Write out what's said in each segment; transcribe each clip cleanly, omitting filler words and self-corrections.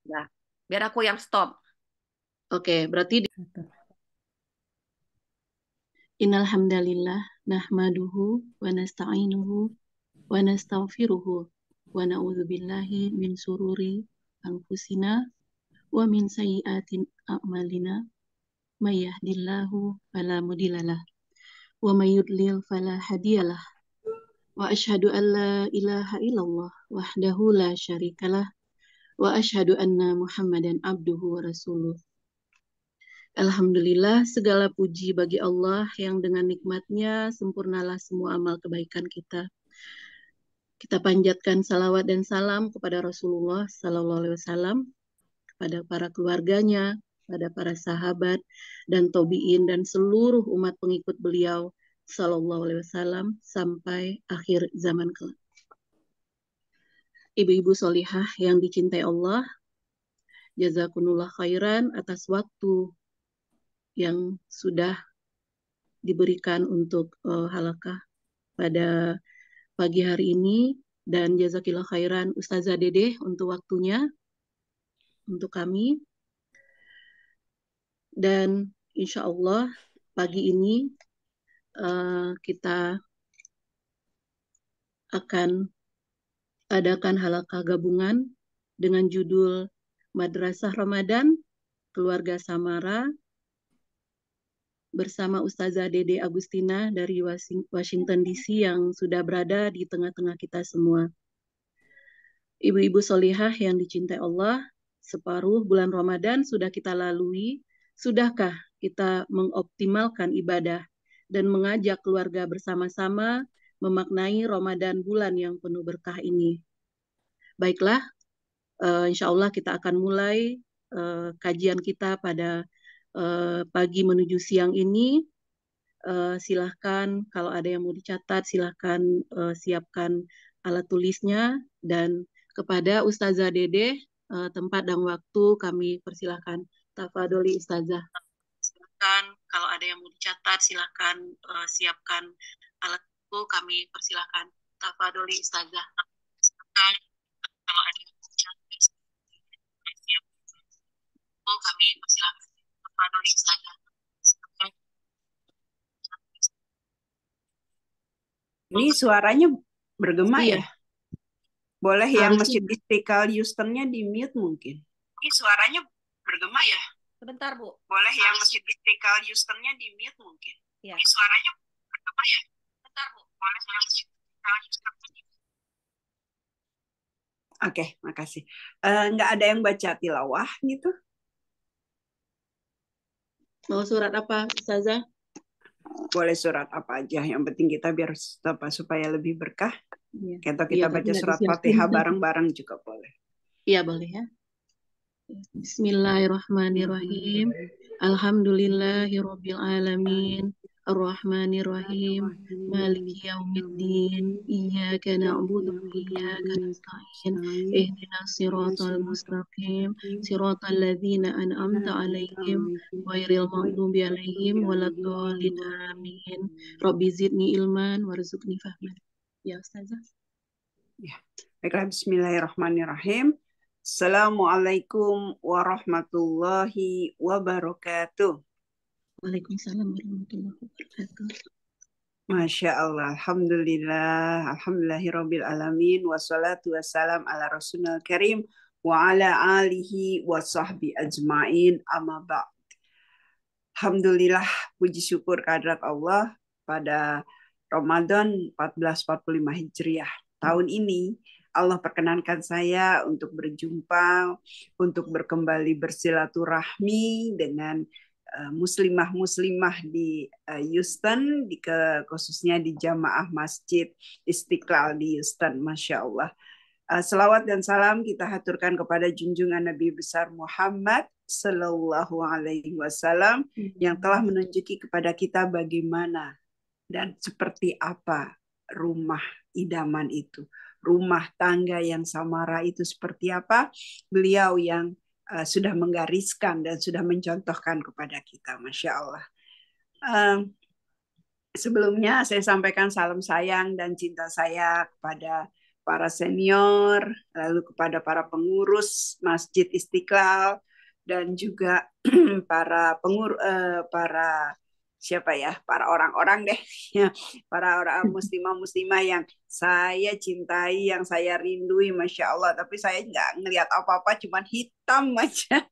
Nah, biar aku yang stop. Oke, berarti innal hamdalillah nahmaduhu wa nasta'inuhu wa nastaghfiruhu wa na'udzu billahi min sururi anfusina wa min sayyiati a'malina may yahdihillahu fala mudhillalah wa may yudlil fala hadiyalah wa asyhadu an la ilaha illallah wahdahu la syarikalah wa asyhadu anna Muhammadan abduhu wa rasuluh. Alhamdulillah, segala puji bagi Allah yang dengan nikmatnya sempurnalah semua amal kebaikan kita. Kita panjatkan salawat dan salam kepada Rasulullah Sallallahu Alaihi Wasallam, kepada para keluarganya, pada para sahabat dan tabiin dan seluruh umat pengikut beliau Sallallahu Alaihi Wasallam sampai akhir zaman kelak. Ibu-ibu solihah yang dicintai Allah, jazakumullah khairan atas waktu yang sudah diberikan untuk halakah pada pagi hari ini, dan jazakillah khairan Ustazah Dedeh untuk waktunya untuk kami. Dan insya Allah pagi ini kita akan adakan halakah gabungan dengan judul Madrasah Ramadan Keluarga Samara bersama Ustazah Dede Agustina dari Washington DC yang sudah berada di tengah-tengah kita semua. Ibu-ibu solihah yang dicintai Allah, separuh bulan Ramadan sudah kita lalui. Sudahkah kita mengoptimalkan ibadah dan mengajak keluarga bersama-sama memaknai Ramadan bulan yang penuh berkah ini? Baiklah, insya Allah kita akan mulai kajian kita pada pagi menuju siang ini. Silahkan kalau ada yang mau dicatat, silahkan siapkan alat tulisnya. Dan kepada Ustazah Dede, tempat dan waktu kami persilahkan. Tafadholi Ustazah. Silahkan kalau ada yang mau dicatat, silahkan siapkan alat itu, kami persilahkan. Tafadholi Ustazah. Silahkan kalau ada yang mau dicatat, siapkan itu, kami persilahkan. Tafadholi Ustazah. Ini suaranya bergema Iya. ya? Boleh yang Harusnya. Masjid Istiqlal Houstonnya di mute mungkin. Ini suaranya bergema ya? Sebentar, Bu. Boleh yang Masjid Istiqlal Houstonnya di mute mungkin. Ya. Ini suaranya bergema ya? Sebentar, Bu. Boleh yang Masjid Istiqlal Houstonnya di mute. Oke, makasih. Nggak ada yang baca tilawah gitu? Mau surat apa, Ustazah? Boleh surat apa aja, yang penting kita biar supaya lebih berkah. Iya. Atau kita Iya, baca surat Fatihah bareng-bareng juga boleh. Iya, boleh ya. Bismillahirrahmanirrahim. Alhamdulillahirabbil alamin. Ar-Rahmanirrahim. Maliki yaumiddin. Iyyaka na'budu wa iyyaka nasta'in. Ihdinas siratal mustaqim. Siratal ladzina an'amta 'alaihim ghairil maghdubi 'alaihim waladdallin. Amin. Rabbi zidni ilman warzuqni fahman. Ya, Ustazah. Ya. Baiklah, bismillahirrahmanirrahim. Assalamualaikum warahmatullahi wabarakatuh. Waalaikumsalam warahmatullahi wabarakatuh. Masya Allah, alhamdulillah, alhamdulillahirabbil alamin, wassalatu wassalam ala rasulil karim wa ala alihi wa sahbi ajmain, amma ba'd. Alhamdulillah, puji syukur kehadirat Allah pada Ramadan 1445 Hijriah tahun ini. Allah perkenankan saya untuk berjumpa, untuk berkembali bersilaturahmi dengan muslimah-muslimah di Houston, khususnya di Jamaah Masjid Istiqlal di Houston. Masya Allah. Selawat dan salam kita haturkan kepada junjungan Nabi besar Muhammad Sallallahu Alaihi Wasallam yang telah menunjuki kepada kita bagaimana dan seperti apa rumah idaman itu, rumah tangga yang samara itu seperti apa. Beliau yang sudah menggariskan dan sudah mencontohkan kepada kita. Masya Allah. Sebelumnya saya sampaikan salam sayang dan cinta saya kepada para senior, lalu kepada para pengurus Masjid Istiqlal, dan juga para siapa ya, para orang-orang deh, ya, para orang muslimah-muslimah yang saya cintai, yang saya rindui, Masya Allah. Tapi saya nggak ngelihat apa-apa, cuman hitam aja.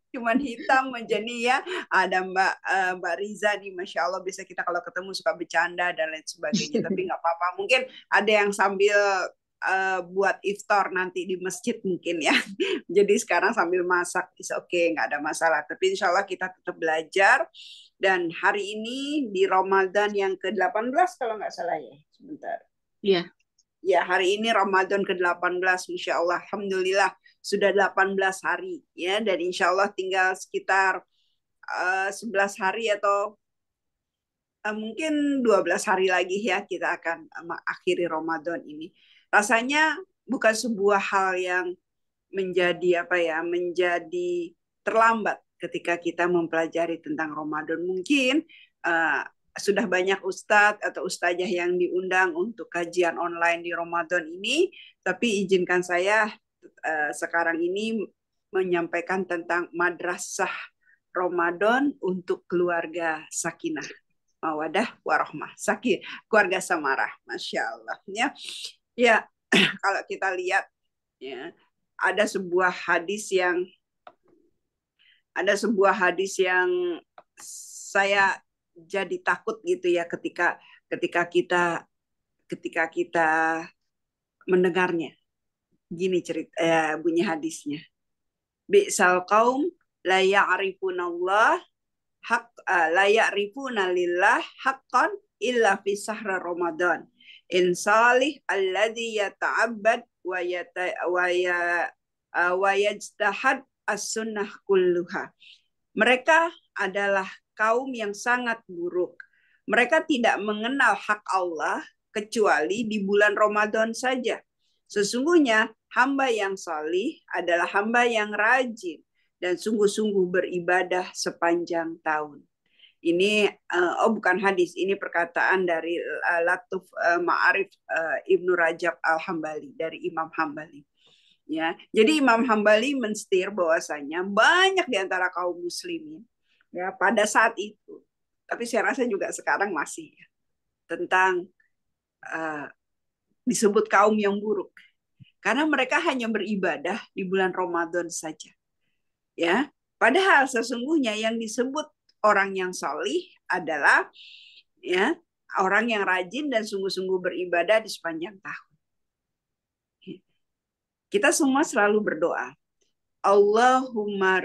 Cuman hitam aja nih ya. Ada Mbak Riza nih, Masya Allah, bisa kita kalau ketemu suka bercanda dan lain sebagainya. Tapi nggak apa-apa, mungkin ada yang sambil buat iftar nanti di masjid mungkin ya. Jadi sekarang sambil masak, is okay, nggak ada masalah. Tapi insya Allah kita tetap belajar. Dan hari ini di Ramadan yang ke-18 kalau nggak salah ya. Sebentar. Iya. Ya, hari ini Ramadan ke-18, insya Allah, Alhamdulillah, sudah 18 hari. Ya, dan insya Allah tinggal sekitar 11 hari atau mungkin 12 hari lagi ya, kita akan mengakhiri Ramadan ini. Rasanya bukan sebuah hal yang menjadi menjadi terlambat ketika kita mempelajari tentang Ramadan. Mungkin sudah banyak ustadz atau ustazah yang diundang untuk kajian online di Ramadan ini, tapi izinkan saya sekarang ini menyampaikan tentang madrasah Ramadan untuk keluarga sakinah, mawadah, warahmah, keluarga samarah, Masya Allah. Ya, kalau kita lihat ya, ada sebuah hadis yang saya jadi takut gitu ya ketika kita mendengarnya. Gini bunyi hadisnya. Bi'sal qaum la ya'rifunallah la ya'rifuna lillah haqqan illa fi sahra Ramadan. In salih alladhi yata'abbad wa yajtahad as-sunnah kulluha. Mereka adalah kaum yang sangat buruk. Mereka tidak mengenal hak Allah kecuali di bulan Ramadan saja. Sesungguhnya hamba yang salih adalah hamba yang rajin dan sungguh-sungguh beribadah sepanjang tahun. Ini bukan hadis, ini perkataan dari Latuf Ma'arif Ibnu Rajab Al-Hambali, dari Imam Hambali. Ya, jadi Imam Hambali menstir bahwasanya banyak di antara kaum muslimin ya pada saat itu, tapi saya rasa juga sekarang masih ya, tentang disebut kaum yang buruk karena mereka hanya beribadah di bulan Ramadan saja. Ya, padahal sesungguhnya yang disebut orang yang salih adalah ya orang yang rajin dan sungguh-sungguh beribadah di sepanjang tahun. Kita semua selalu berdoa, Allahumma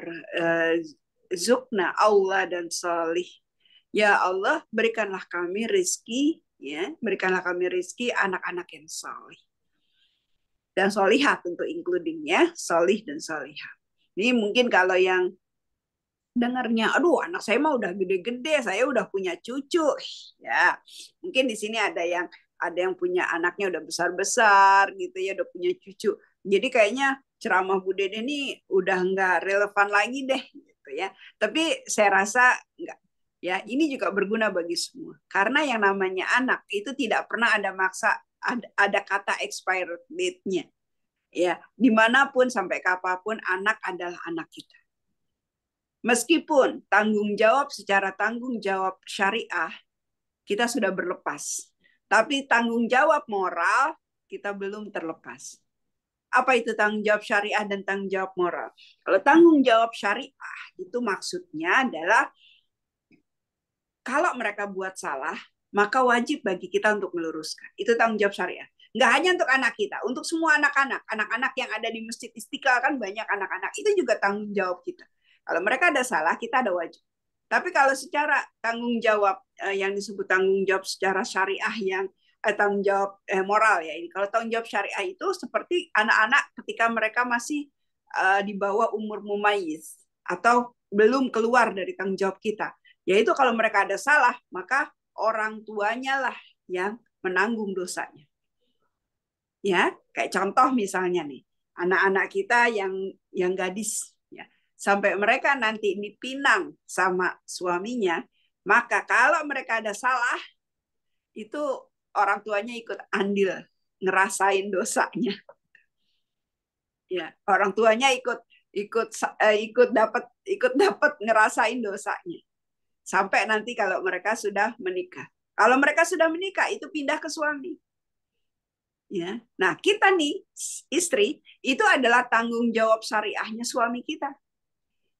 zukna Allah dan salih. Ya Allah, berikanlah kami rezeki, ya, berikanlah kami rezeki anak-anak yang salih. Dan solihah tentu includingnya, salih dan solihah. Ini mungkin kalau yang dengarnya, aduh anak saya mah udah gede-gede, saya udah punya cucu. Ya, mungkin di sini ada yang punya anaknya udah besar-besar gitu ya, udah punya cucu. Jadi kayaknya ceramah Bu Dede ini udah nggak relevan lagi deh gitu ya. Tapi saya rasa nggak. Ya, ini juga berguna bagi semua. Karena yang namanya anak itu tidak pernah ada ada kata expired date-nya. Ya, dimanapun sampai kapanpun anak adalah anak kita. Meskipun secara tanggung jawab syariah kita sudah berlepas, tapi tanggung jawab moral kita belum terlepas. Apa itu tanggung jawab syariah dan tanggung jawab moral? Kalau tanggung jawab syariah itu maksudnya adalah kalau mereka buat salah, maka wajib bagi kita untuk meluruskan. Itu tanggung jawab syariah. Nggak hanya untuk anak kita, untuk semua anak-anak yang ada di Masjid Istiqlal kan banyak anak-anak. Itu juga tanggung jawab kita. Kalau mereka ada salah, kita ada wajib. Tapi kalau secara tanggung jawab yang disebut tanggung jawab secara syariah yang tanggung jawab moral ya ini. Kalau tanggung jawab syariah itu seperti anak-anak ketika mereka masih di bawah umur mumayyiz atau belum keluar dari tanggung jawab kita. Yaitu kalau mereka ada salah, maka orang tuanya lah yang menanggung dosanya. Ya, kayak contoh misalnya nih, anak-anak kita yang gadis ya, sampai mereka nanti dipinang sama suaminya, maka kalau mereka ada salah, itu orang tuanya ikut andil ngerasain dosanya. Ya, orang tuanya ikut dapat ngerasain dosanya. Sampai nanti kalau mereka sudah menikah. Kalau mereka sudah menikah itu pindah ke suami. Ya. Nah, kita nih istri itu adalah tanggung jawab syariahnya suami kita.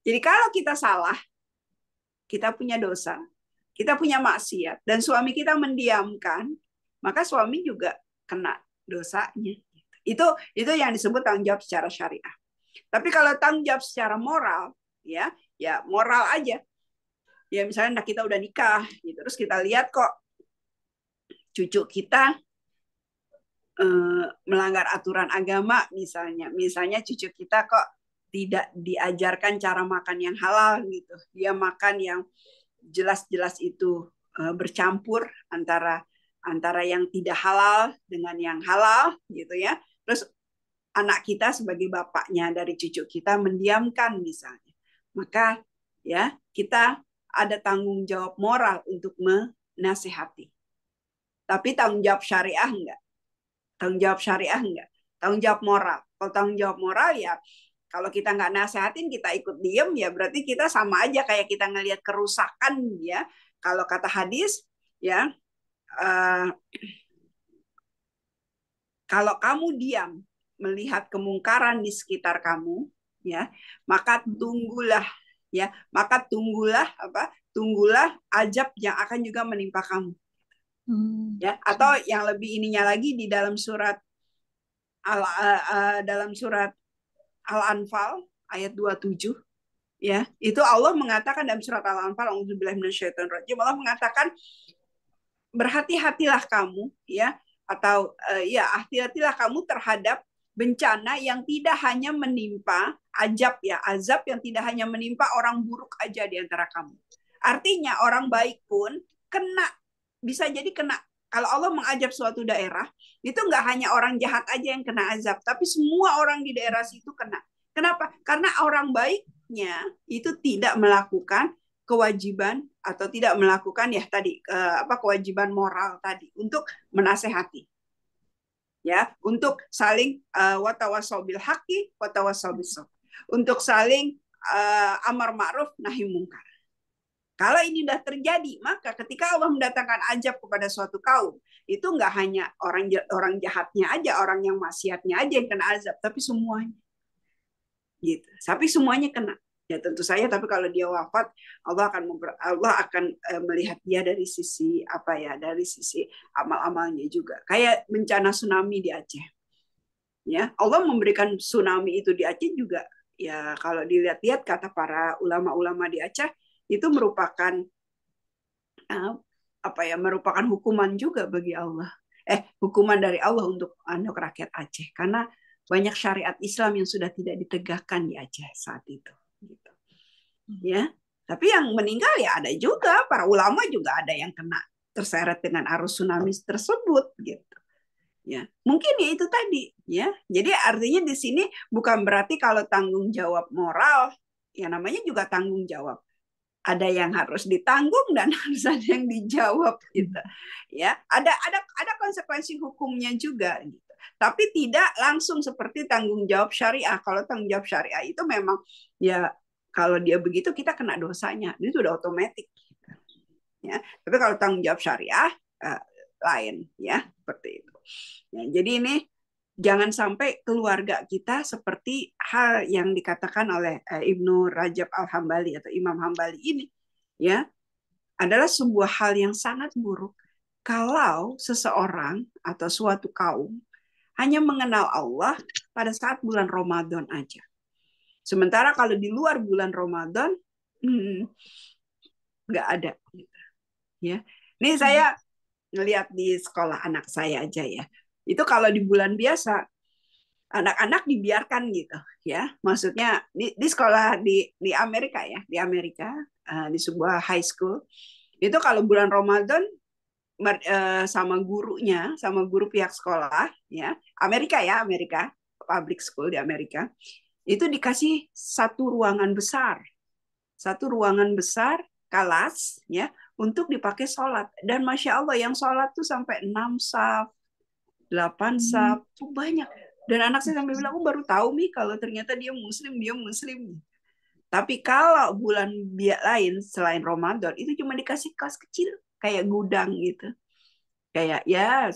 Jadi kalau kita salah, kita punya dosa, kita punya maksiat dan suami kita mendiamkan, maka suami juga kena dosanya. Itu yang disebut tanggung jawab secara syariah. Tapi kalau tanggung jawab secara moral, ya moral aja. Ya misalnya kita udah nikah, gitu. Terus kita lihat kok cucu kita melanggar aturan agama, misalnya cucu kita kok tidak diajarkan cara makan yang halal gitu. Dia makan yang jelas-jelas itu bercampur antara yang tidak halal dengan yang halal gitu ya. Terus anak kita sebagai bapaknya dari cucu kita mendiamkan misalnya. Maka ya kita ada tanggung jawab moral untuk menasihati. Tapi tanggung jawab syariah enggak. Tanggung jawab syariah enggak. Tanggung jawab moral. Kalau tanggung jawab moral ya kalau kita nggak nasihatin, kita ikut diem, ya berarti kita sama aja kayak kita ngelihat kerusakan ya. Kalau kata hadis ya, kalau kamu diam melihat kemungkaran di sekitar kamu, ya, maka tunggulah azab yang akan juga menimpa kamu. Ya, atau yang lebih ininya lagi di dalam surat Al-Anfal ayat 27 ya. Itu Allah mengatakan dalam surat Al-Anfal, auzubillahi minasyaitonirrajim, Allah mengatakan berhati-hatilah kamu ya, atau hati-hatilah kamu terhadap bencana yang tidak hanya menimpa azab yang tidak hanya menimpa orang buruk aja di antara kamu. Artinya orang baik pun kena, bisa jadi kena. Kalau Allah mengazab suatu daerah, itu nggak hanya orang jahat aja yang kena azab, tapi semua orang di daerah situ kena. Kenapa? Karena orang baiknya itu tidak melakukan kewajiban atau tidak melakukan kewajiban moral tadi untuk menasehati. Ya, untuk saling watawasau bil haqqi watawasau bis sabr. Untuk saling amar ma'ruf nahi mungkar. Kalau ini sudah terjadi, maka ketika Allah mendatangkan azab kepada suatu kaum, itu nggak hanya orang jahatnya aja, orang yang maksiatnya aja yang kena azab, tapi semuanya. Gitu. Tapi semuanya kena. Ya tentu saja, tapi kalau dia wafat, Allah akan melihat dia dari sisi dari sisi amal-amalnya juga. Kayak bencana tsunami di Aceh. Ya, Allah memberikan tsunami itu di Aceh juga. Ya, kalau dilihat-lihat kata para ulama-ulama di Aceh, itu merupakan merupakan hukuman juga bagi Allah. Hukuman dari Allah untuk rakyat Aceh, karena banyak syariat Islam yang sudah tidak ditegakkan di Aceh saat itu. Gitu. Ya, tapi yang meninggal ya ada juga, para ulama juga ada yang kena terseret dengan arus tsunami tersebut. Gitu. Ya, mungkin ya itu tadi. Ya, jadi artinya di sini bukan berarti kalau tanggung jawab moral, ya namanya juga tanggung jawab. Ada yang harus ditanggung dan harus ada yang dijawab gitu. Ya, ada konsekuensi hukumnya juga gitu. Tapi tidak langsung seperti tanggung jawab syariah. Kalau tanggung jawab syariah itu memang ya kalau dia begitu kita kena dosanya. Itu udah otomatis. Ya, tapi kalau tanggung jawab syariah lain ya, seperti itu. Ya, jadi ini jangan sampai keluarga kita seperti hal yang dikatakan oleh Ibnu Rajab Al-Hambali atau Imam Hambali ini, ya, adalah sebuah hal yang sangat buruk kalau seseorang atau suatu kaum hanya mengenal Allah pada saat bulan Ramadan aja. Sementara kalau di luar bulan Ramadan nggak ada. Ya, ini saya ngelihat di sekolah anak saya aja ya. Itu kalau di bulan biasa anak-anak dibiarkan gitu ya, maksudnya di sekolah di Amerika ya, di sebuah high school itu kalau bulan Ramadan sama guru pihak sekolah ya, Amerika public school di Amerika itu dikasih satu ruangan besar kelas ya untuk dipakai sholat, dan Masya Allah yang sholat tuh sampai 6 saf 8 sab, banyak. Dan anak saya sampai bilang, aku baru tahu nih kalau ternyata dia muslim. Tapi kalau bulan lain selain Ramadan itu cuma dikasih kelas kecil kayak gudang gitu. Kayak ya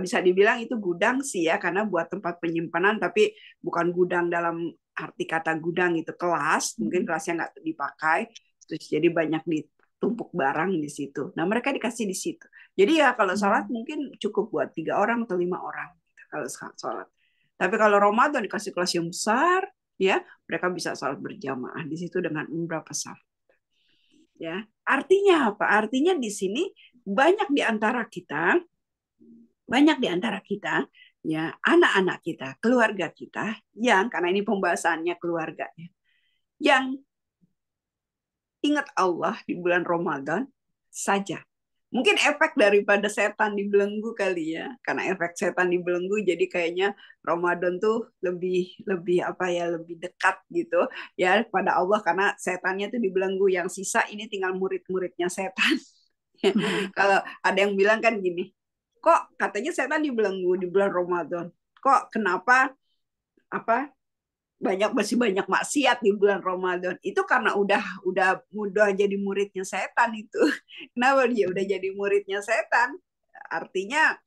bisa dibilang itu gudang sih ya karena buat tempat penyimpanan tapi bukan gudang dalam arti kata gudang itu kelas, mungkin kelasnya nggak dipakai terus jadi banyak ditumpuk barang di situ. Nah, mereka dikasih di situ. Jadi ya kalau sholat mungkin cukup buat 3 orang atau 5 orang gitu, kalau sholat. Tapi kalau Ramadan dikasih kelas yang besar, ya mereka bisa sholat berjamaah di situ dengan beberapa saf. Ya, artinya apa? Artinya di sini banyak di antara kita, ya anak-anak kita, keluarga kita, yang karena ini pembahasannya keluarga, yang ingat Allah di bulan Ramadan saja. Mungkin efek daripada setan dibelenggu kali ya. Karena efek setan dibelenggu jadi kayaknya Ramadan tuh lebih lebih dekat gitu ya pada Allah karena setannya tuh dibelenggu, yang sisa ini tinggal murid-muridnya setan. Kalau ada yang bilang kan gini, kok katanya setan dibelenggu di bulan Ramadan. Kok kenapa masih banyak maksiat di bulan Ramadan? Itu karena udah jadi muridnya setan itu. Kenapa dia udah jadi muridnya setan? Artinya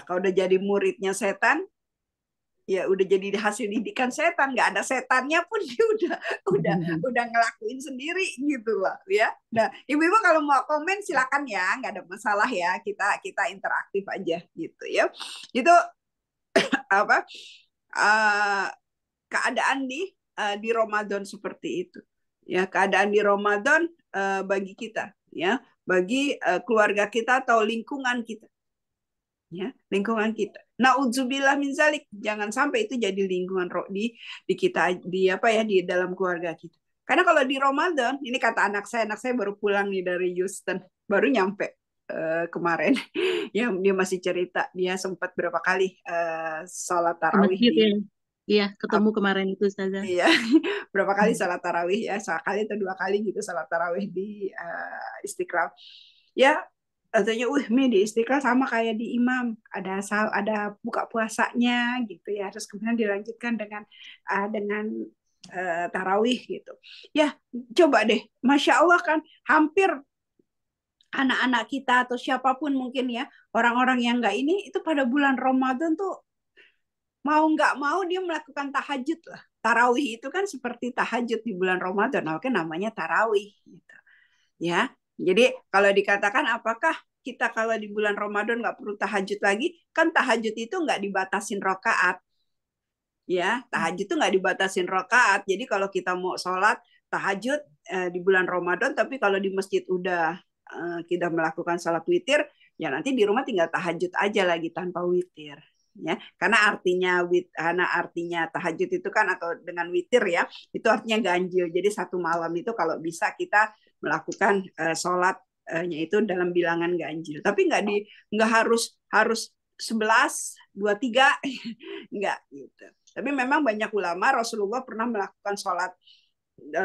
kalau udah jadi muridnya setan, ya udah jadi hasil didikan setan, nggak ada setannya pun dia udah ngelakuin sendiri gitu lah ya. Nah, ibu-ibu kalau mau komen silakan ya, nggak ada masalah ya, kita interaktif aja gitu ya. Itu keadaan di Ramadan seperti itu ya, keadaan di Ramadan bagi kita ya, bagi keluarga kita atau lingkungan kita ya, lingkungan kita. Nauzubillah min zalik, jangan sampai itu jadi lingkungan di kita di dalam keluarga kita. Karena kalau di Ramadan, ini kata anak saya baru pulang nih dari Houston, baru nyampe kemarin. Ya, dia masih cerita dia sempat berapa kali sholat tarawih Iya, ketemu kemarin itu Ustazah. Iya, berapa kali sholat tarawih ya, sekali atau 2 kali gitu sholat tarawih di Istiqlal. Ya, katanya, Mi di Istiqlal sama kayak di Imam, ada buka puasanya gitu ya, terus kemudian dilanjutkan dengan tarawih gitu. Ya, coba deh, Masya Allah kan hampir anak-anak kita atau siapapun mungkin ya, orang-orang yang nggak ini, itu pada bulan Ramadan tuh mau nggak mau dia melakukan tahajud lah. Tarawih itu kan seperti tahajud di bulan Ramadan, makanya namanya tarawih gitu. Ya, jadi kalau dikatakan apakah kita kalau di bulan Ramadan nggak perlu tahajud lagi? Kan tahajud itu nggak dibatasin rakaat. Ya, tahajud itu nggak dibatasin rakaat. Jadi kalau kita mau sholat tahajud di bulan Ramadan, tapi kalau di masjid udah kita melakukan sholat witir, ya nanti di rumah tinggal tahajud aja lagi tanpa witir. Ya, karena artinya tahajud itu kan atau dengan witir ya, itu artinya ganjil. Jadi satu malam itu kalau bisa kita melakukan sholatnya itu dalam bilangan ganjil. Tapi nggak harus 11, 23, nggak gitu. Tapi memang banyak ulama, Rasulullah pernah melakukan sholat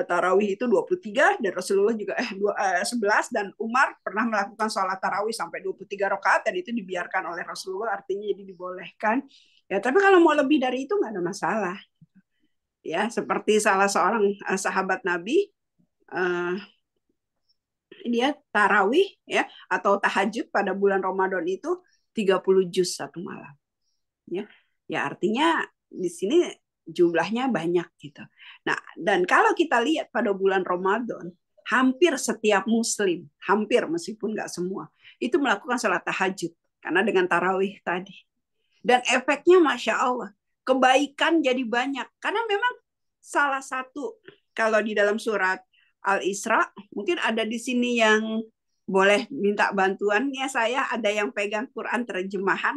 tarawih itu 23 dan Rasulullah juga 11 dan Umar pernah melakukan sholat tarawih sampai 23 rakaat dan itu dibiarkan oleh Rasulullah, artinya jadi dibolehkan ya. Tapi kalau mau lebih dari itu nggak ada masalah ya, seperti salah seorang sahabat Nabi dia tarawih ya atau tahajud pada bulan Ramadan itu 30 juz satu malam ya. Ya artinya di sini jumlahnya banyak gitu. Nah, dan kalau kita lihat pada bulan Ramadan, hampir setiap muslim, hampir meskipun nggak semua, itu melakukan sholat tahajud. Karena dengan tarawih tadi. Dan efeknya Masya Allah, kebaikan jadi banyak. Karena memang salah satu, kalau di dalam surat Al-Isra, mungkin ada di sini yang boleh minta bantuannya, saya ada yang pegang Quran terjemahan,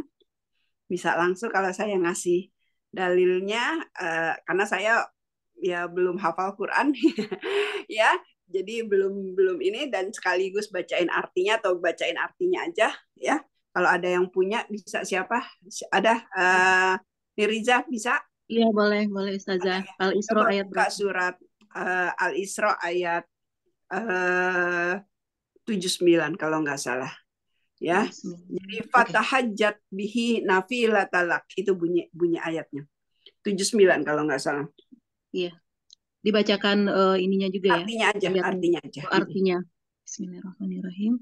bisa langsung kalau saya ngasih dalilnya karena saya ya belum hafal Quran ya, jadi belum ini, dan sekaligus bacain artinya atau bacain artinya aja ya. Kalau ada yang punya bisa, siapa ada Niriza bisa? Iya, boleh Ustazah. Al-Isra ayat berapa? Surat Al-Isra ayat 79 kalau nggak salah. Ya. Jadi Oke. fatahajjat bihi nafilatalak, itu bunyi ayatnya. 79 kalau nggak salah. Iya. Dibacakan ininya juga ya. Artinya aja, Ayatnya. artinya aja. Artinya. Bismillahirrahmanirrahim.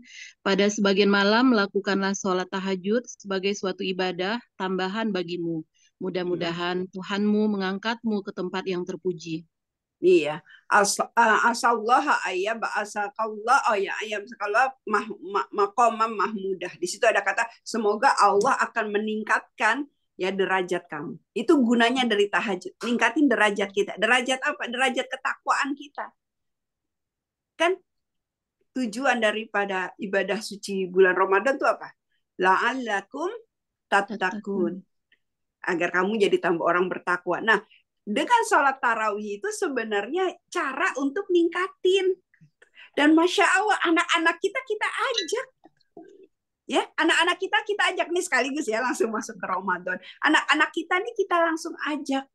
Pada sebagian malam lakukanlah sholat tahajud sebagai suatu ibadah tambahan bagimu. Mudah-mudahan Tuhanmu mengangkatmu ke tempat yang terpuji. Iya. Asallah ayya ba'asakallah ayam sekallah maqamam mahmudah. Di situ ada kata semoga Allah akan meningkatkan ya derajat kamu. Itu gunanya dari tahajud. Ningkatin derajat kita. Derajat apa? Derajat ketakwaan kita. Kan tujuan daripada ibadah suci bulan Ramadan itu apa? La'allakum tattaqun. Agar kamu jadi tambah orang bertakwa. Nah, dengan sholat tarawih itu sebenarnya cara untuk ningkatin. Dan Masya Allah, anak-anak kita ajak. Ya, anak-anak kita ajak nih sekaligus ya langsung masuk ke Ramadan. Anak-anak kita nih kita langsung ajak.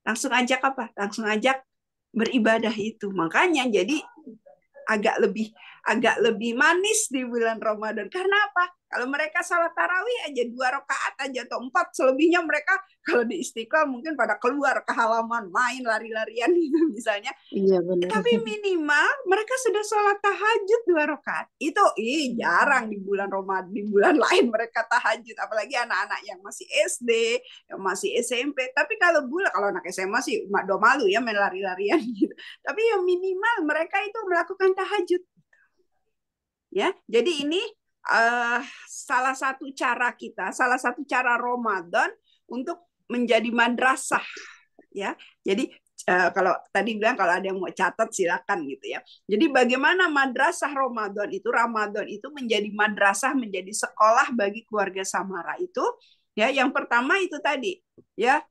Langsung ajak apa? Langsung ajak beribadah itu. Makanya jadi agak lebih manis di bulan Ramadan. Karena apa? Kalau mereka salat tarawih aja 2 rakaat aja atau 4, selebihnya mereka kalau di Istiqlal mungkin pada keluar ke halaman main lari-larian gitu misalnya. Iya benar. Tapi minimal mereka sudah salat tahajud 2 rakaat. Itu jarang di bulan Ramadan, di bulan lain mereka tahajud, apalagi anak-anak yang masih SD, yang masih SMP. Tapi kalau anak SMA sih udah malu ya main lari-larian gitu. Tapi yang minimal mereka itu melakukan tahajud. Ya, jadi ini salah satu cara Ramadan untuk menjadi madrasah, ya. Jadi kalau tadi bilang kalau ada yang mau catat silakan gitu ya. Jadi bagaimana madrasah Ramadan itu menjadi madrasah, menjadi sekolah bagi keluarga Samara itu, ya. Yang pertama itu tadi, ya,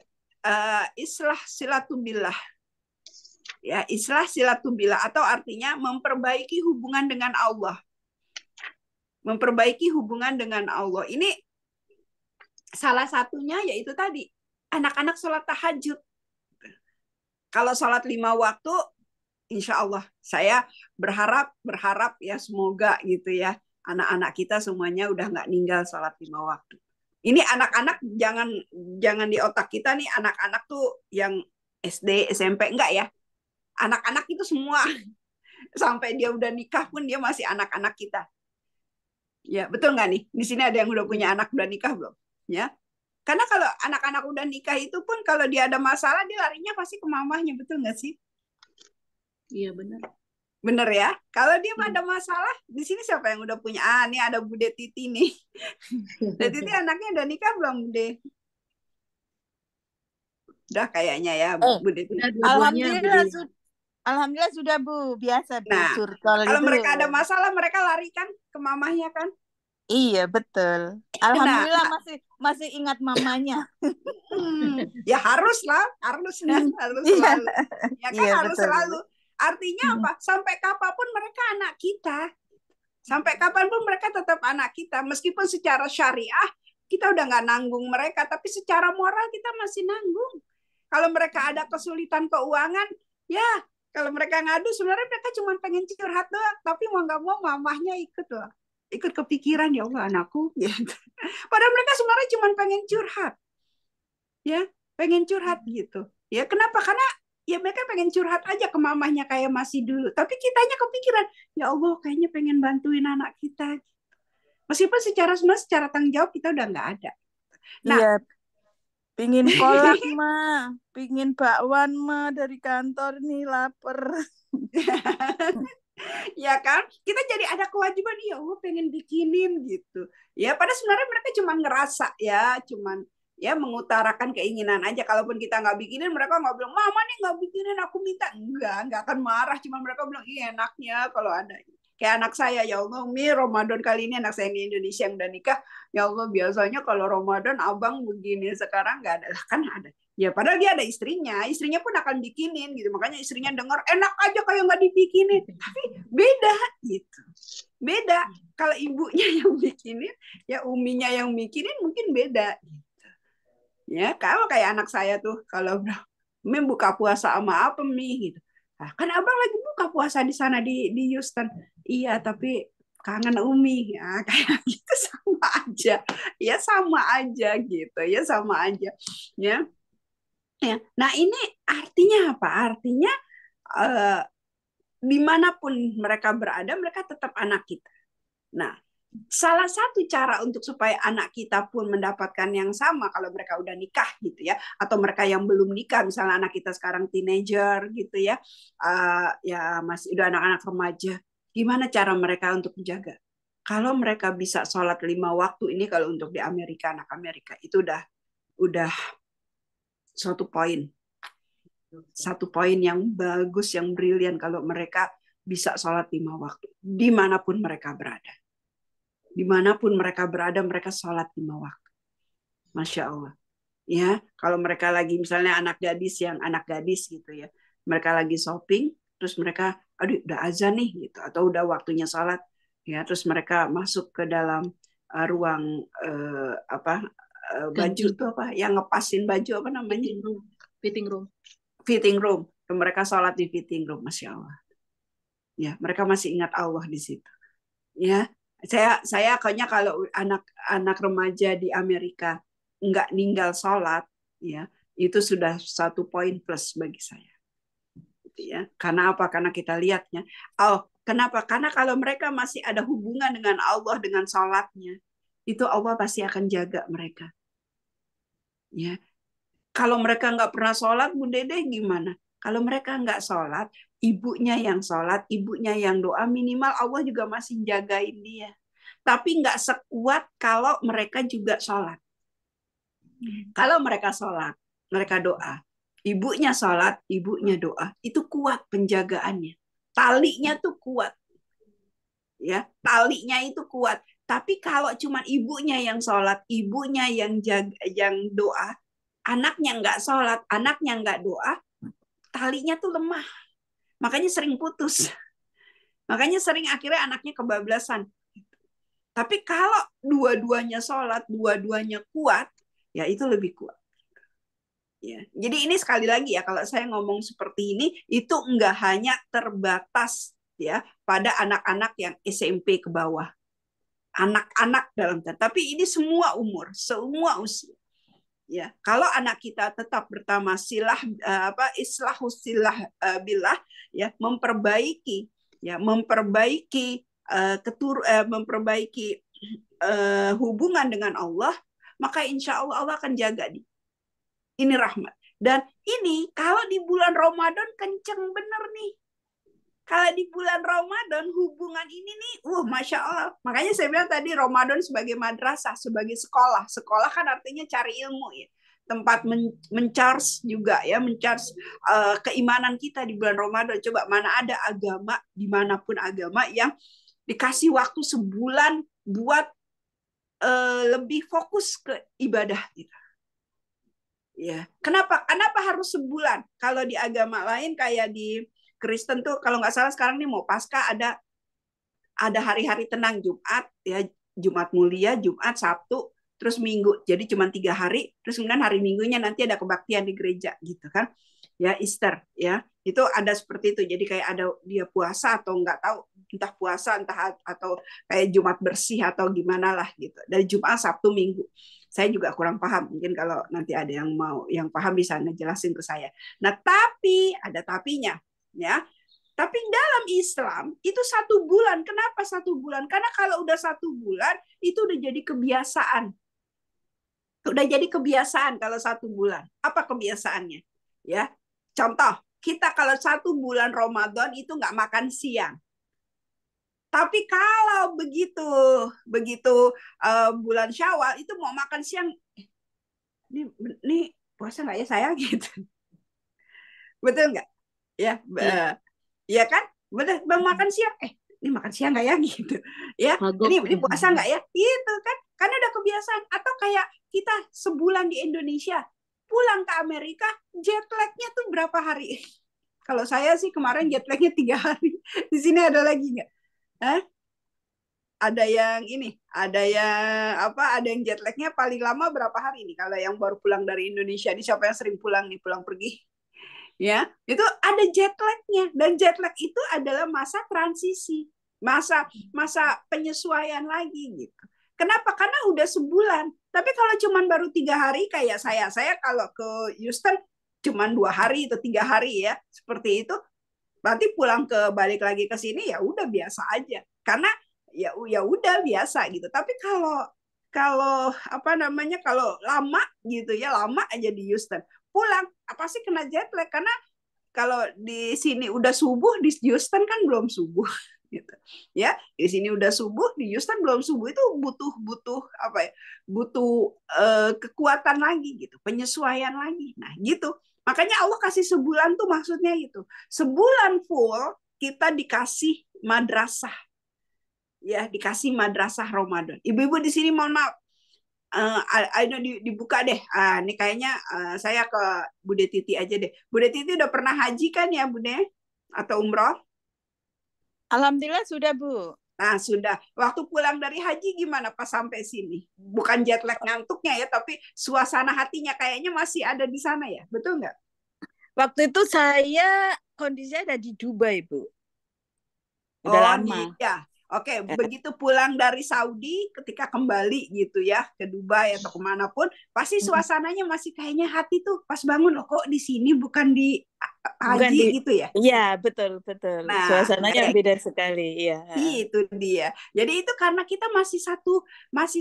islah silatubillah. Ya, islah silatubillah atau artinya memperbaiki hubungan dengan Allah. Memperbaiki hubungan dengan Allah. Ini salah satunya yaitu tadi, anak-anak sholat tahajud. Kalau sholat 5 waktu, insya Allah saya berharap ya semoga gitu ya, anak-anak kita semuanya udah nggak ninggal sholat 5 waktu. Ini anak-anak jangan di otak kita nih anak-anak tuh yang SD, SMP, enggak ya. Anak-anak itu semua sampai dia udah nikah pun dia masih anak-anak kita. Ya, betul nggak nih? Di sini ada yang udah punya anak, udah nikah belum? Ya. Karena kalau anak-anak udah nikah itu pun kalau dia ada masalah, dia larinya pasti ke mamahnya, betul nggak sih? Iya, benar. Bener ya? Kalau dia ada masalah, di sini siapa yang udah punya? Ini ada Bude Titi nih. Bude Titi anaknya udah nikah belum, Bude? Udah kayaknya ya, Bude Titi. Alhamdulillah sudah Bu, biasa Bu. Nah, kalau mereka ada masalah, mereka lari kan ke mamahnya kan? Iya betul. Alhamdulillah masih ingat mamanya. Ya haruslah, harus selalu. Ya kan iya, harus betul. selalu. Artinya apa? Sampai kapanpun mereka anak kita. Sampai kapanpun mereka tetap anak kita. Meskipun secara syariah kita udah nggak nanggung mereka, tapi secara moral kita masih nanggung. Kalau mereka ada kesulitan keuangan, ya kalau mereka ngadu sebenarnya mereka cuma pengen curhat doang, tapi mau nggak mau mamahnya ikut loh. Ikut kepikiran, ya Allah anakku gitu. Padahal mereka sebenarnya cuma pengen curhat. Ya, pengen curhat gitu. Ya, kenapa? Karena ya mereka pengen curhat aja ke mamahnya kayak masih dulu. Tapi kitanya kepikiran, ya Allah kayaknya pengen bantuin anak kita. Meskipun secara tanggung jawab kita udah nggak ada. Nah, iya. Pingin kolak mah, pingin bakwan mah dari kantor nih lapar. Ya kan, kita jadi ada kewajiban, ya Allah pengen bikinin gitu. Ya, padahal sebenarnya mereka cuma ngerasa ya, cuman ya mengutarakan keinginan aja. Kalaupun kita nggak bikinin, mereka nggak bilang, mama nih nggak bikinin, aku minta. Nggak akan marah. Cuma mereka bilang, iya enaknya kalau ada. Kayak anak saya, ya Allah, Ramadan kali ini anak saya di Indonesia yang udah nikah, ya Allah biasanya kalau Ramadan abang begini, sekarang nggak ada. Lah kan ada. Ya padahal dia ada istrinya pun akan bikinin gitu. Makanya istrinya dengar enak aja kayak nggak dibikinin. Tapi beda gitu. Beda. Kalau ibunya yang bikinin, ya uminya yang bikinin mungkin beda. Gitu. Ya kalau kayak anak saya tuh, kalau Mi buka puasa sama apa Mi gitu. Nah, kan abang lagi buka puasa di sana di Houston. Iya, tapi kangen Umi ya kayak gitu sama aja ya sama aja gitu ya sama aja ya ya. Nah ini artinya apa? Artinya dimanapun mereka berada mereka tetap anak kita. Nah salah satu cara untuk supaya anak kita pun mendapatkan yang sama kalau mereka udah nikah gitu ya atau mereka yang belum nikah misalnya anak kita sekarang teenager gitu ya ya masih udah anak-anak remaja gimana cara mereka untuk menjaga kalau mereka bisa sholat 5 waktu ini kalau untuk di Amerika anak Amerika itu udah satu poin yang bagus yang brilian kalau mereka bisa sholat 5 waktu dimanapun mereka berada. Dimanapun mereka berada, mereka sholat 5 waktu. Masya Allah. Ya, kalau mereka lagi misalnya anak gadis gitu ya, mereka lagi shopping, terus mereka, aduh udah azan nih gitu, atau udah waktunya sholat, ya, terus mereka masuk ke dalam ruang baju tuh apa, yang ngepasin baju apa namanya? Fitting room. Mereka sholat di fitting room, Masya Allah. Ya, mereka masih ingat Allah di situ. Ya. Saya kayaknya kalau anak remaja di Amerika nggak ninggal sholat, ya itu sudah 1 poin plus bagi saya. Ya, karena apa? Karena kita lihatnya. Kenapa? Karena kalau mereka masih ada hubungan dengan Allah dengan sholatnya, itu Allah pasti akan jaga mereka. Ya, kalau mereka nggak pernah sholat, Bu Dedeh gimana? Kalau mereka nggak sholat, ibunya yang sholat, ibunya yang doa, minimal Allah juga masih jagain dia. Tapi nggak sekuat kalau mereka juga sholat. Kalau mereka sholat, mereka doa. Ibunya sholat, ibunya doa. Itu kuat penjagaannya. Talinya tuh kuat. Ya, talinya itu kuat. Tapi kalau cuma ibunya yang sholat, ibunya yang doa, anaknya nggak sholat, anaknya nggak doa, talinya tuh lemah. Makanya sering putus. Makanya sering akhirnya anaknya kebablasan. Tapi kalau dua-duanya sholat, dua-duanya kuat, ya itu lebih kuat. Ya. Jadi ini sekali lagi ya, kalau saya ngomong seperti ini, itu enggak hanya terbatas ya pada anak-anak yang SMP ke bawah. Anak-anak dalam tapi ini semua umur, semua usia. Ya, kalau anak kita tetap pertama islahus silah billah ya, memperbaiki hubungan dengan Allah, maka insya Allah Allah akan jaga dia. Ini rahmat. Dan ini kalau di bulan Ramadan kenceng bener nih. Kalau di bulan Ramadan hubungan ini nih, Masya Allah. Makanya saya bilang tadi Ramadan sebagai madrasah, sebagai sekolah. Sekolah kan artinya cari ilmu ya. Tempat mencharge juga ya, mencharge keimanan kita di bulan Ramadan. Coba mana ada agama, dimanapun agama yang dikasih waktu sebulan buat lebih fokus ke ibadah kita. Ya, kenapa harus sebulan? Kalau di agama lain kayak di Kristen tuh kalau nggak salah sekarang nih mau Paskah ada hari-hari tenang Jumat ya, Jumat mulia, Jumat, Sabtu, terus Minggu. Jadi cuma 3 hari, terus kemudian hari Minggunya nanti ada kebaktian di gereja gitu kan. Ya, Easter ya. Itu ada seperti itu. Jadi kayak ada dia puasa atau nggak tahu entah puasa entah atau kayak Jumat bersih atau gimana lah gitu. Dari Jumat, Sabtu, Minggu. Saya juga kurang paham. Mungkin kalau nanti ada yang paham bisa ngejelasin ke saya. Nah, tapi ada tapinya ya. Tapi dalam Islam itu 1 bulan. Kenapa 1 bulan? Karena kalau udah 1 bulan itu udah jadi kebiasaan. Udah jadi kebiasaan kalau 1 bulan. Apa kebiasaannya? Ya, contoh kita kalau 1 bulan Ramadan itu nggak makan siang. Tapi kalau begitu bulan Syawal itu mau makan siang, ini puasa nggak ya saya gitu. Betul nggak? Ya, ya kan? Betul, mau makan siang, ini makan siang nggak ya gitu. Ya, ini puasa nggak ya? Itu kan? Karena udah kebiasaan. Atau kayak kita sebulan di Indonesia, pulang ke Amerika, jet lag-nya tuh berapa hari? Kalau saya sih kemarin jet lag-nya 3 hari. Di sini ada lagi nggak? Ada yang ada yang jet lag-nya paling lama berapa hari nih? Kalau yang baru pulang dari Indonesia, ini siapa yang sering pulang pergi? Ya, itu ada jet lag-nya. Dan jet lag itu adalah masa transisi. masa penyesuaian lagi gitu. Kenapa? Karena udah sebulan. Tapi kalau cuman baru 3 hari kayak saya kalau ke Houston cuman 2 hari atau 3 hari ya, seperti itu. Berarti pulang balik lagi ke sini ya udah biasa aja. Karena ya udah biasa gitu. Tapi kalau apa namanya, kalau lama gitu ya, lama aja di Houston, pulang apa sih kena jet lag, karena kalau di sini udah subuh, di Houston kan belum subuh gitu ya. Di sini udah subuh, di Houston belum subuh. Itu butuh apa ya, butuh kekuatan lagi gitu, penyesuaian lagi. Nah gitu, makanya Allah kasih sebulan tuh maksudnya itu sebulan full kita dikasih madrasah ya, dikasih madrasah Ramadan. Ibu-ibu di sini mohon maaf, ayo dibuka deh. Ini kayaknya saya ke Bude Titi aja deh. Bude Titi udah pernah haji kan ya Bude? Atau umroh? Alhamdulillah sudah, Bu. Nah sudah. Waktu pulang dari haji gimana pas sampai sini? Bukan jet lag ngantuknya ya, tapi suasana hatinya kayaknya masih ada di sana ya. Betul nggak? Waktu itu saya kondisinya ada di Dubai, Bu. Udah lama. Iya. Oke, begitu pulang dari Saudi, ketika kembali gitu ya ke Dubai atau kemanapun, pasti suasananya masih kayaknya hati tuh pas bangun, loh kok di sini bukan di haji gitu ya? Iya, betul. Nah, suasananya beda sekali, iya. Itu dia. Jadi itu karena kita masih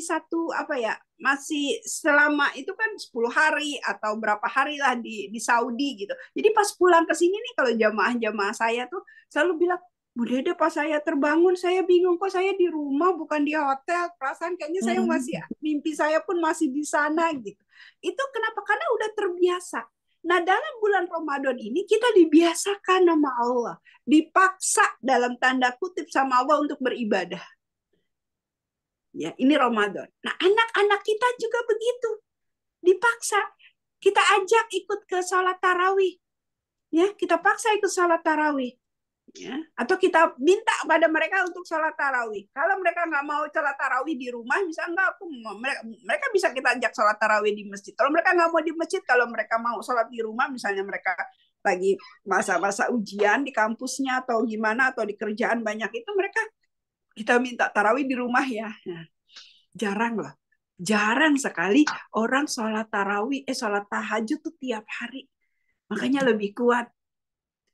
satu apa ya? Masih selama itu kan 10 hari atau berapa hari lah di Saudi gitu. Jadi pas pulang ke sini nih, kalau jamaah-jamaah saya tuh selalu bilang, Bu Dede, pas saya terbangun saya bingung, kok saya di rumah bukan di hotel, perasaan kayaknya saya masih, mimpi saya pun masih di sana gitu. Itu kenapa? Karena udah terbiasa. Nah dalam bulan Ramadan ini kita dibiasakan sama Allah, dipaksa dalam tanda kutip sama Allah untuk beribadah. Ya, ini Ramadan. Nah anak-anak kita juga begitu, dipaksa. Kita ajak ikut ke sholat tarawih, ya kita paksa ikut sholat tarawih. Ya, atau kita minta pada mereka untuk sholat tarawih. Kalau mereka nggak mau sholat tarawih di rumah, misalnya mereka bisa kita ajak sholat tarawih di masjid. Kalau mereka nggak mau di masjid, kalau mereka mau sholat di rumah, misalnya mereka lagi masa-masa ujian di kampusnya atau gimana, atau di kerjaan banyak itu, mereka kita minta tarawih di rumah ya. Nah, jarang sekali orang sholat tarawih, sholat tahajud tuh tiap hari. Makanya lebih kuat.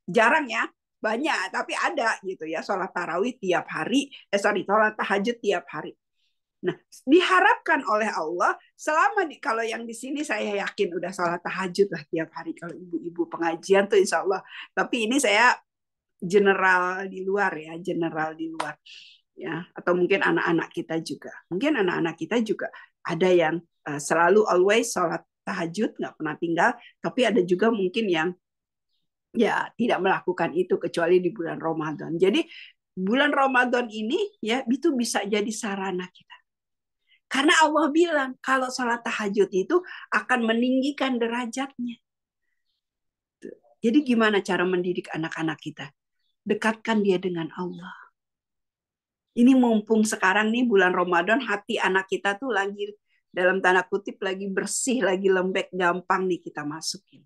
Jarang ya. Banyak, tapi ada gitu ya, sholat tarawih tiap hari, sholat tahajud tiap hari. Nah, diharapkan oleh Allah selama kalau yang di sini saya yakin udah sholat tahajud lah tiap hari, kalau ibu-ibu pengajian tuh insya Allah. Tapi ini saya general di luar ya, atau mungkin anak-anak kita juga, ada yang selalu always sholat tahajud, nggak pernah tinggal, tapi ada juga mungkin yang ya tidak melakukan itu kecuali di bulan Ramadan. Jadi bulan Ramadan ini ya itu bisa jadi sarana kita. Karena Allah bilang kalau sholat tahajud itu akan meninggikan derajatnya. Jadi gimana cara mendidik anak-anak kita? Dekatkan dia dengan Allah. Ini mumpung sekarang nih bulan Ramadan, hati anak kita tuh lagi dalam tanda kutip lagi bersih, lagi lembek, gampang nih kita masukin.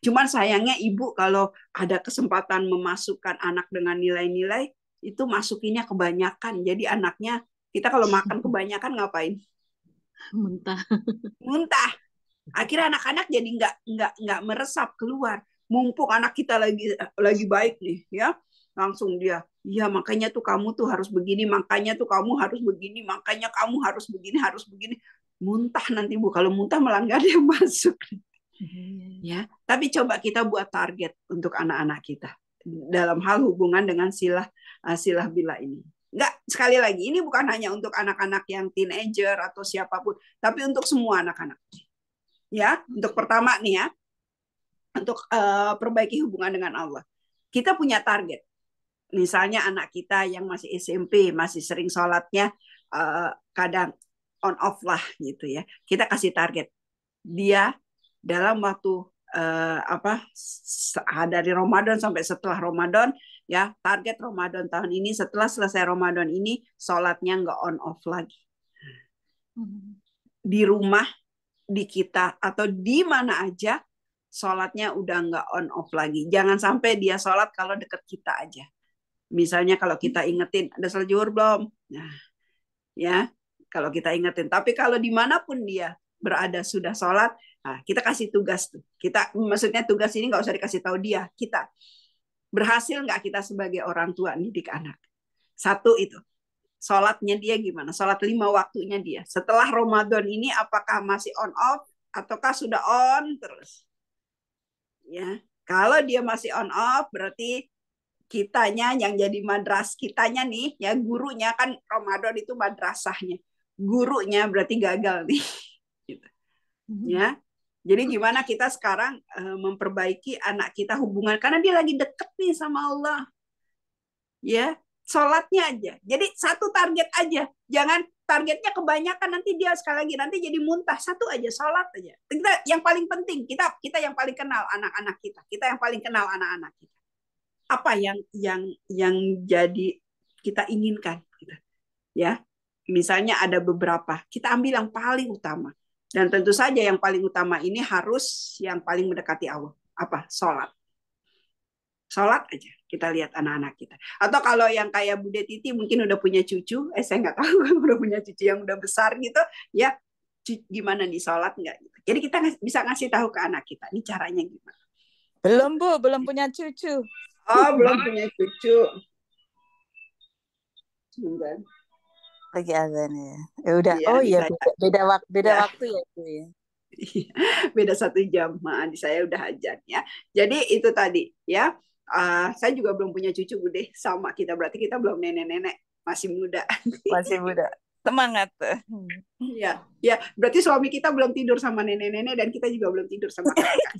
Cuman sayangnya ibu kalau ada kesempatan memasukkan anak dengan nilai-nilai, itu masukinnya kebanyakan. Jadi anaknya, kita kalau makan kebanyakan ngapain? Muntah. Akhirnya anak-anak jadi nggak meresap keluar. Mumpung anak kita lagi baik nih, ya langsung dia, ya makanya tuh kamu tuh harus begini, makanya tuh kamu harus begini, makanya kamu harus begini. Muntah nanti Bu, kalau muntah malah nggak ada yang masuk. Ya, tapi coba kita buat target untuk anak-anak kita dalam hal hubungan dengan silah bila ini. Enggak, sekali lagi ini bukan hanya untuk anak-anak yang teenager atau siapapun, tapi untuk semua anak-anak. Ya, untuk pertama nih ya, untuk perbaiki hubungan dengan Allah. Kita punya target. Misalnya anak kita yang masih SMP, masih sering sholatnya kadang on off lah gitu ya. Kita kasih target. Dia dalam waktu dari Ramadan sampai setelah Ramadan ya, target Ramadan tahun ini, setelah selesai Ramadan ini sholatnya nggak on off lagi di rumah, di kita atau di mana aja sholatnya udah nggak on off lagi. Jangan sampai dia sholat kalau deket kita aja. Misalnya kalau kita ingetin, ada salat zuhur belum? Nah, ya, kalau kita ingetin. Tapi kalau dimanapun dia berada sudah sholat, nah, kita kasih tugas tuh. Kita, maksudnya tugas ini nggak usah dikasih tahu dia. Kita berhasil nggak kita sebagai orang tua didik anak? Satu itu, sholatnya dia gimana? Sholat 5 waktunya dia. Setelah Ramadan ini apakah masih on off ataukah sudah on terus? Ya, kalau dia masih on off berarti kitanya yang jadi kitanya nih, ya gurunya kan Ramadan itu madrasahnya. Gurunya berarti gagal nih. Gitu. Ya. Jadi gimana kita sekarang memperbaiki anak kita hubungan karena dia lagi deket nih sama Allah. Ya, sholatnya aja. Jadi satu target aja. Jangan targetnya kebanyakan nanti dia sekali lagi nanti jadi muntah. Satu aja, sholat aja. Kita yang paling penting, kita yang paling kenal anak-anak kita. Kita yang paling kenal anak-anak kita. Apa yang jadi kita inginkan gitu. Ya. Misalnya ada beberapa, kita ambil yang paling utama. Dan tentu saja yang paling utama ini harus yang paling mendekati Allah. Apa? Sholat. Sholat aja. Kita lihat anak-anak kita. Atau kalau yang kayak Bude Titi mungkin udah punya cucu. Saya nggak tahu kalau udah punya cucu yang udah besar gitu. Ya, gimana nih sholat nggak? Gitu. Jadi kita bisa ngasih tahu ke anak kita. Ini caranya gimana. Belum, Bu. Belum punya cucu. Oh, belum punya cucu. Sebentar. Lagi azan ya. Ya udah. Iya, Oh iya, beda Ya. waktu ya, Bu ya. Beda 1 jam. Di saya udah azan ya. Jadi itu tadi ya. Saya juga belum punya cucu, Bude. Sama kita, berarti kita belum nenek-nenek, masih muda. Masih muda. Semangat. Ya, ya. Berarti suami kita belum tidur sama nenek-nenek dan kita juga belum tidur sama kakak.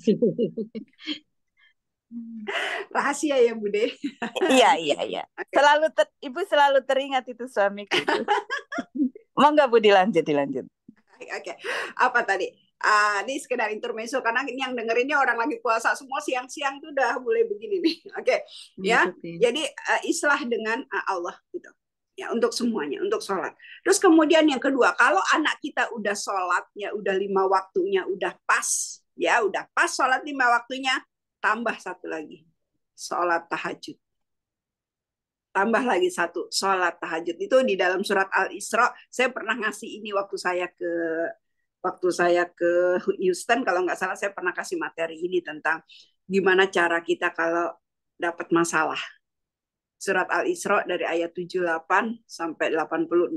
Rahasia ya, Bude. Iya. Okay. Ibu selalu teringat itu suamiku. Mau nggak Bu dilanjut? Oke. Apa tadi? Ini sekedar intermezzo karena ini yang dengerinnya orang lagi puasa semua siang-siang tuh udah mulai begini nih. Oke. Ya. Jadi islah dengan Allah gitu. Ya, untuk semuanya, untuk sholat. Terus kemudian yang kedua, kalau anak kita udah sholat, ya udah 5 waktunya, udah pas, ya udah pas sholat 5 waktunya, tambah satu lagi, sholat tahajud. Tambah lagi satu, sholat tahajud. Itu di dalam surat Al-Isra, saya pernah ngasih ini waktu saya ke Houston, kalau nggak salah saya pernah kasih materi ini tentang gimana cara kita kalau dapat masalah. Surat Al-Isra dari ayat 78 sampai 86.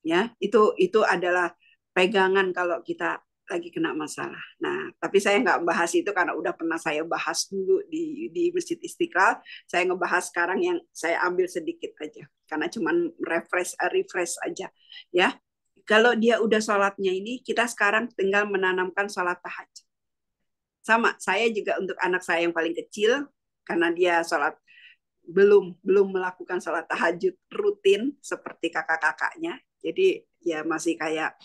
Ya, itu adalah pegangan kalau kita lagi kena masalah. Nah, tapi saya nggak bahas itu karena udah pernah saya bahas dulu di Masjid Istiqlal. Saya ngebahas sekarang yang saya ambil sedikit aja, karena cuman refresh aja. Ya, kalau dia udah sholatnya ini, kita sekarang tinggal menanamkan sholat tahajud. Sama, saya juga untuk anak saya yang paling kecil, karena dia sholat belum melakukan sholat tahajud rutin seperti kakak-kakaknya. Jadi ya masih kayak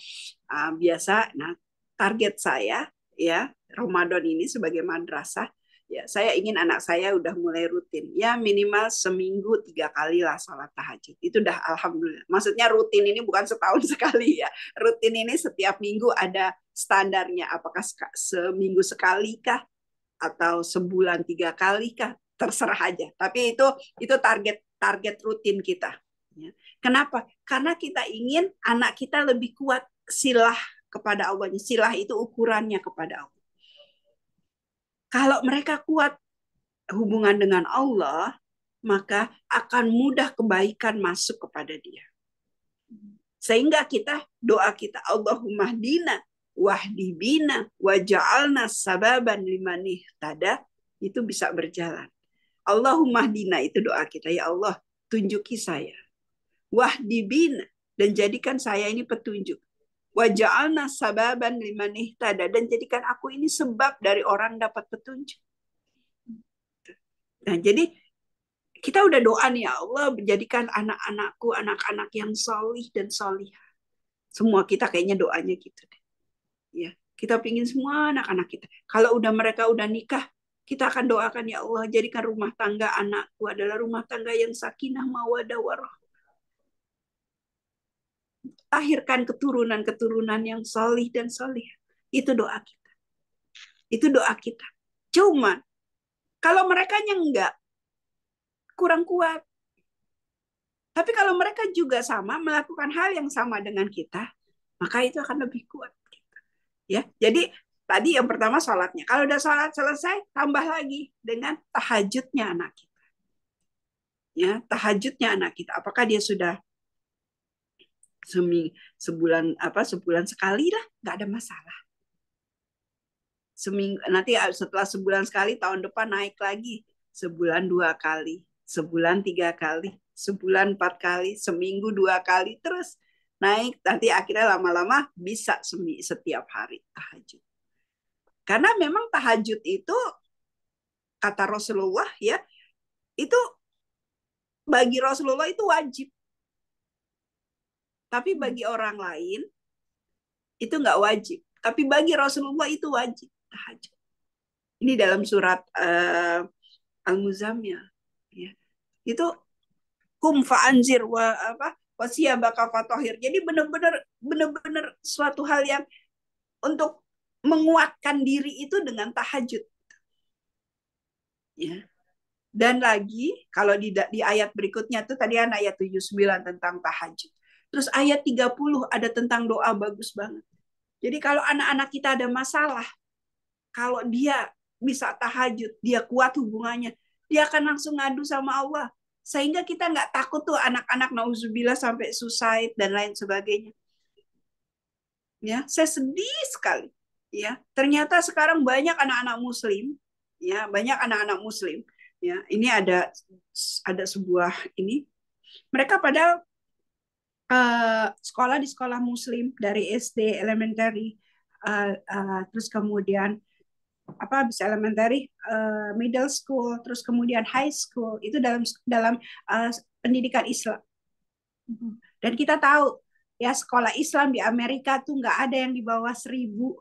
biasa. Nah, target saya ya Ramadan ini sebagai madrasah, ya saya ingin anak saya udah mulai rutin. Ya minimal seminggu 3 kali lah sholat tahajud. Itu udah alhamdulillah. Maksudnya rutin ini bukan setahun sekali ya. Rutin ini setiap minggu ada standarnya. Apakah seminggu sekali kah? Atau sebulan 3 kali kah? Terserah aja. Tapi itu target rutin kita. Ya. Kenapa? Karena kita ingin anak kita lebih kuat silah kepada Allah. Silah itu ukurannya kepada Allah. Kalau mereka kuat hubungan dengan Allah, maka akan mudah kebaikan masuk kepada dia. Sehingga doa kita, Allahumma hdina wahdi bina waja'alna sababan liman ihtada, itu bisa berjalan. Allahumma hdina itu doa kita, ya Allah tunjuki saya, wahdi bina, dan jadikan saya ini petunjuk, waja'alna sababan liman ihtada, dan jadikan aku ini sebab dari orang dapat petunjuk. Nah, jadi kita udah doa nih, ya Allah menjadikan anak-anakku anak-anak yang solih dan solihah. Semua kita kayaknya doanya gitu deh. Ya, kita pingin semua anak-anak kita. Kalau mereka udah nikah, kita akan doakan, ya Allah jadikan rumah tangga anakku adalah rumah tangga yang sakinah mawaddah warahmah. Lahirkan keturunan-keturunan yang solih dan solih. Itu doa kita. Itu doa kita. Cuma kalau mereka enggak, kurang kuat. Tapi kalau mereka juga sama melakukan hal yang sama dengan kita, maka itu akan lebih kuat. Ya, jadi tadi yang pertama sholatnya. Kalau udah sholat selesai, tambah lagi dengan tahajudnya anak kita. Ya, tahajudnya anak kita. Apakah dia sudah sebulan sekali lah, nggak ada masalah. Nanti setelah sebulan sekali, tahun depan naik lagi. Sebulan 2 kali, sebulan 3 kali, sebulan 4 kali, seminggu 2 kali, terus naik. Nanti akhirnya lama-lama bisa setiap hari tahajud. Karena memang tahajud itu, kata Rasulullah ya, itu bagi Rasulullah itu wajib. Tapi bagi orang lain, itu nggak wajib. Tapi bagi Rasulullah itu wajib tahajud. Ini dalam surat Al-Muzammil. Ya. Itu kum fa'anzir wasiyabaka fatohir. Jadi benar-benar suatu hal yang untuk menguatkan diri itu dengan tahajud. Ya. Dan lagi kalau di ayat berikutnya tuh tadi ayat 79 tentang tahajud. Terus ayat 30 ada tentang doa, bagus banget. Jadi kalau anak-anak kita ada masalah, kalau dia bisa tahajud, dia kuat hubungannya, dia akan langsung ngadu sama Allah. Sehingga kita nggak takut tuh anak-anak nauzubillah sampai suicide dan lain sebagainya. Ya, saya sedih sekali. Ya, ternyata sekarang banyak anak-anak Muslim, ya, banyak anak-anak Muslim. Ya, ini ada sebuah ini, mereka pada sekolah di sekolah Muslim dari SD, elementary, terus kemudian bisa elementary, middle school, terus kemudian high school, itu dalam pendidikan Islam. Dan kita tahu ya sekolah Islam di Amerika tuh nggak ada yang di bawah 1.000,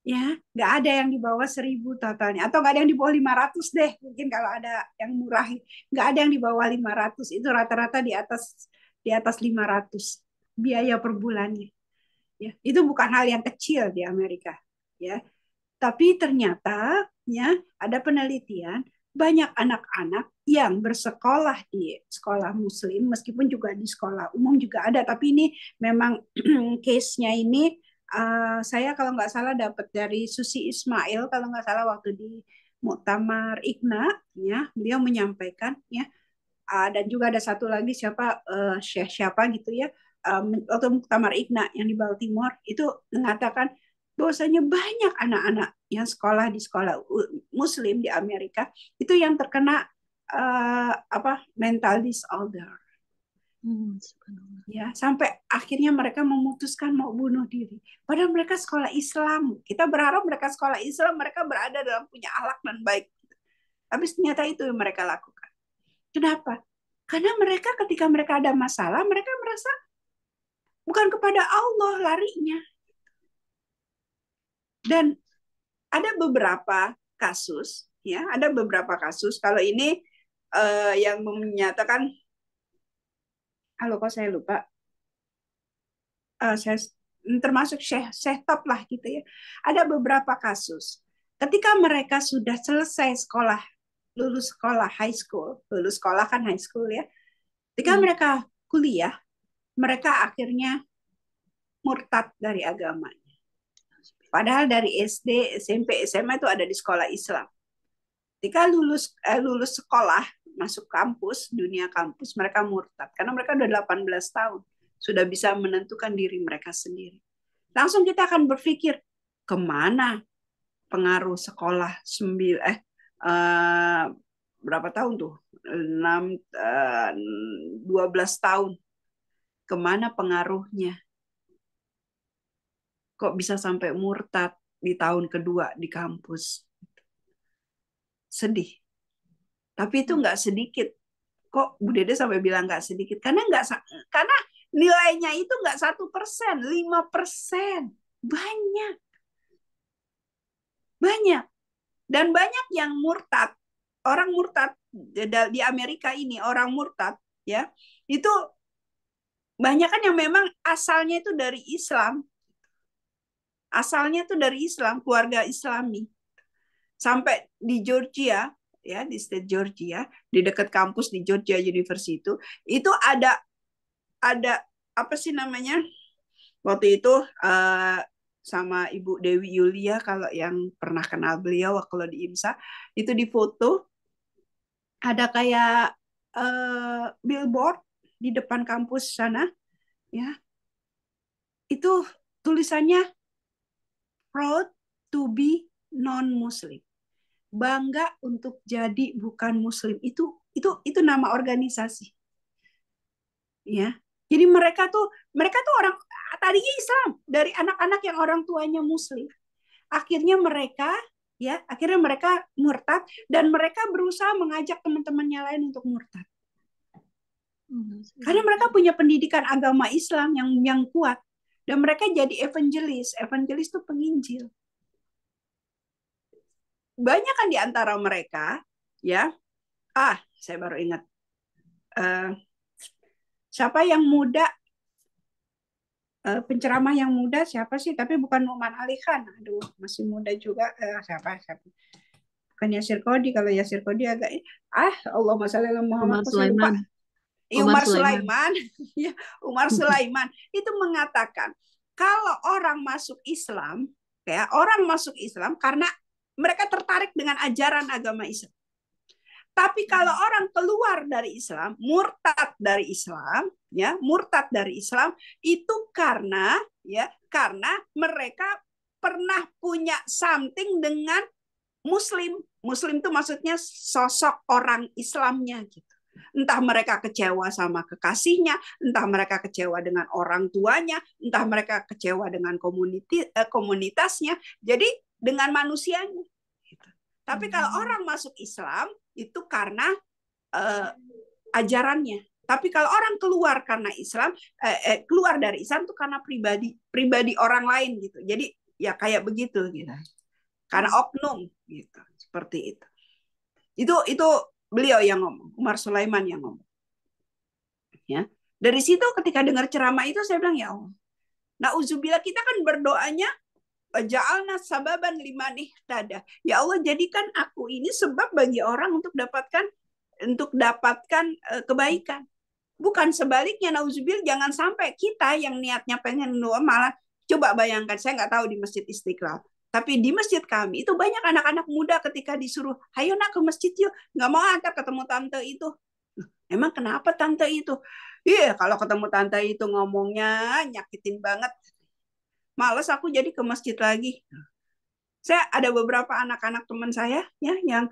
ya nggak ada yang di bawah 1.000 totalnya, atau nggak ada yang di bawah 500 deh, mungkin kalau ada yang murah, nggak ada yang di bawah 500, itu rata-rata di atas 500 biaya per bulannya. Ya, itu bukan hal yang kecil di Amerika, ya. Tapi ternyata ya ada penelitian banyak anak-anak yang bersekolah di sekolah Muslim, meskipun juga di sekolah umum juga ada, tapi ini memang case-nya ini saya kalau nggak salah dapat dari Susi Ismail, kalau nggak salah waktu di Muktamar Iqna, ya beliau menyampaikan ya. Dan juga ada satu lagi Syekh siapa gitu ya, waktu Muktamar Iqna yang di Baltimore itu mengatakan bahwasanya banyak anak-anak yang sekolah di sekolah Muslim di Amerika itu yang terkena mental disorder. Ya, sampai akhirnya mereka memutuskan mau bunuh diri. Padahal mereka sekolah Islam. Kita berharap mereka sekolah Islam, mereka berada dalam punya akhlak dan baik. Tapi ternyata itu yang mereka lakukan. Kenapa? Karena mereka ketika mereka ada masalah, mereka merasa bukan kepada Allah larinya. Dan ada beberapa kasus, ya, ada beberapa kasus. Kalau ini yang menyatakan, kok saya lupa, saya termasuk Syekh Top lah gitu ya. Ada beberapa kasus. Ketika mereka sudah selesai sekolah, lulus sekolah high school, lulus sekolah kan high school ya. Ketika mereka kuliah, mereka akhirnya murtad dari agamanya. Padahal dari SD, SMP, SMA itu ada di sekolah Islam. Ketika lulus sekolah, masuk kampus, dunia kampus, mereka murtad. Karena mereka udah 18 tahun. Sudah bisa menentukan diri mereka sendiri. Langsung kita akan berpikir, kemana pengaruh sekolah 12 tahun. Kemana pengaruhnya? Kok bisa sampai murtad di tahun kedua di kampus? Sedih. Tapi itu nggak sedikit. Kok Bu Dede sampai bilang nggak sedikit? Karena nilainya itu nggak 1%, 5%. Banyak. Dan banyak yang murtad. Orang murtad di Amerika ini, orang murtad ya, itu banyak kan yang memang asalnya itu dari Islam. Asalnya itu dari Islam, keluarga Islami. Sampai di Georgia, ya di state Georgia, di dekat kampus di Georgia University itu ada apa sih namanya? Waktu itu sama Ibu Dewi Yulia, kalau yang pernah kenal beliau kalau di IMSA, itu di foto ada kayak billboard di depan kampus sana, ya. Itu tulisannya proud to be non-Muslim. Bangga untuk jadi bukan Muslim. Itu nama organisasi. Ya. Jadi mereka tuh orang tadinya Islam, dari anak-anak yang orang tuanya Muslim. Akhirnya mereka murtad, dan mereka berusaha mengajak teman-temannya lain untuk murtad. Karena mereka punya pendidikan agama Islam yang kuat, dan mereka jadi evangelis. Evangelis itu penginjil. Banyak kan di antara mereka, ya. Saya baru ingat. Siapa yang muda? Penceramah yang muda siapa sih? Tapi bukan Nu'man Ali Khan. Aduh, masih muda juga. Siapa? Bukan Yasir Qadhi. Kalau Yasir Qadhi agak Allahumma shalli ala Muhammad. Umar Sulaiman. Umar Sulaiman. Ya, Umar Sulaiman itu mengatakan kalau orang masuk Islam, ya, orang masuk Islam karena mereka tertarik dengan ajaran agama Islam. Tapi kalau orang keluar dari Islam, murtad dari Islam, ya, murtad dari Islam itu karena mereka pernah punya something dengan Muslim. Muslim itu maksudnya sosok orang Islamnya gitu. Entah mereka kecewa sama kekasihnya, entah mereka kecewa dengan orang tuanya, entah mereka kecewa dengan komunitasnya, jadi dengan manusianya. Gitu. Tapi kalau orang masuk Islam, itu karena ajarannya. Tapi kalau orang keluar karena Islam, keluar dari Islam itu karena pribadi orang lain gitu. Jadi ya kayak begitu gitu. Karena oknum gitu, seperti itu. Itu beliau yang ngomong, Umar Sulaiman yang ngomong. Ya. Dari situ ketika dengar ceramah itu saya bilang, ya Allah. Nauzubillah, kita kan berdoanya ja'alna sababan liman ihtada. Ya Allah, jadikan aku ini sebab bagi orang untuk dapatkan kebaikan. Bukan sebaliknya, nauzubillah, jangan sampai kita yang niatnya pengen doa malah, coba bayangkan, saya nggak tahu di Masjid Istiqlal, tapi di masjid kami itu banyak anak-anak muda ketika disuruh, ayo nak ke masjid yuk, nggak mau antar ketemu tante itu. Emang kenapa tante itu? Iya, kalau ketemu tante itu ngomongnya nyakitin banget. Males aku jadi ke masjid lagi. Saya ada beberapa anak-anak teman saya ya yang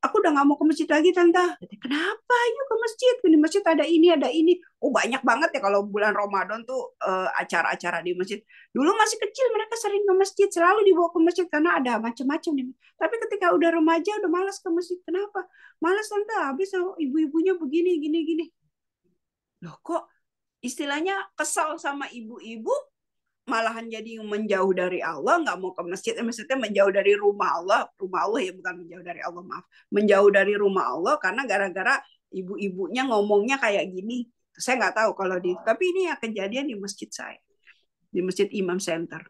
aku udah nggak mau ke masjid lagi tante. Kenapa? Yuk ke masjid. Di masjid ada ini. Oh banyak banget ya kalau bulan Ramadan tuh acara-acara di masjid. Dulu masih kecil mereka sering ke masjid, selalu dibawa ke masjid karena ada macam-macam. Tapi ketika udah remaja udah malas ke masjid. Kenapa? Malas tante. Habis ibu-ibunya begini gini. Loh kok istilahnya kesal sama ibu-ibu, malahan jadi menjauh dari Allah, nggak mau ke masjid. Maksudnya menjauh dari rumah Allah ya, bukan menjauh dari Allah, maaf, menjauh dari rumah Allah karena gara-gara ibu-ibunya ngomongnya kayak gini. Saya nggak tahu kalau tapi ini ya kejadian di masjid saya, di Masjid Imam Center.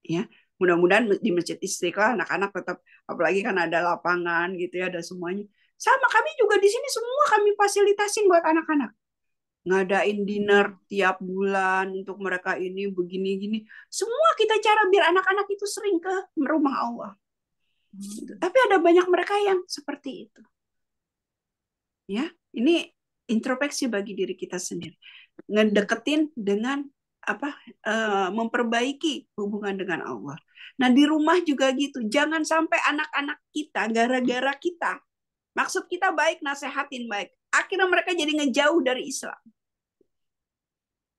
Ya, mudah-mudahan di Masjid Istiqlal anak-anak tetap, apalagi kan ada lapangan gitu ya, ada semuanya. Sama kami juga di sini semua kami fasilitasin buat anak-anak. Ngadain dinner tiap bulan untuk mereka ini begini-gini. Semua kita cara biar anak-anak itu sering ke rumah Allah. Tapi ada banyak mereka yang seperti itu. Ya, ini introspeksi bagi diri kita sendiri. Ngedeketin dengan memperbaiki hubungan dengan Allah. Nah, di rumah juga gitu. Jangan sampai anak-anak kita gara-gara kita, maksud kita baik, nasehatin baik, akhirnya mereka jadi ngejauh dari Islam.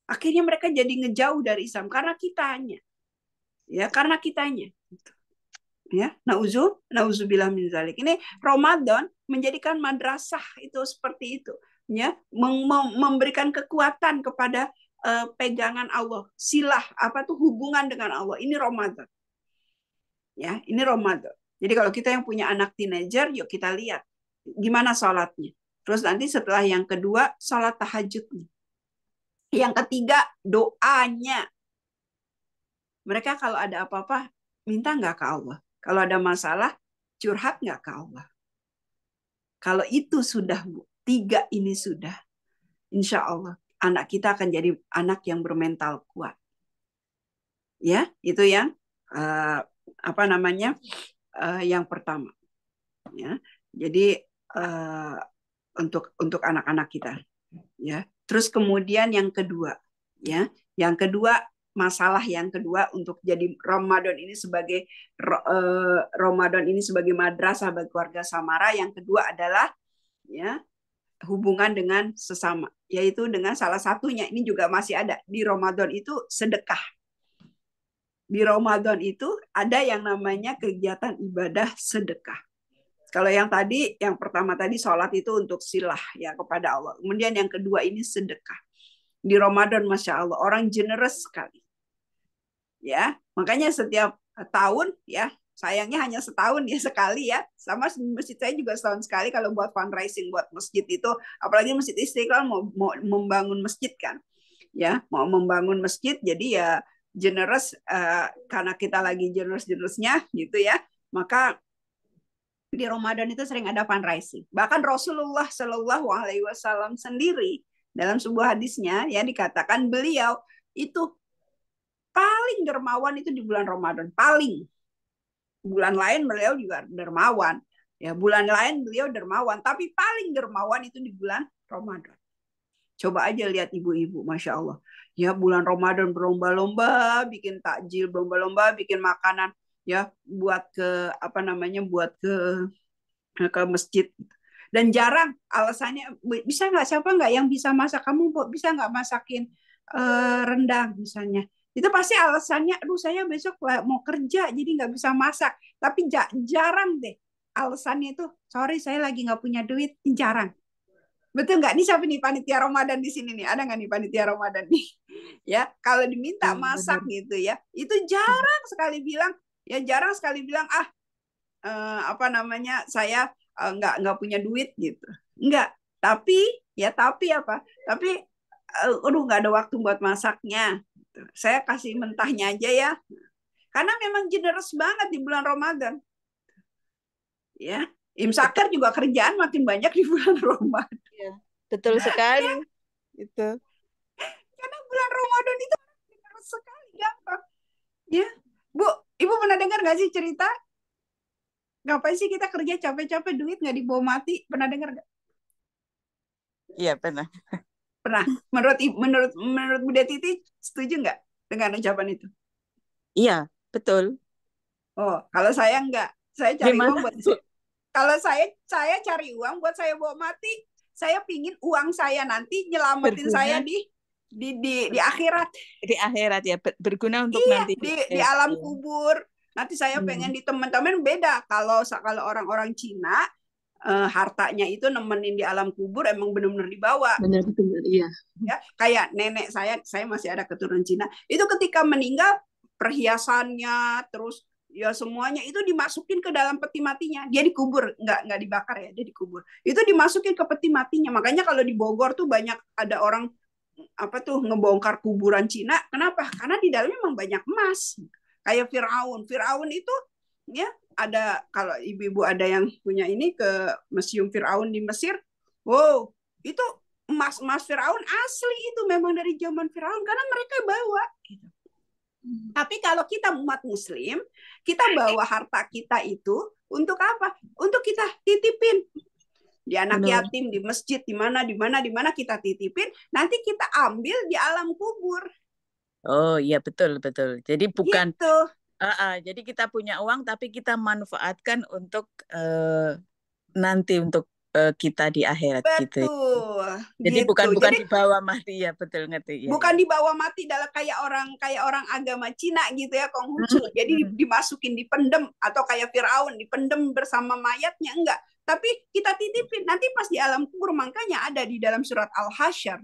Akhirnya mereka jadi ngejauh dari Islam karena kitanya. Ya, karena kitanya. Ya, nauzubillah min zalik. Ini Ramadan menjadikan madrasah itu seperti itu, ya, memberikan kekuatan kepada pegangan Allah, silah hubungan dengan Allah. Ini Ramadan. Ya, ini Ramadan. Jadi kalau kita yang punya anak teenager, yuk kita lihat gimana sholatnya. Terus nanti setelah yang kedua, sholat tahajudnya. Yang ketiga, doanya. Mereka kalau ada apa-apa, minta nggak ke Allah. Kalau ada masalah, curhat nggak ke Allah. Kalau itu sudah, Bu, 3 ini sudah, insya Allah anak kita akan jadi anak yang bermental kuat. Ya, itu yang yang pertama. Ya, jadi untuk anak-anak kita. Ya, terus kemudian yang kedua, ya, masalah yang kedua untuk jadi Ramadan ini sebagai madrasah bagi keluarga Samara. Yang kedua adalah, ya, hubungan dengan sesama, yaitu dengan salah satunya ini juga masih ada di Ramadan itu sedekah. Di Ramadan itu ada yang namanya kegiatan ibadah sedekah. Kalau yang pertama tadi sholat itu untuk silah ya kepada Allah. Kemudian yang kedua ini sedekah. Di Ramadan, Masya Allah, orang generous sekali. Ya, makanya setiap tahun, ya, sayangnya hanya setahun ya sekali ya. Sama masjid saya juga setahun sekali kalau buat fundraising buat masjid itu, apalagi Masjid Istiqlal mau membangun masjid kan. Ya, mau membangun masjid, jadi ya generous, karena kita lagi generous-generousnya gitu ya. Maka di Ramadan itu sering ada fundraising. Bahkan Rasulullah Shallallahu Alaihi Wasallam sendiri dalam sebuah hadisnya ya dikatakan beliau itu paling dermawan itu di bulan Ramadan. Paling. Bulan lain beliau juga dermawan. Ya, bulan lain beliau dermawan, tapi paling dermawan itu di bulan Ramadan. Coba aja lihat ibu-ibu, Masya Allah. Ya, bulan Ramadan berlomba-lomba bikin takjil, berlomba-lomba bikin makanan ya buat ke masjid. Dan jarang alasannya, bisa nggak, siapa nggak yang bisa masak, kamu bisa nggak masakin rendang misalnya. Itu pasti alasannya, aduh saya besok mau kerja jadi nggak bisa masak. Tapi jarang deh alasannya itu, sorry saya lagi nggak punya duit. Jarang. Betul nggak? Ini siapa nih panitia Ramadan di sini nih? Ada nggak nih panitia Ramadan nih? Ya, kalau diminta masak gitu ya, itu jarang sekali bilang, saya nggak punya duit gitu. Nggak. Tapi nggak ada waktu buat masaknya. Saya kasih mentahnya aja ya. Karena memang generous banget di bulan Ramadan. Ya. Imsakar juga kerjaan makin banyak di bulan Ramadan. Ya, betul sekali. Itu. Karena bulan Ramadan itu generous sekali, gampang. Ya, Bu, Ibu pernah dengar nggak sih cerita? Ngapain sih kita kerja capek-capek duit nggak dibawa mati? Pernah dengar nggak? Iya, pernah. Pernah. Menurut Bu Titi setuju nggak dengan ucapan itu? Iya, betul. Oh, kalau saya nggak. Saya cari Gimana? uang buat kalau saya cari uang buat saya bawa mati. Saya pingin uang saya nanti nyelamatin Berguna. saya di akhirat. Di akhirat ya, berguna untuk Iya, nanti. di alam kubur. Nanti saya pengen di teman-teman beda. Kalau orang-orang Cina, hartanya itu nemenin di alam kubur emang benar-benar dibawa. Benar-benar, iya. Ya, kayak nenek saya masih ada keturunan Cina. Itu ketika meninggal, perhiasannya, terus ya semuanya itu dimasukin ke dalam peti matinya. Dia dikubur, nggak dibakar ya, dia dikubur. Itu dimasukin ke peti matinya. Makanya kalau di Bogor tuh banyak ada orang ngebongkar kuburan Cina. Kenapa? Karena di dalamnya memang banyak emas. Kayak Firaun itu ya ada, kalau ibu-ibu ada yang punya ini ke Museum Firaun di Mesir. Wow, itu emas Firaun asli, itu memang dari zaman Firaun karena mereka bawa gitu. Tapi kalau kita umat Muslim, kita bawa harta kita itu untuk apa? Untuk kita titipin di anak yatim, di masjid, di mana kita titipin, nanti kita ambil di alam kubur. Oh iya, betul. Jadi bukan gitu. Jadi kita punya uang tapi kita manfaatkan untuk nanti untuk kita di akhirat. Betul. Gitu. Jadi gitu. bukan dibawa mati ya, betul, ngerti ya. Bukan dibawa mati dalam kayak orang agama Cina gitu ya, Konghucu. Jadi dimasukin, dipendem, atau kayak Firaun dipendem bersama mayatnya, enggak. Tapi kita titipin nanti pas di alam kubur. Makanya ada di dalam surat Al-Hasyr.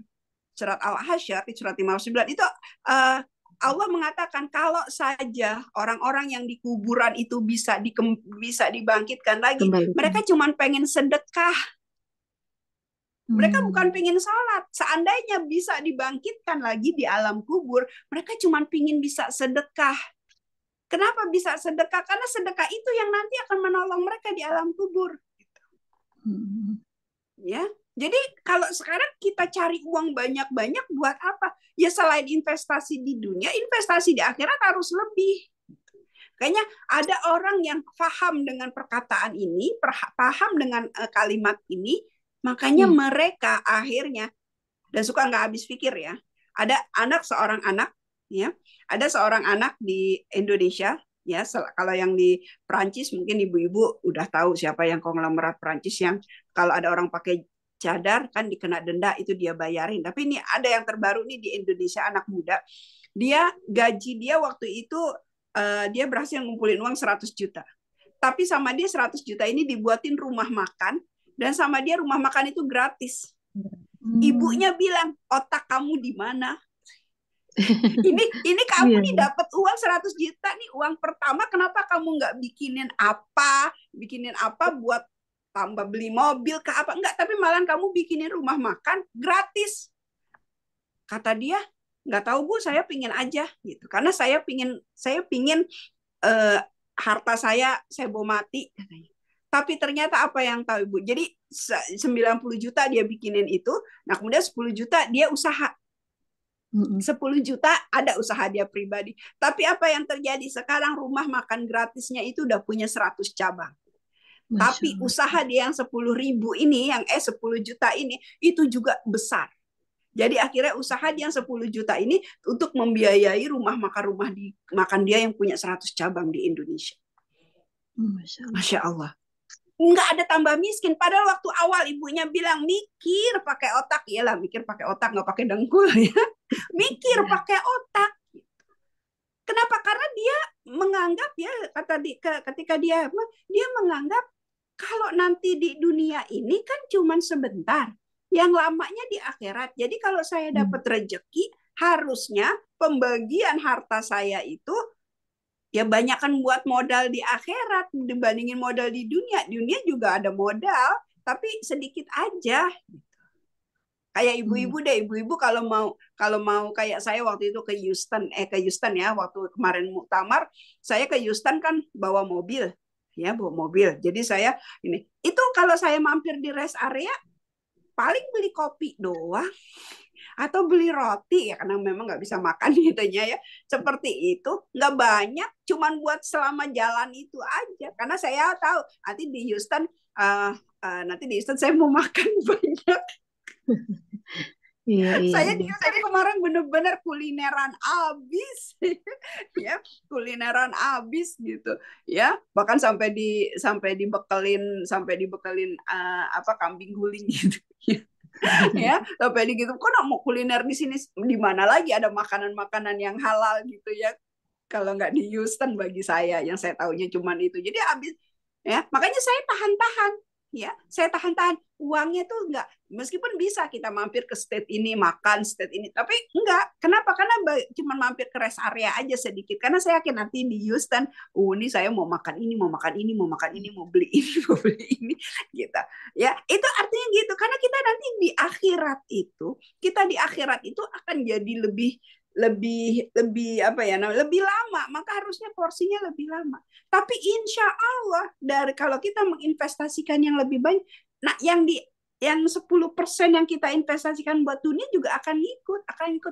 Surat Al-Hasyr di surat 59 itu Allah mengatakan kalau saja orang-orang yang di kuburan itu bisa dibangkitkan lagi, mereka cuma pengen sedekah. Mereka bukan pengen sholat. Seandainya bisa dibangkitkan lagi di alam kubur, mereka cuma pengen bisa sedekah. Kenapa bisa sedekah? Karena sedekah itu yang nanti akan menolong mereka di alam kubur. Ya, jadi kalau sekarang kita cari uang banyak-banyak buat apa? Ya selain investasi di dunia, investasi di akhirat harus lebih. Kayaknya ada orang yang paham dengan perkataan ini, paham dengan kalimat ini, makanya mereka akhirnya, dan suka nggak habis pikir ya. Ada seorang anak, ya, ada seorang anak di Indonesia, ya, kalau yang di Prancis mungkin ibu-ibu udah tahu siapa yang konglomerat Prancis yang kalau ada orang pakai cadar kan dikena denda itu dia bayarin. Tapi ini ada yang terbaru nih di Indonesia, anak muda. Dia gaji dia waktu itu dia berhasil ngumpulin uang 100 juta. Tapi sama dia 100 juta ini dibuatin rumah makan dan sama dia rumah makan itu gratis. Ibunya bilang, otak kamu di mana? Ini kamu nih dapat uang 100 juta nih, uang pertama, kenapa kamu nggak bikinin apa buat tambah beli mobil ke apa? Enggak, tapi malah kamu bikinin rumah makan gratis. Kata dia, nggak tahu Bu, saya pingin aja gitu. Karena saya pingin harta saya bawa mati katanya. Tapi ternyata apa yang tahu Ibu? Jadi 90 juta dia bikinin itu, nah kemudian 10 juta dia usaha. 10 juta ada usaha dia pribadi. Tapi apa yang terjadi sekarang, rumah makan gratisnya itu udah punya 100 cabang. Tapi usaha dia yang 10.000 ini, yang 10 juta ini, itu juga besar. Jadi akhirnya usaha dia yang 10 juta ini untuk membiayai rumah makan dia yang punya 100 cabang di Indonesia. Masya Allah. Nggak ada tambah miskin. Padahal waktu awal ibunya bilang mikir pakai otak. Iyalah mikir pakai otak, nggak pakai dengkul ya. Mikir pakai otak. Kenapa? Karena dia menganggap ya, ketika dia menganggap kalau nanti di dunia ini kan cuman sebentar. Yang lamanya di akhirat. Jadi kalau saya dapat rezeki, harusnya pembagian harta saya itu ya banyakkan buat modal di akhirat dibandingin modal di dunia. Dunia juga ada modal, tapi sedikit aja. Kayak ibu-ibu deh, ibu-ibu kalau mau kayak saya waktu itu ke Houston ya, waktu kemarin muktamar, saya ke Houston kan bawa mobil. Jadi saya itu kalau saya mampir di rest area paling beli kopi doang atau beli roti ya, karena memang nggak bisa makan gitunya ya, seperti itu, nggak banyak, cuman buat selama jalan itu aja, karena saya tahu nanti di Houston saya mau makan banyak. Saya kemarin bener-bener kulineran abis ya, kulineran abis gitu ya, bahkan sampai dibekelin kambing guling gitu ya, sampai di gitu. Kok mau kuliner di sini, di mana lagi ada makanan-makanan yang halal gitu ya, kalau nggak di Houston bagi saya, yang saya tahunya cuman itu. Jadi habis ya, makanya saya tahan-tahan ya, saya tahan-tahan uangnya tuh nggak, meskipun bisa kita mampir ke state ini makan state ini, tapi enggak. Kenapa? Karena cuma mampir ke rest area aja sedikit, karena saya yakin nanti di Houston, ini saya mau makan ini, mau makan ini, mau makan ini, mau beli ini, mau beli ini gitu ya. Itu artinya gitu, karena kita nanti di akhirat itu akan jadi lebih lama, maka harusnya porsinya lebih lama. Tapi insya Allah kalau kita menginvestasikan yang lebih banyak, nah yang 10% yang kita investasikan buat dunia juga akan ikut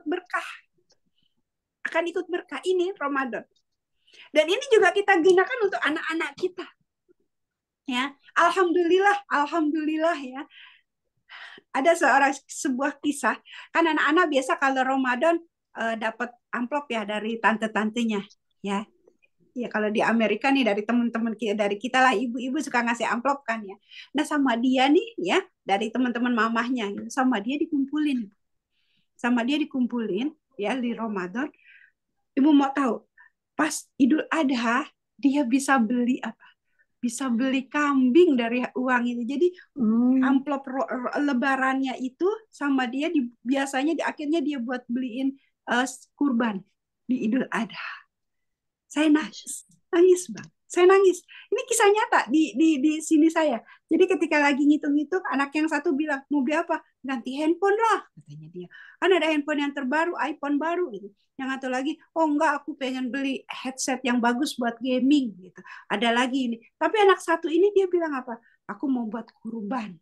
berkah. Akan ikut berkah ini Ramadan. Dan ini juga kita gunakan untuk anak-anak kita. Ya, alhamdulillah ya. Ada sebuah kisah, kan anak-anak biasa kalau Ramadan dapat amplop ya dari tante-tantenya ya. Ya kalau di Amerika nih dari teman-teman dari kita lah, ibu-ibu suka ngasih amplop kan ya. Nah sama dia nih ya, dari teman-teman mamahnya gitu, sama dia dikumpulin ya di Ramadan. Ibu mau tahu, pas Idul Adha dia bisa beli apa? Bisa beli kambing dari uang itu. Jadi amplop lebarannya itu sama dia biasanya akhirnya dia buat beliin kurban di Idul Adha. Saya nangis bang, saya nangis. Ini kisah nyata di sini saya. Jadi ketika lagi ngitung-ngitung, anak yang satu bilang, mau beli apa? Ganti handphone lah, katanya dia. Kan ada handphone yang terbaru, iPhone baru gitu. Yang satu lagi, oh enggak, aku pengen beli headset yang bagus buat gaming gitu. Ada lagi ini. Tapi anak satu ini dia bilang apa? aku mau buat kurban.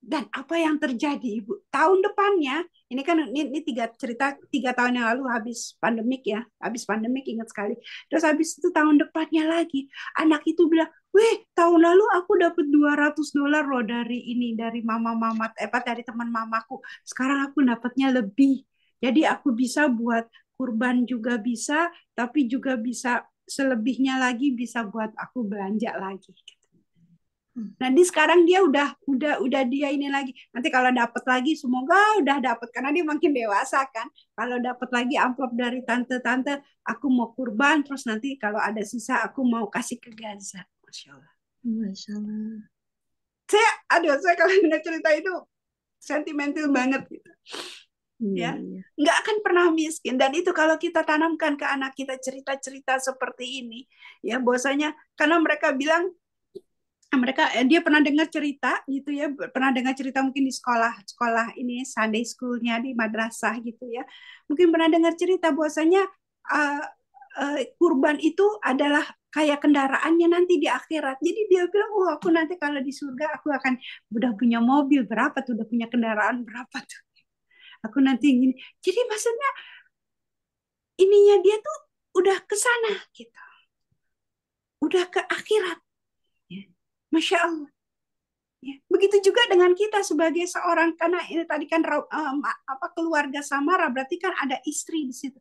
Dan apa yang terjadi, Ibu? Tahun depannya, ini kan ini cerita 3 tahun yang lalu habis pandemik ya, habis pandemik ingat sekali. Terus habis itu tahun depannya lagi, anak itu bilang, "Weh, tahun lalu aku dapat $200 loh dari mama-mama, dari teman mamaku. Sekarang aku dapatnya lebih. Jadi aku bisa buat kurban juga bisa, tapi juga bisa selebihnya lagi bisa buat aku belanja lagi." Nah, di sekarang dia udah dia ini lagi. Nanti kalau dapat lagi, semoga udah dapat karena dia makin dewasa kan. Kalau dapat lagi amplop dari tante-tante, aku mau kurban, terus nanti kalau ada sisa aku mau kasih ke Gaza. Masya Allah. Masya Allah. Saya kalau dengar cerita itu sentimental banget gitu. Ya, nggak akan pernah miskin. Dan itu kalau kita tanamkan ke anak kita cerita-cerita seperti ini, ya bahwasanya karena mereka bilang dia pernah dengar cerita gitu ya, pernah dengar cerita mungkin di sekolah ini Sunday school-nya di madrasah gitu ya, mungkin pernah dengar cerita bahwasanya kurban itu adalah kayak kendaraannya nanti di akhirat. Jadi dia bilang, oh aku nanti kalau di surga aku akan udah punya mobil berapa tuh, udah punya kendaraan berapa tuh, aku nanti gini. Jadi maksudnya ininya dia tuh udah ke sana gitu, udah ke akhirat. Masya Allah. Ya. Begitu juga dengan kita sebagai seorang, karena ini tadi kan keluarga samara, berarti kan ada istri di situ.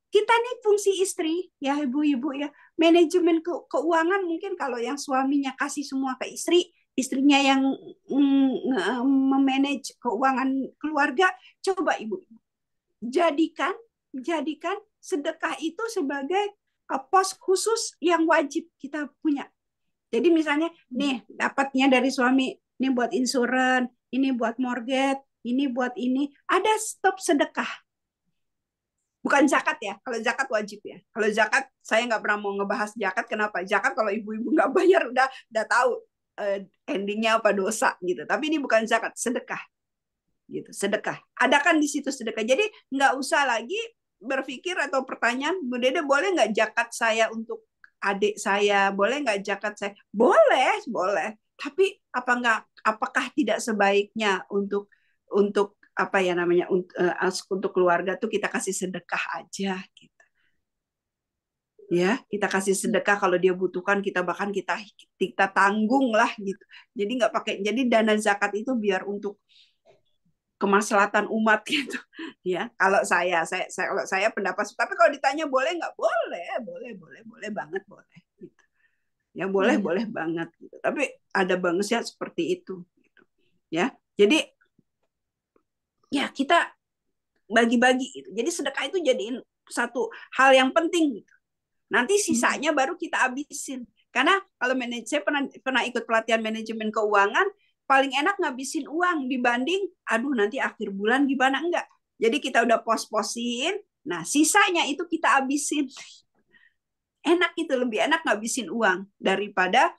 Kita nih fungsi istri, ya ibu-ibu ya, manajemen keuangan mungkin kalau yang suaminya kasih semua ke istri, istrinya yang memanage keuangan keluarga, coba ibu jadikan sedekah itu sebagai pos khusus yang wajib kita punya. Jadi misalnya nih dapatnya dari suami, ini buat insurans, ini buat mortgage, ini buat ini, ada stop sedekah. Bukan zakat ya, kalau zakat wajib ya. Kalau zakat saya nggak pernah mau ngebahas zakat, kenapa? Zakat kalau ibu-ibu nggak bayar udah tahu endingnya apa dosa gitu. Tapi ini bukan zakat, sedekah. Gitu, sedekah. Ada kan di situ sedekah. Jadi nggak usah lagi berpikir atau pertanyaan, Bu Dede boleh nggak zakat saya untuk adik saya, boleh nggak zakat saya? Boleh. Tapi apakah tidak sebaiknya untuk apa ya namanya untuk keluarga tuh kita kasih sedekah aja gitu. Ya, kita kasih sedekah kalau dia butuhkan, kita bahkan kita tanggung lah gitu. Jadi nggak pakai, jadi dana zakat itu biar untuk kemaslahatan umat gitu ya. Kalau saya pendapat, tapi kalau ditanya boleh nggak, boleh banget, boleh gitu. Ya boleh banget gitu. Tapi ada bagusnya seperti itu gitu. Ya, jadi ya kita bagi-bagi gitu. Jadi sedekah itu jadiin satu hal yang penting gitu. Nanti sisanya baru kita habisin. Karena kalau saya pernah ikut pelatihan manajemen keuangan, paling enak ngabisin uang dibanding nanti akhir bulan gimana, enggak. Jadi kita udah pos-posin, nah sisanya itu kita habisin. Enak itu, lebih enak ngabisin uang daripada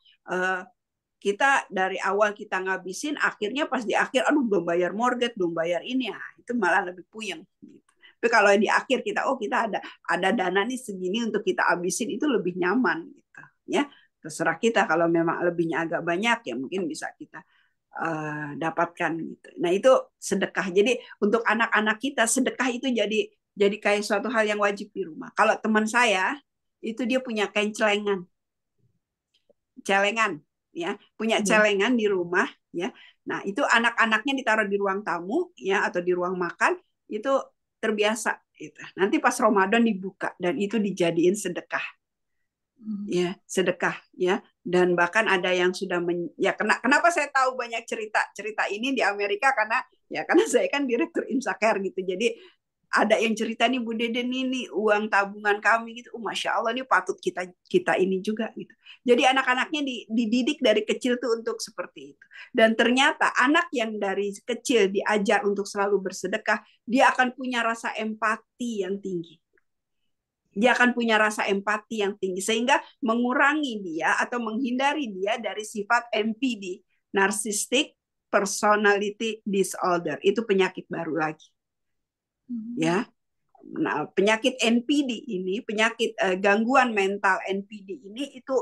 kita dari awal kita ngabisin, akhirnya pas di akhir belum bayar mortgage, belum bayar ini, itu malah lebih puyeng gitu. Tapi kalau di akhir kita kita ada dana nih segini untuk kita habisin, itu lebih nyaman gitu ya. Terserah kita, kalau memang lebihnya agak banyak ya mungkin bisa kita dapatkan gitu. Nah itu sedekah. Jadi untuk anak-anak kita sedekah itu jadi kayak suatu hal yang wajib di rumah. Kalau teman saya itu dia punya kain celengan ya, punya celengan di rumah ya. Nah itu anak-anaknya ditaruh di ruang tamu ya atau di ruang makan, itu terbiasa gitu. Nanti pas Ramadan dibuka dan itu dijadiin sedekah. Ya, sedekah ya. Dan bahkan ada yang sudah kenapa saya tahu banyak cerita ini di Amerika, karena saya kan direktur Imsaker gitu. Jadi ada yang cerita nih, Bu Dede nih uang tabungan kami gitu. Masya Allah, ini patut kita ini juga gitu. Jadi anak-anaknya dididik dari kecil tuh untuk seperti itu. Dan ternyata anak yang dari kecil diajar untuk selalu bersedekah, dia akan punya rasa empati yang tinggi. Dia akan punya rasa empati yang tinggi, sehingga mengurangi dia atau menghindari dia dari sifat NPD, Narcissistic Personality Disorder. Itu penyakit baru lagi. Ya. Nah, penyakit NPD ini, penyakit gangguan mental NPD ini itu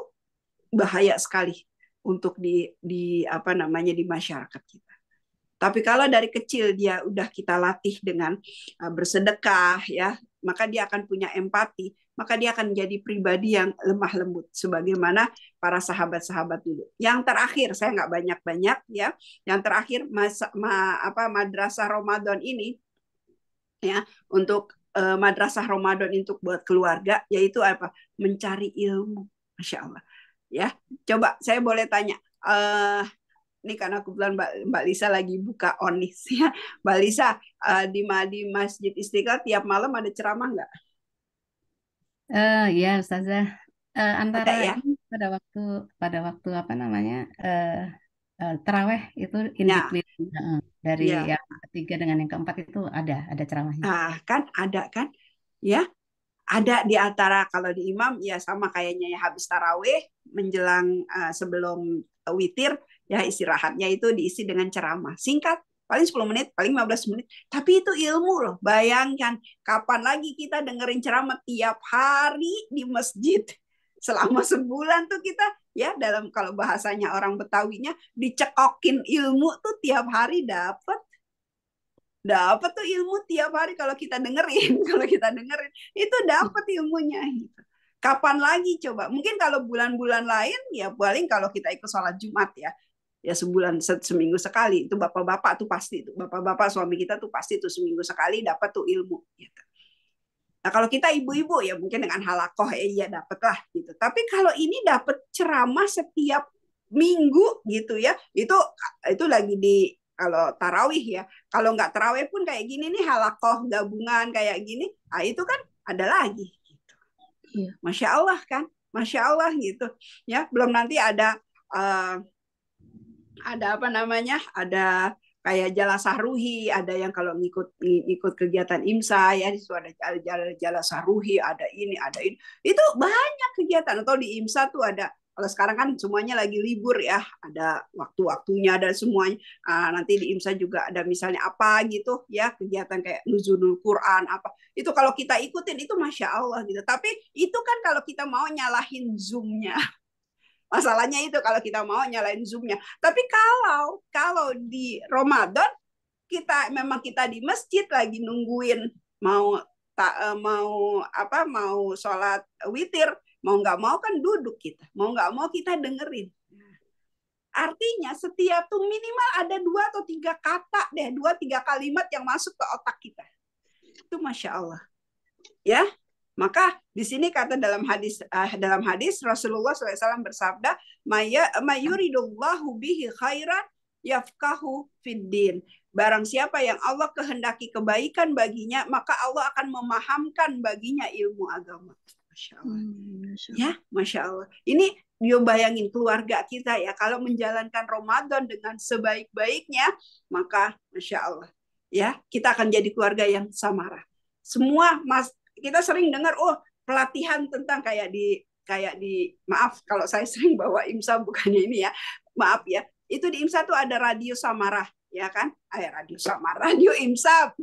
bahaya sekali. untuk di apa namanya di masyarakat kita. Tapi kalau dari kecil dia udah kita latih dengan bersedekah ya, maka dia akan punya empati, maka dia akan menjadi pribadi yang lemah lembut sebagaimana para sahabat-sahabat dulu. Yang terakhir, saya nggak banyak-banyak ya. Yang terakhir madrasah Ramadan ini ya, untuk madrasah Ramadan untuk buat keluarga yaitu apa? Mencari ilmu. Masya Allah. Ya, coba saya boleh tanya. Ini karena kebetulan Mbak Lisa lagi buka Onis ya. Mbak Lisa, di Masjid Istiqlal tiap malam ada ceramah nggak? Ya Ustazah, antara Ada ya? ini pada waktu apa namanya taraweh itu in Ya, between dari ya. yang ketiga dengan yang keempat itu ada ceramahnya. Nah, kan ada kan? Ya, ada di antara kalau di imam ya sama kayaknya ya habis taraweh menjelang sebelum witir ya istirahatnya itu diisi dengan ceramah singkat paling 10 menit paling 15 menit tapi itu ilmu loh. Bayangkan kapan lagi kita dengerin ceramah tiap hari di masjid selama sebulan tuh kita ya dalam kalau bahasanya orang Betawinya dicekokin ilmu tuh tiap hari dapat tuh ilmu tiap hari kalau kita dengerin itu dapat ilmunya gitu. Kapan lagi coba? Mungkin kalau bulan-bulan lain ya paling kalau kita ikut sholat Jumat ya sebulan seminggu sekali itu bapak-bapak tuh pasti itu bapak-bapak suami kita tuh pasti tuh seminggu sekali dapat tuh ilmu gitu. Nah kalau kita ibu-ibu ya mungkin dengan halakoh ya dapat lah gitu. Tapi kalau ini dapat ceramah setiap minggu gitu ya itu lagi di kalau tarawih ya. Kalau nggak tarawih pun kayak gini nih halakoh gabungan kayak gini, nah itu kan ada lagi. Gitu. Iya. Masya Allah kan, Masya Allah gitu. Ya belum nanti ada apa namanya, ada kayak jalasah ruhi, ada yang kalau ngikut kegiatan IMSA ya itu ada jalasah ruhi, ada ini, itu banyak kegiatan. Atau di IMSA tuh ada. Kalau sekarang kan semuanya lagi libur ya, ada waktu-waktunya, ada semuanya. Nanti di IMSA juga ada misalnya apa gitu ya, kegiatan kayak nuzulul Quran apa. Itu kalau kita ikutin itu Masya Allah gitu. Tapi itu kan kalau kita mau nyalahin Zoom-nya. Masalahnya itu kalau kita mau nyalain Zoom-nya. Tapi kalau di Ramadan memang kita di masjid lagi nungguin mau sholat witir, mau nggak mau kan duduk kita, mau nggak mau kita dengerin. Artinya setiap tuh minimal ada 2 atau 3 kata deh, 2-3 kalimat yang masuk ke otak kita. Itu Masya Allah. Ya, maka di sini kata dalam hadis Rasulullah SAW bersabda, "Mayuridullahu bihi khairan yafqahu fiddin." Barang siapa yang Allah kehendaki kebaikan baginya, maka Allah akan memahamkan baginya ilmu agama. Masya Allah. Ya, Masya Allah. Ini dia bayangin keluarga kita ya, kalau menjalankan Ramadan dengan sebaik-baiknya, maka Masya Allah. Ya, kita akan jadi keluarga yang samarah. Semua kita sering dengar pelatihan tentang kayak di maaf kalau saya sering bawa IMSA bukannya ini ya, maaf ya, itu di IMSA tuh ada radio samarah ya kan, radio IMSA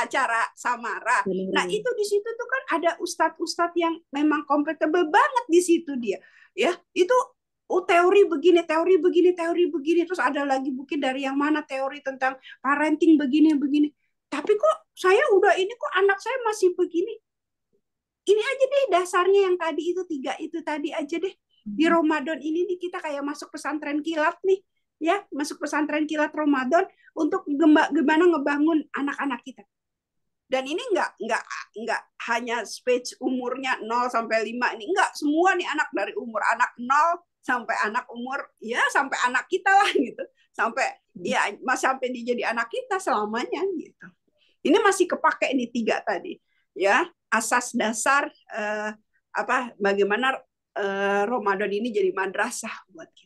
acara samarah. Nah itu di situ tuh kan ada ustadz yang memang kompatibel banget di situ dia ya, itu teori begini terus ada lagi mungkin dari yang mana teori tentang parenting begini. Tapi kok saya udah ini kok anak saya masih begini. Ini aja deh dasarnya yang tadi itu 3 itu tadi aja deh. Di Ramadan ini nih kita kayak masuk pesantren kilat nih. Ya, masuk pesantren kilat Ramadan untuk gimana ngebangun anak-anak kita. Dan ini enggak hanya stage umurnya 0 sampai 5 ini, enggak, semua nih anak dari umur anak 0 sampai anak umur ya sampai anak kita lah gitu. Sampai ya sampai dia jadi anak kita selamanya gitu. Ini masih kepake nih 3 tadi. Ya, asas dasar bagaimana Ramadan ini jadi madrasah buat kita.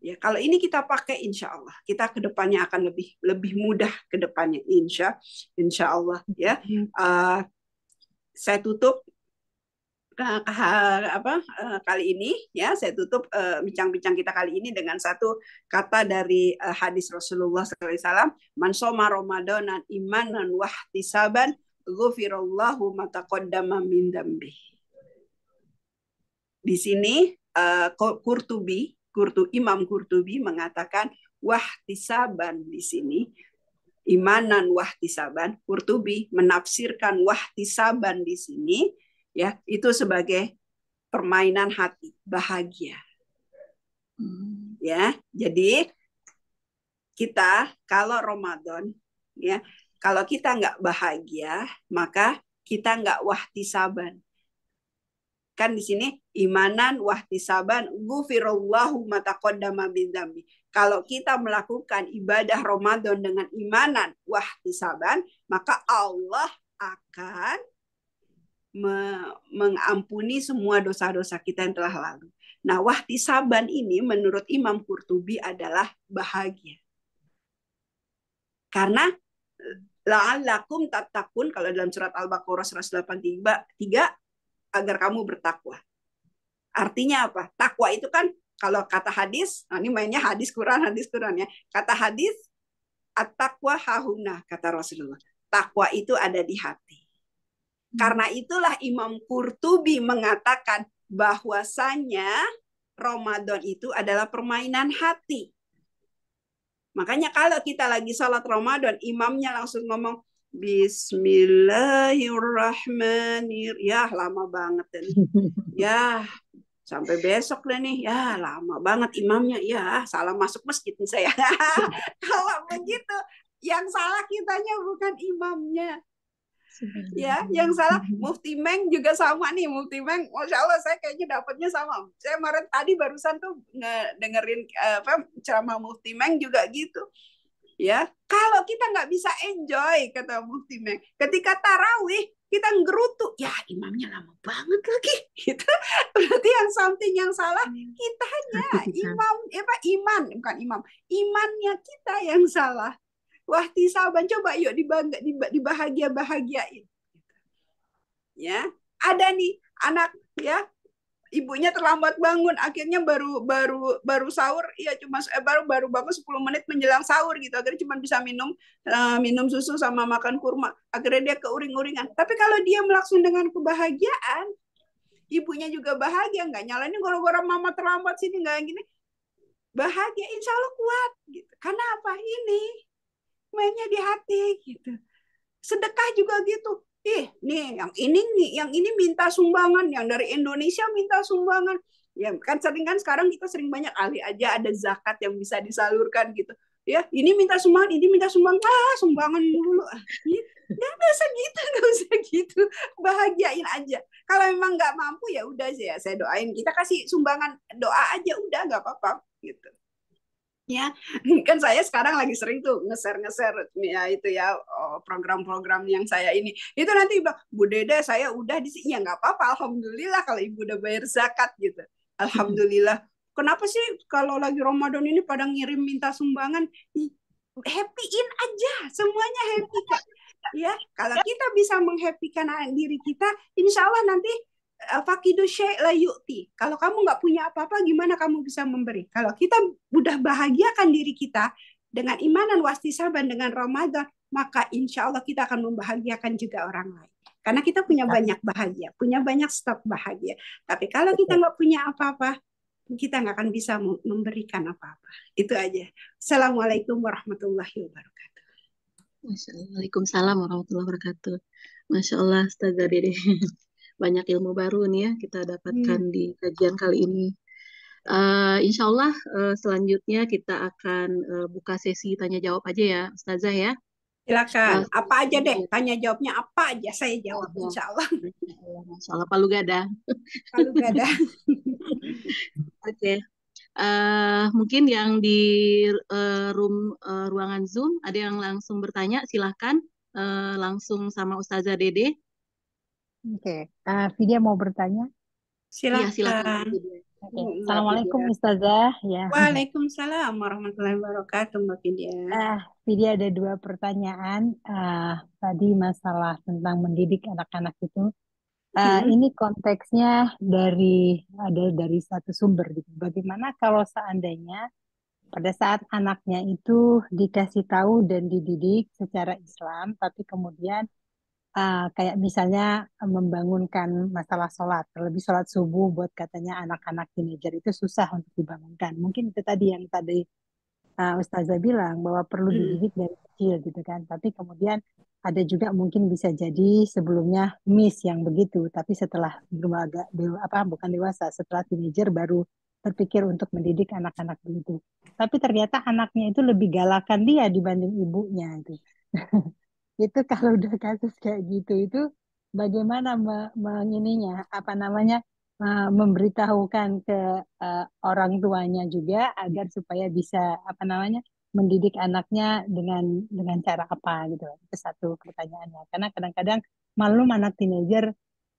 Ya, kalau ini kita pakai, insya Allah kita kedepannya akan lebih mudah kedepannya, insya Allah ya. Saya tutup kali ini ya, saya tutup bincang-bincang kita kali ini dengan satu kata dari hadis Rasulullah SAW, "Man shoma Ramadanan imanan wahtisaban ghufirallahu ma taqaddama min dzambi." Di sini Qurtubi Imam Qurtubi mengatakan wahtisaban di sini, imanan wahtisaban. Qurtubi menafsirkan wahtisaban di sini ya itu sebagai permainan hati, bahagia. Ya, jadi kita kalau Ramadan ya, kalau kita nggak bahagia, maka kita nggak wahtisaban. Kan di sini imanan wahtisaban ghufirallahu ma taqaddama min dzambi. Kalau kita melakukan ibadah Ramadan dengan imanan wahtisaban, maka Allah akan mengampuni semua dosa-dosa kita yang telah lalu. Nah, wahtisaban ini menurut Imam Qurtubi adalah bahagia. Karena la'allakum tattaqun, kalau dalam surat Al-Baqarah 183 agar kamu bertakwa. Artinya apa? Takwa itu kan kalau kata hadis, nah ini mainnya hadis Quran ya. Kata hadis at-taqwa hahuna, kata Rasulullah. Takwa itu ada di hati. Karena itulah Imam Qurtubi mengatakan bahwasanya Ramadan itu adalah permainan hati. Makanya kalau kita lagi sholat Ramadan, imamnya langsung ngomong Bismillahirrahmanirrahim. Ya, lama banget ini. Ya, sampai besok deh nih. Ya, lama banget imamnya. Ya, salah masuk masjid nih saya. Kalau begitu, yang salah kitanya bukan imamnya. Ya, yang salah Mufti Meng juga sama nih. Mufti Meng, Masya Allah saya kayaknya dapatnya sama. Saya kemarin tadi barusan tuh dengerin ceramah Mufti Meng juga gitu. Ya, kalau kita nggak bisa enjoy, kata Mufti Meng, ketika tarawih kita ngerutu, ya imamnya lama banget lagi, gitu. Berarti yang something yang salah kitanya, imannya kita yang salah. Wahtisaban, coba yuk dibahagia-bahagiain. Ya, ada nih anak ya, ibunya terlambat bangun, akhirnya baru sahur, ya cuma baru bangun 10 menit menjelang sahur gitu, akhirnya cuma bisa minum susu sama makan kurma, akhirnya dia keuring-uringan. Tapi kalau dia melaksanakan dengan kebahagiaan, ibunya juga bahagia, nggak nyalain gara-gara mama terlambat sini, nggak gini, bahagia, insya Allah kuat gitu. Karena apa? Ini mainnya di hati gitu. Sedekah juga gitu. Nih yang ini minta sumbangan, yang dari Indonesia minta sumbangan. Ya kan sekarang kita sering banyak kali aja ada zakat yang bisa disalurkan gitu. Ya, ini minta sumbangan, ini minta sumbangan, sumbangan dulu. Nggak usah gitu. Bahagiain aja. Kalau memang nggak mampu ya udah sih ya, saya doain. Kita kasih sumbangan doa aja udah nggak apa-apa gitu. Ya, kan saya sekarang lagi sering tuh nge-share ya itu ya program-program yang saya ini. Itu nanti Bu Dede saya udah di sini, ya nggak apa-apa, alhamdulillah kalau Ibu udah bayar zakat gitu. Alhamdulillah. Kenapa sih kalau lagi Ramadan ini pada ngirim minta sumbangan? Happy-in aja, semuanya happy kok. Ya, kalau kita bisa menghappykan diri kita, insya Allah nanti fakidu syai' la yu'ti. Kalau kamu nggak punya apa-apa, gimana kamu bisa memberi? Kalau kita udah bahagiakan diri kita dengan imanan wahtisaban dengan Ramadan, maka insya Allah kita akan membahagiakan juga orang lain. Karena kita punya banyak bahagia, punya banyak stok bahagia. Tapi kalau kita nggak punya apa-apa, kita nggak akan bisa memberikan apa-apa. Itu aja. Assalamualaikum warahmatullahi wabarakatuh. Waalaikumsalam warahmatullahi wabarakatuh. Masya Allah, Ustazah Dede. Banyak ilmu baru nih ya kita dapatkan di kajian kali ini. Insya Allah selanjutnya kita akan buka sesi tanya jawab aja ya Ustazah ya. Silakan, apa aja deh, tanya jawabnya apa aja saya jawab insya Allah. Masya Allah, palu gada. Palu gada. Oke. Mungkin yang di ruangan Zoom ada yang langsung bertanya, silahkan langsung sama Ustazah Dede. Oke, Vidya mau bertanya? Silakan. Iya, silakan. Oke. Assalamualaikum Ustazah. Ya. Waalaikumsalam warahmatullahi wabarakatuh Mbak Vidya. Vidya ada 2 pertanyaan. Tadi masalah tentang mendidik anak-anak itu. Ini konteksnya ada dari satu sumber gitu. Bagaimana kalau seandainya pada saat anaknya itu dikasih tahu dan dididik secara Islam, tapi kemudian kayak misalnya membangunkan masalah sholat, terlebih sholat subuh buat katanya anak-anak teenager itu susah untuk dibangunkan. Mungkin itu tadi yang tadi Ustazah bilang bahwa perlu dididik dari kecil gitu kan. Tapi kemudian ada juga mungkin bisa jadi sebelumnya miss yang begitu, tapi setelah agak bukan dewasa, setelah teenager baru terpikir untuk mendidik anak-anak begitu. Tapi ternyata anaknya itu lebih galakan dia dibanding ibunya itu. Itu kalau udah kasus kayak gitu itu bagaimana mengininya apa namanya memberitahukan ke orang tuanya juga agar supaya bisa apa namanya mendidik anaknya dengan cara apa gitu. Itu satu pertanyaannya. Karena kadang-kadang malum anak teenager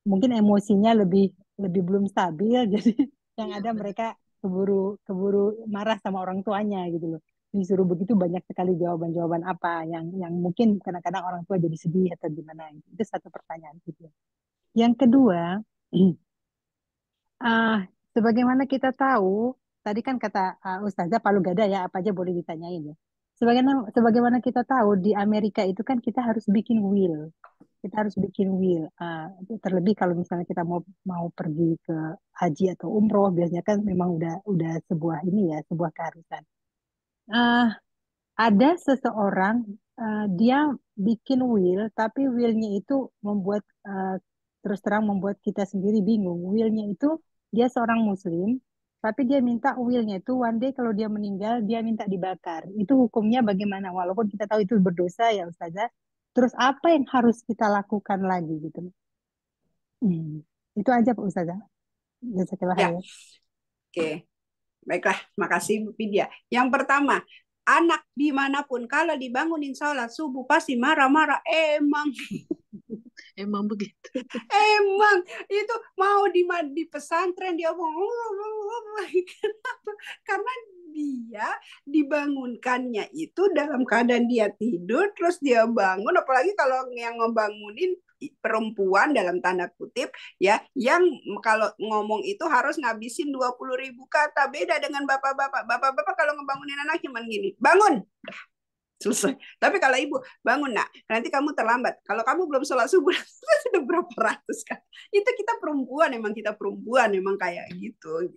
mungkin emosinya lebih lebih belum stabil jadi yang Iya, ada benar. mereka keburu keburu marah sama orang tuanya gitu loh. Disuruh begitu banyak sekali jawaban-jawaban apa yang mungkin kadang-kadang orang tua jadi sedih atau gimana. Itu satu pertanyaan gitu. Yang kedua, ah, sebagaimana kita tahu, tadi kan kata Ustazah Palu Gada ya, apa aja boleh ditanyain ya. Sebagaimana kita tahu di Amerika itu kan kita harus bikin will, kita harus bikin will. Terlebih kalau misalnya kita mau mau pergi ke haji atau umroh, biasanya kan memang udah sebuah ini ya, sebuah keharusan. Ah, ada seseorang dia bikin will, tapi willnya itu membuat terus terang membuat kita sendiri bingung. Willnya itu dia seorang Muslim, tapi dia minta willnya itu one day kalau dia meninggal dia minta dibakar. Itu hukumnya bagaimana? Walaupun kita tahu itu berdosa ya Ustazah. Terus apa yang harus kita lakukan lagi gitu? Hmm. Itu aja Pak Ustazah. Jazakallah Ya, khair. oke. Baiklah, makasih Bu Vidya. Yang pertama, anak dimanapun kalau dibangunin sholat subuh pasti marah-marah. Emang begitu. Emang itu mau di pesantren dia ngomong. Kenapa? Karena dia dibangunkannya itu dalam keadaan dia tidur terus dia bangun, apalagi kalau yang ngebangunin perempuan dalam tanda kutip ya, yang kalau ngomong itu harus ngabisin 20.000 kata. Beda dengan bapak-bapak kalau ngebangunin anak cuman gini, bangun, selesai. Tapi kalau ibu, bangun nak, nanti kamu terlambat. Kalau kamu belum sholat subuh, sudah berapa ratus kan? Itu kita perempuan, emang kayak gitu.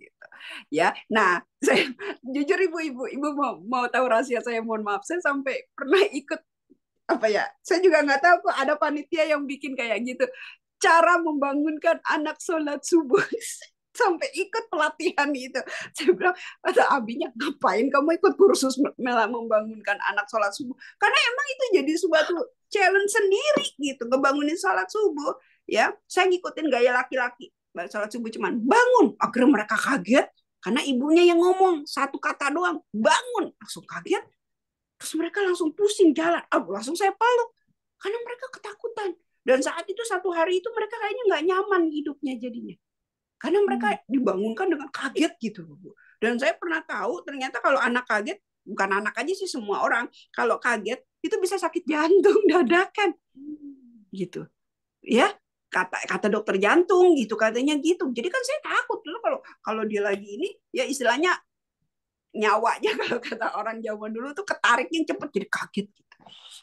Ya, nah, saya jujur ibu mau tahu rahasia saya, mohon maaf, saya sampai pernah ikut apa ya? Saya juga nggak tahu kok ada panitia yang bikin kayak gitu. Cara membangunkan anak sholat subuh. Sampai ikut pelatihan itu. Saya bilang, ada abinya, ngapain kamu ikut kursus membangunkan anak sholat subuh? Karena emang itu jadi suatu challenge sendiri gitu, ngebangunin sholat subuh. Ya, saya ngikutin gaya laki-laki. Sholat subuh cuman bangun. Akhirnya mereka kaget karena ibunya yang ngomong satu kata doang, bangun, langsung kaget. Terus mereka langsung pusing jalan. Langsung saya peluk karena mereka ketakutan. Dan saat itu satu hari itu mereka kayaknya nggak nyaman hidupnya jadinya. Karena mereka dibangunkan dengan kaget gitu, Bu. Dan saya pernah tahu ternyata kalau anak kaget, bukan anak aja sih, semua orang kalau kaget itu bisa sakit jantung dadakan. Gitu. Ya, kata dokter jantung gitu, katanya gitu. Jadi kan saya takut dulu kalau dia lagi ini ya istilahnya nyawanya kalau kata orang Jawa dulu tuh ketariknya cepet jadi kaget gitu.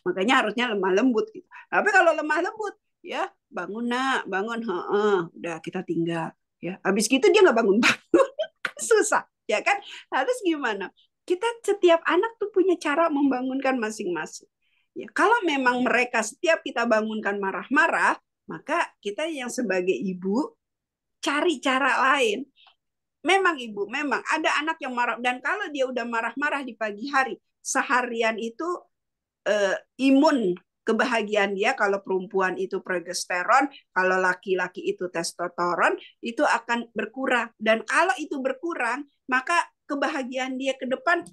Makanya harusnya lemah lembut gitu. Tapi kalau lemah lembut ya bangun nak, bangun, udah kita tinggal. Ya, habis gitu dia nggak bangun-bangun, susah, ya kan? Harus gimana? Kita setiap anak tuh punya cara membangunkan masing-masing. Ya, kalau memang mereka setiap kita bangunkan marah-marah, maka kita yang sebagai ibu cari cara lain. Memang ibu, memang ada anak yang marah, dan kalau dia udah marah-marah di pagi hari, seharian itu imun kebahagiaan dia, kalau perempuan itu progesteron, kalau laki-laki itu testosteron, itu akan berkurang. Dan kalau itu berkurang, maka kebahagiaan dia ke depan,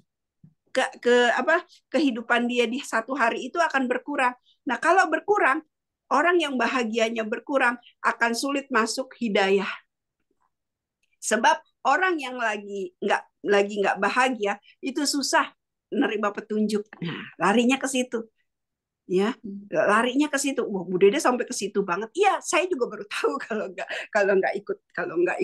kehidupan dia di satu hari itu akan berkurang. Nah, kalau berkurang, orang yang bahagianya berkurang akan sulit masuk hidayah. Sebab orang yang lagi nggak bahagia itu susah menerima petunjuk. Nah, larinya ke situ. Ya, larinya ke situ. Wah, Bu Dede sampai ke situ banget. Iya, saya juga baru tahu kalau nggak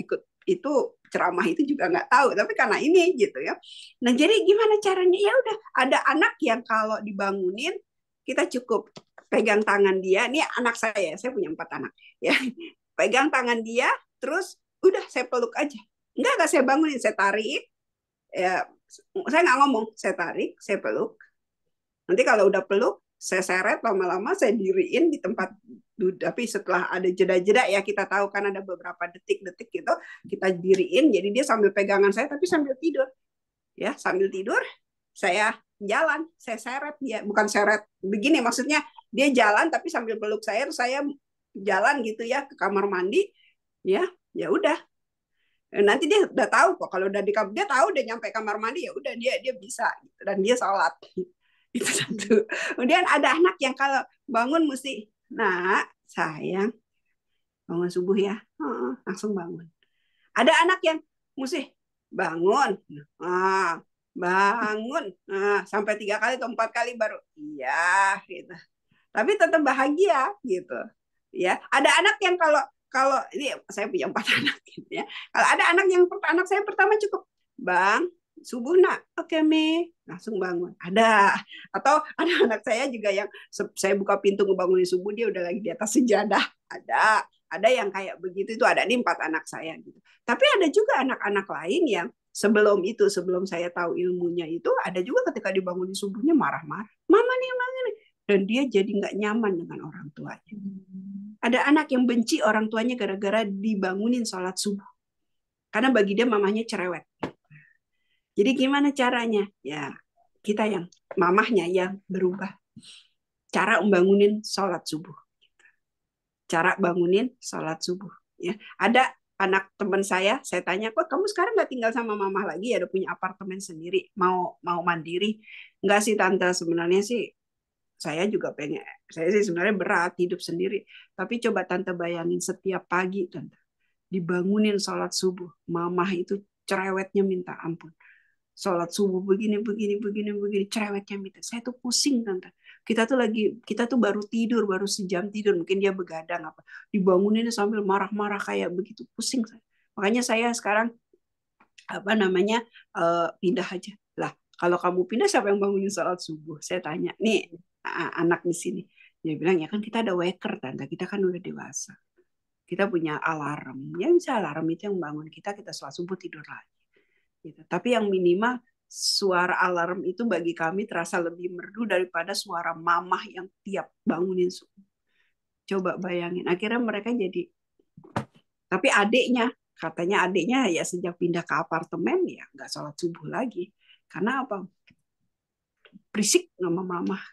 ikut itu ceramah itu juga nggak tahu. Tapi karena ini gitu ya. Nah, jadi gimana caranya? Ya udah, ada anak yang kalau dibangunin kita cukup pegang tangan dia, ini anak saya punya 4 anak ya, pegang tangan dia, terus udah saya peluk aja, enggak saya bangunin, saya tarik, ya saya nggak ngomong, saya tarik, saya peluk, nanti kalau udah peluk saya seret, lama-lama saya diriin di tempat, tapi setelah ada jeda-jeda ya, kita tahu kan ada beberapa detik-detik gitu, kita diriin, jadi dia sambil pegangan saya tapi sambil tidur ya, sambil tidur saya jalan, saya seret dia, bukan seret begini, maksudnya dia jalan tapi sambil peluk saya, terus saya jalan gitu ya ke kamar mandi ya, ya udah, nanti dia udah tahu kok, kalau udah di kamar dia tahu, dia nyampe kamar mandi ya udah, dia bisa gitu, dan dia sholat. Itu satu. Kemudian ada anak yang kalau bangun mesti, nak sayang bangun subuh ya, langsung bangun. Ada anak yang mesti bangun, bangun, sampai 3 kali atau 4 kali baru iya gitu. Tapi tetap bahagia gitu. Ya, ada anak yang kalau ini saya punya 4 anak gitu ya. Kalau ada anak saya pertama cukup, Bang, subuh nak, oke Mi, langsung bangun. Ada, atau ada anak saya juga yang saya buka pintu ngebangunin subuh dia udah lagi di atas sejadah. Ada yang kayak begitu, itu ada di 4 anak saya gitu. Tapi ada juga anak-anak lain yang sebelum saya tahu ilmunya itu, ada juga ketika dibangunin subuhnya marah-marah, mama nih, dan dia jadi nggak nyaman dengan orang tuanya. Ada anak yang benci orang tuanya gara-gara dibangunin sholat subuh, karena bagi dia mamanya cerewet. Jadi gimana caranya? Ya kita yang mamahnya yang berubah cara membangunin sholat subuh. Cara bangunin sholat subuh. Ya, ada anak teman saya tanya, kok kamu sekarang nggak tinggal sama mama lagi, ada punya apartemen sendiri, mau mandiri? Nggak sih tante, sebenarnya sih saya juga pengen, saya sih sebenarnya berat hidup sendiri, tapi coba tante bayangin setiap pagi tante dibangunin sholat subuh, mamah itu cerewetnya minta ampun. Sholat subuh begini, cerewetnya minta. Saya tuh pusing tante. Kita tuh baru tidur, baru sejam tidur, mungkin dia begadang apa, dibangunin sambil marah-marah kayak begitu, pusing saya. Makanya saya sekarang pindah aja. Lah, kalau kamu pindah siapa yang bangunin sholat subuh? Saya tanya. Nih anak di sini. Dia bilang, ya kan kita ada waker tante, kita kan udah dewasa. Kita punya alarm. Ya bisa alarm itu yang bangun kita sholat subuh tidur lagi. Gitu. Tapi yang minimal suara alarm itu bagi kami terasa lebih merdu daripada suara mamah yang tiap bangunin subuh. Coba bayangin, akhirnya mereka jadi. Tapi katanya adiknya ya sejak pindah ke apartemen ya nggak sholat subuh lagi. Karena apa? Berisik sama mamah.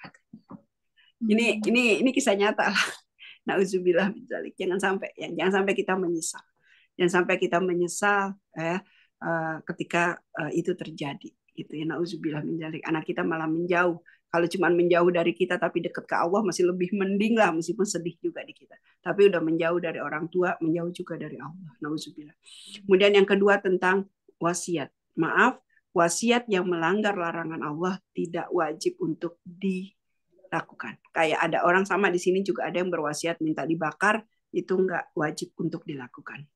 Ini kisah nyata lah. Nauzubillah min dzalik. Jangan sampai kita menyesal. Jangan sampai kita menyesal ketika itu terjadi. Gitu ya, nauzubillah min dzalik. Anak kita malah menjauh. Kalau cuma menjauh dari kita tapi dekat ke Allah masih lebih mending lah, meskipun sedih juga di kita. Tapi udah menjauh dari orang tua, menjauh juga dari Allah. Nauzubillah. Kemudian yang kedua tentang wasiat. Maaf, wasiat yang melanggar larangan Allah tidak wajib untuk dilakukan. Kayak ada orang sama di sini juga ada yang berwasiat minta dibakar, itu nggak wajib untuk dilakukan.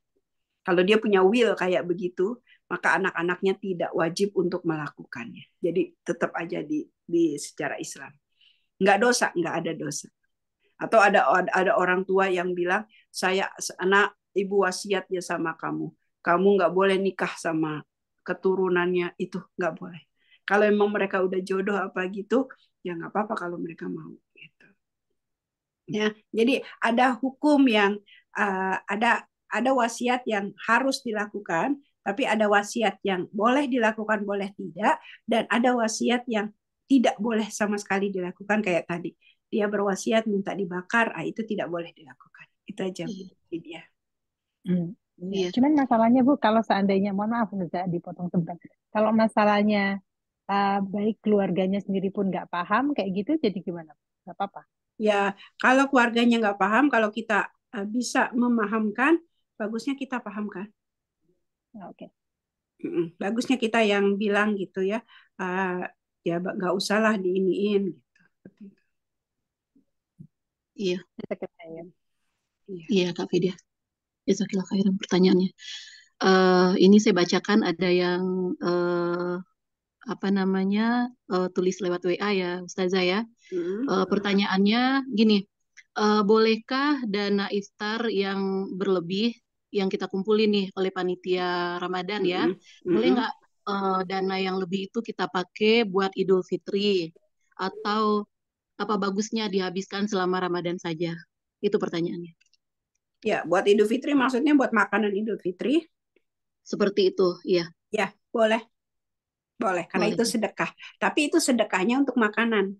Kalau dia punya will kayak begitu, maka anak-anaknya tidak wajib untuk melakukannya. Jadi tetap aja di secara Islam. Nggak dosa, nggak ada dosa. Atau ada orang tua yang bilang, anak ibu wasiat ya sama kamu nggak boleh nikah sama keturunannya, itu nggak boleh. Kalau emang mereka udah jodoh apa gitu, ya nggak apa-apa kalau mereka mau. Gitu. Ya, jadi ada hukum yang ada wasiat yang harus dilakukan, tapi ada wasiat yang boleh dilakukan, boleh tidak, dan ada wasiat yang tidak boleh sama sekali dilakukan, kayak tadi. Dia berwasiat minta dibakar, itu tidak boleh dilakukan. Itu aja, Bu. Dia. Iya. Cuman masalahnya Bu, kalau seandainya, mohon maaf nggak dipotong sebentar. Kalau masalahnya baik keluarganya sendiri pun nggak paham kayak gitu, jadi gimana? Nggak apa-apa. Ya, kalau keluarganya nggak paham, kalau kita bisa memahamkan, bagusnya kita pahamkan. Oke. Bagusnya kita yang bilang gitu ya, ya nggak usahlah diiniin gitu. Iya. Iya. Iya, Kak Vidya. Jazakillah khairan pertanyaannya. Ini saya bacakan ada yang tulis lewat WA ya, Ustazah ya. Mm. Pertanyaannya gini, bolehkah dana iftar yang berlebih yang kita kumpulin nih oleh panitia Ramadan ya, boleh nggak dana yang lebih itu kita pakai buat Idul Fitri, atau apa bagusnya dihabiskan selama Ramadan saja? Itu pertanyaannya. Ya, buat Idul Fitri maksudnya buat makanan Idul Fitri? Seperti itu, iya. Ya, boleh. Boleh, karena Boleh. itu sedekah. Tapi itu sedekahnya untuk makanan.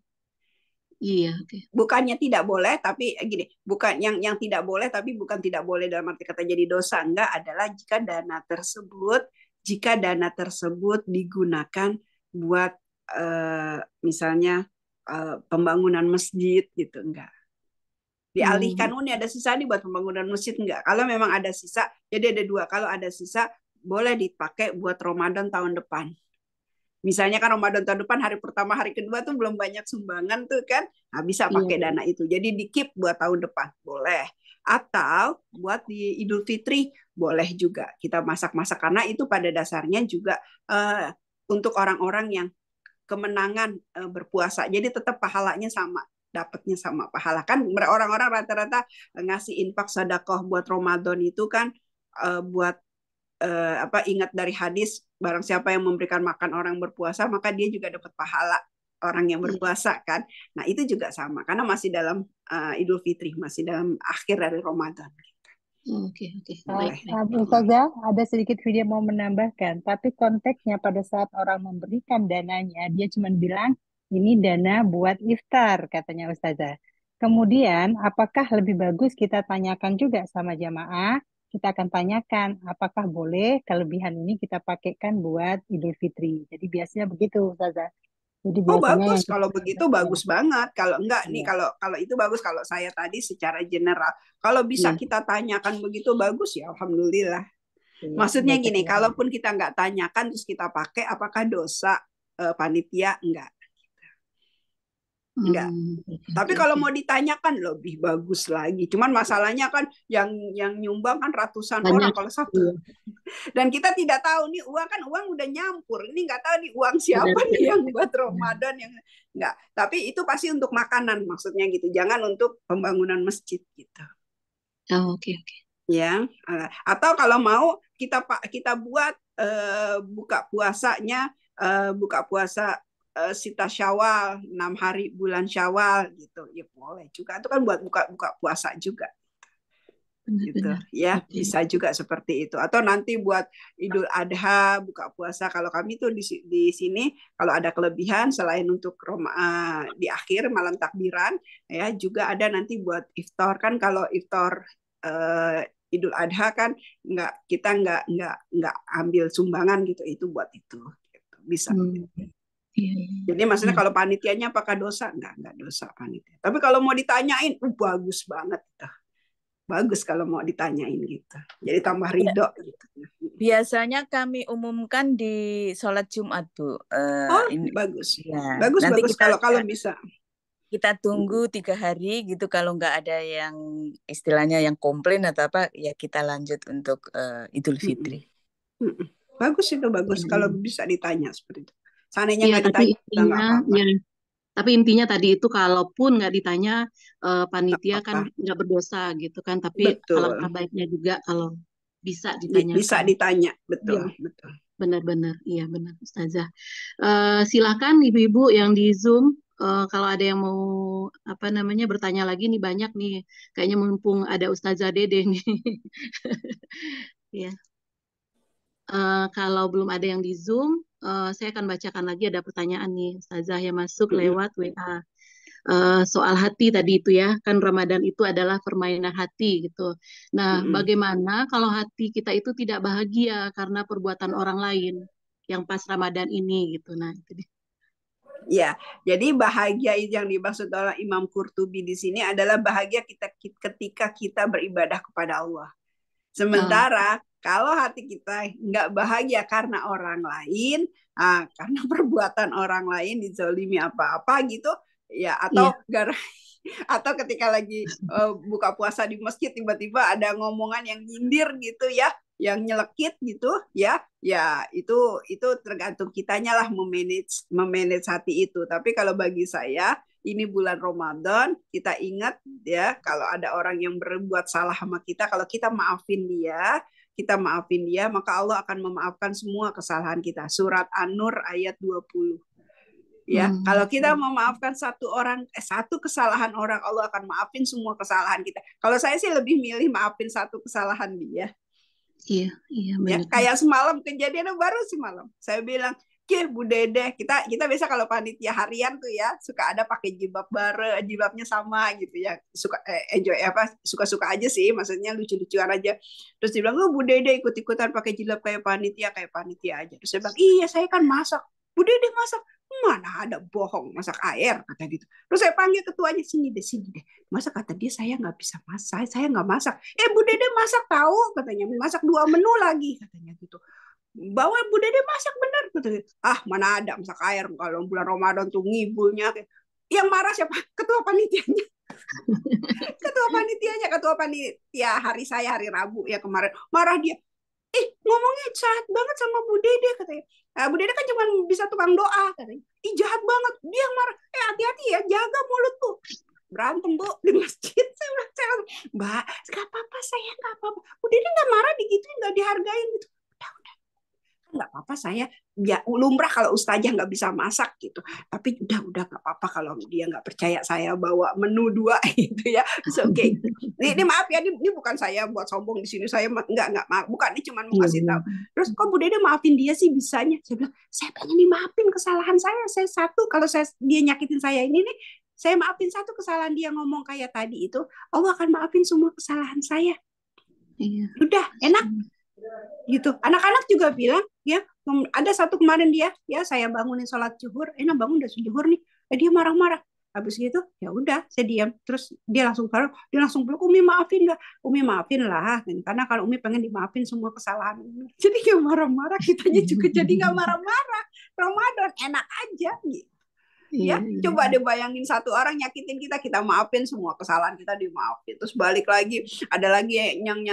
Iya, oke. Bukannya tidak boleh, tapi gini, bukan yang tidak boleh, tapi bukan tidak boleh dalam arti kata jadi dosa. Enggak, adalah jika dana tersebut digunakan buat misalnya pembangunan masjid gitu, enggak. Dialihkan, ini ada sisa nih buat pembangunan masjid, enggak. Kalau memang ada sisa, jadi ada dua. Kalau ada sisa, boleh dipakai buat Ramadan tahun depan. Misalnya kan Ramadan tahun depan, hari pertama, hari kedua tuh belum banyak sumbangan tuh kan, nah, bisa pakai dana itu. Jadi di-keep buat tahun depan, boleh. Atau buat di Idul Fitri, boleh juga kita masak-masak. Karena itu pada dasarnya juga untuk orang-orang yang kemenangan berpuasa. Jadi tetap pahalanya sama. Dapatnya sama pahala. Kan orang-orang rata-rata ngasih infak sedekah buat Ramadan itu kan buat ingat dari hadis, barang siapa yang memberikan makan orang berpuasa maka dia juga dapat pahala orang yang berpuasa kan. Nah itu juga sama karena masih dalam Idul Fitri, masih dalam akhir dari Ramadan. Oke. Baik. Ustazah, ada sedikit video mau menambahkan, tapi konteksnya pada saat orang memberikan dananya, dia cuma bilang ini dana buat iftar, katanya Ustazah. Kemudian, apakah lebih bagus kita tanyakan juga sama jamaah? Kita akan tanyakan, apakah boleh kelebihan ini kita pakaikan buat Idul Fitri. Jadi biasanya begitu, Ustazah. Jadi biasanya bagus kalau begitu bagus banget. Kalau enggak nih, kalau itu bagus. Kalau saya tadi secara general, kalau bisa kita tanyakan begitu bagus ya alhamdulillah. Maksudnya gini, kalaupun kita nggak tanyakan terus kita pakai, apakah dosa panitia? Enggak. Tapi kalau mau ditanyakan lebih bagus lagi. Cuman masalahnya kan yang nyumbang kan ratusan orang kalau satu. Dan kita tidak tahu nih uang udah nyampur. Ini nggak tahu nih uang siapa nih yang buat Ramadan yang enggak. Tapi itu pasti untuk makanan maksudnya gitu. Jangan untuk pembangunan masjid gitu. Oke. Ya. Atau kalau mau kita buat buka puasa sita Syawal, 6 hari bulan Syawal gitu. Ya boleh juga. Itu kan buat buka puasa juga. Gitu ya, bisa juga seperti itu. Atau nanti buat Idul Adha buka puasa. Kalau kami tuh di sini kalau ada kelebihan selain untuk di akhir malam takbiran ya, juga ada nanti buat iftar. Kan kalau iftar Idul Adha kan kita nggak ambil sumbangan gitu, itu buat itu gitu. Bisa gitu. Jadi maksudnya kalau panitianya apakah dosa? Enggak dosa panitia. Tapi kalau mau ditanyain, bagus banget. Bagus kalau mau ditanyain gitu. Jadi tambah ridho gitu. Biasanya kami umumkan di sholat Jumat, Bu. Ini bagus. Ya. Bagus kalau bisa. Kita tunggu 3 hari gitu. Kalau nggak ada yang istilahnya yang komplain atau apa, ya kita lanjut untuk Idul Fitri. Bagus itu bagus kalau bisa ditanya seperti itu. Seandainya nggak ditanya, tapi intinya tadi itu kalaupun nggak ditanya panitia kan nggak berdosa gitu kan. Tapi alangkah baiknya juga kalau bisa ditanya. Bisa ditanya, betul. Benar-benar, iya benar Ustazah. Silakan ibu-ibu yang di Zoom. Kalau ada yang mau bertanya lagi nih, banyak nih. Kayaknya mumpung ada Ustazah Dede nih. Ya. Kalau belum ada yang di Zoom, saya akan bacakan lagi, ada pertanyaan nih Ustazah yang masuk lewat WA. Soal hati tadi itu ya, kan Ramadan itu adalah permainan hati gitu. Nah, bagaimana kalau hati kita itu tidak bahagia karena perbuatan orang lain yang pas Ramadan ini gitu. Nah, itu dia. Ya, jadi bahagia yang dimaksud oleh Imam Qurtubi di sini adalah bahagia ketika kita beribadah kepada Allah. Sementara kalau hati kita nggak bahagia karena orang lain, karena perbuatan orang lain, dizolimi apa-apa gitu, ya atau ketika lagi buka puasa di masjid tiba-tiba ada ngomongan yang nyindir gitu ya yang nyelekit gitu ya, ya itu tergantung kitanya lah memanage hati itu. Tapi kalau bagi saya ini bulan Ramadan, kita ingat ya kalau ada orang yang berbuat salah sama kita, kalau kita maafin dia, maka Allah akan memaafkan semua kesalahan kita. Surat An-Nur ayat 20. Ya, kalau kita memaafkan satu kesalahan orang, Allah akan maafin semua kesalahan kita. Kalau saya sih lebih milih maafin satu kesalahan dia. Iya Ya, benar. kayak semalam kejadiannya baru semalam. Saya bilang, Bu Dede, kita biasa kalau panitia harian tuh ya suka ada pakai jilbab bareng, jilbabnya sama gitu ya, suka enjoy suka-suka aja sih, maksudnya lucu-lucuan aja. Terus dia bilang, Bu Dede ikut-ikutan pakai jilbab kayak panitia aja. Terus saya bilang, iya saya kan masak. Bu Dede masak, mana ada bohong, masak air kata gitu. Terus saya panggil ketuanya, sini deh. Masa kata dia saya nggak bisa masak, saya nggak masak. Bu Dede masak tahu katanya, masak 2 menu lagi katanya gitu. Bawa Bu Dede masak bener katanya. Mana ada masak air, kalau bulan Ramadan tuh ngibulnya. Yang marah siapa? Ketua panitianya. Ketua panitia hari Rabu ya kemarin, marah dia. Ngomongnya jahat banget sama Bu Dede katanya. Bu Dede kan cuma bisa tukang doa katanya. Jahat banget. Dia marah. Hati-hati ya, jaga mulutku. Berantem Bu di masjid. Saya bilang, Mbak, nggak apa-apa, saya nggak apa-apa. Bu Dede nggak marah digituin, nggak dihargain gitu. Udah. Nggak apa-apa, saya ya lumrah kalau ustazah nggak bisa masak gitu. Tapi udah nggak apa-apa kalau dia nggak percaya saya bawa menu 2 gitu ya. Oke. Ini maaf ya, ini bukan saya buat sombong di sini. Saya nggak bukan, ini cuma mau kasih tahu. Terus kok Bu Dede maafin dia sih bisanya? Saya bilang, saya pengen dimaafin kesalahan saya. Saya satu, kalau dia nyakitin saya ini nih, saya maafin satu kesalahan dia ngomong kayak tadi itu, Allah akan maafin semua kesalahan saya. Iya. Udah enak gitu. Anak-anak juga bilang ya, ada satu kemarin dia ya, saya bangunin sholat zuhur, bangun udah zuhur nih, dia marah-marah. Habis gitu ya udah saya diam, terus dia langsung peluk, Umi maafin nggak? Umi maafin lah, karena kalau Umi pengen dimaafin semua kesalahan Umi. Jadi nggak marah-marah, kitanya juga jadi nggak marah-marah. Ramadan enak aja gitu. Ya, coba deh bayangin satu orang nyakitin kita maafin semua kesalahan kita, dimaafin. Terus balik lagi, ada lagi yang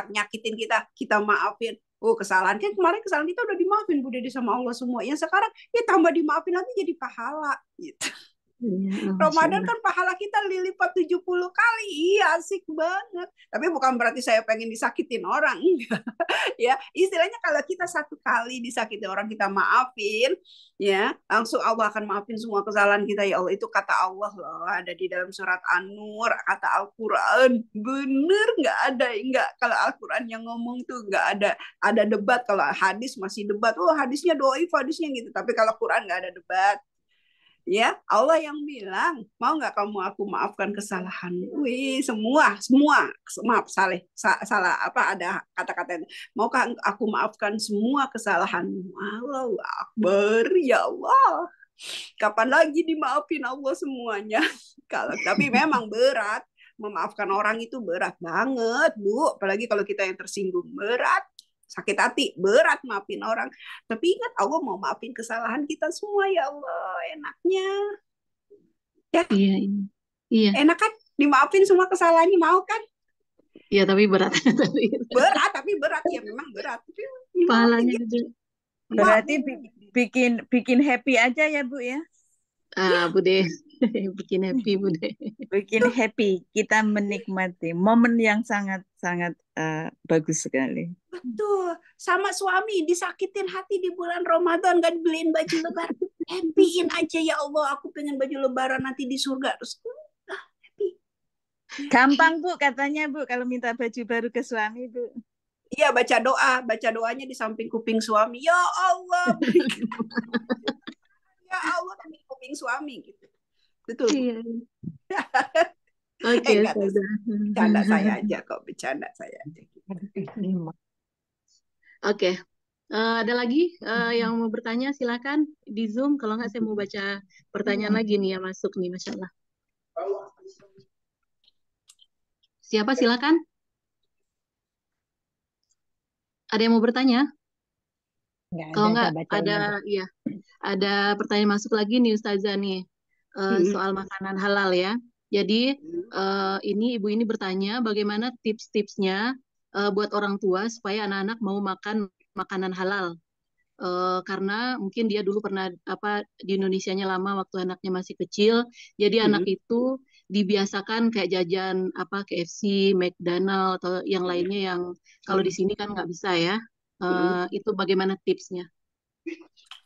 nyakitin kita maafin. Kesalahan kan kemarin kesalahan kita udah dimaafin Bu Dede sama Allah semua. Yang sekarang ya tambah dimaafin lagi jadi pahala gitu. Ramadan kan pahala kita dilipat 70 kali. Iya, asik banget. Tapi bukan berarti saya pengen disakitin orang. Enggak. Ya, istilahnya kalau kita satu kali disakitin orang, kita maafin, ya, langsung Allah akan maafin semua kesalahan kita. Ya Allah, itu kata Allah loh, ada di dalam surat An-Nur, kata Al-Quran. Bener, nggak kalau Al-Quran yang ngomong tuh nggak ada debat. Kalau hadis masih debat, hadisnya doif, hadisnya gitu. Tapi kalau Quran nggak ada debat. Ya, Allah yang bilang, mau nggak aku maafkan kesalahan? Semua. Maaf, salah apa ada kata-kata. Maukah aku maafkan semua kesalahanmu? Allahu Akbar, ya Allah. Kapan lagi dimaafin Allah semuanya? Tapi memang berat. Memaafkan orang itu berat banget, Bu. Apalagi kalau kita yang tersinggung, berat. Sakit hati, berat maafin orang. Tapi ingat, Allah mau maafin kesalahan kita semua, ya Allah. Enaknya. Ya. Iya. Enak kan? Dimaafin semua kesalahannya, mau kan? Iya, tapi berat. Tapi berat. Ya memang berat. Pahalanya gede. Berarti bikin happy aja ya Bu ya? Bu De. Bikin happy, Bu De. Bikin happy. Kita menikmati momen yang sangat-sangat bagus sekali. Betul. Sama suami disakitin hati di bulan Ramadan, gak dibeliin baju lebaran. Happyin aja, ya Allah, aku pengen baju lebaran nanti di surga. Terus happy. Gampang Bu katanya Bu kalau minta baju baru ke suami Bu. Iya, baca doanya di samping kuping suami. Ya Allah. Ya Allah, tapi kuping suami gitu. Betul. Iya. Oke, bercanda saya aja kok, bercanda saya aja. Oke. Ada lagi yang mau bertanya, silakan di Zoom. Kalau nggak, saya mau baca pertanyaan lagi nih yang masuk nih, Masya Allah. Siapa, silakan? Ada yang mau bertanya? Kalau nggak, ada pertanyaan masuk lagi nih Ustazah nih, soal makanan halal ya. Jadi ini ibu ini bertanya bagaimana tips-tipsnya buat orang tua supaya anak-anak mau makan makanan halal. Karena mungkin dia dulu pernah di Indonesianya lama waktu anaknya masih kecil, jadi anak itu dibiasakan kayak jajan KFC, McDonald atau yang lainnya yang kalau di sini kan nggak bisa ya. Itu bagaimana tipsnya?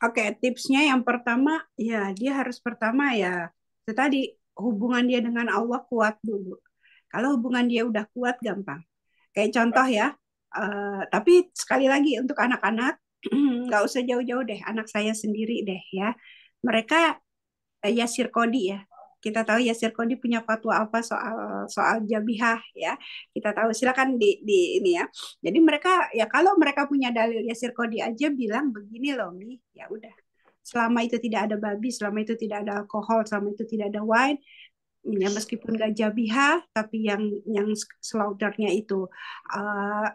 Oke, tipsnya yang pertama ya dia harus pertama ya itu tadi hubungan dia dengan Allah kuat dulu. Kalau hubungan dia udah kuat gampang. Kayak contoh ya, tapi sekali lagi untuk anak-anak nggak usah jauh-jauh deh, anak saya sendiri deh ya. Mereka Yasir Kodi ya. Kita tahu Yasir Kodi punya fatwa apa soal jabihah ya. Kita tahu silakan di ini ya. Jadi mereka ya kalau mereka punya dalil Yasir Kodi aja bilang begini loh Mi, ya udah. Selama itu tidak ada babi, selama itu tidak ada alkohol, selama itu tidak ada wine, ya meskipun gak jabihah, tapi yang slaughternya itu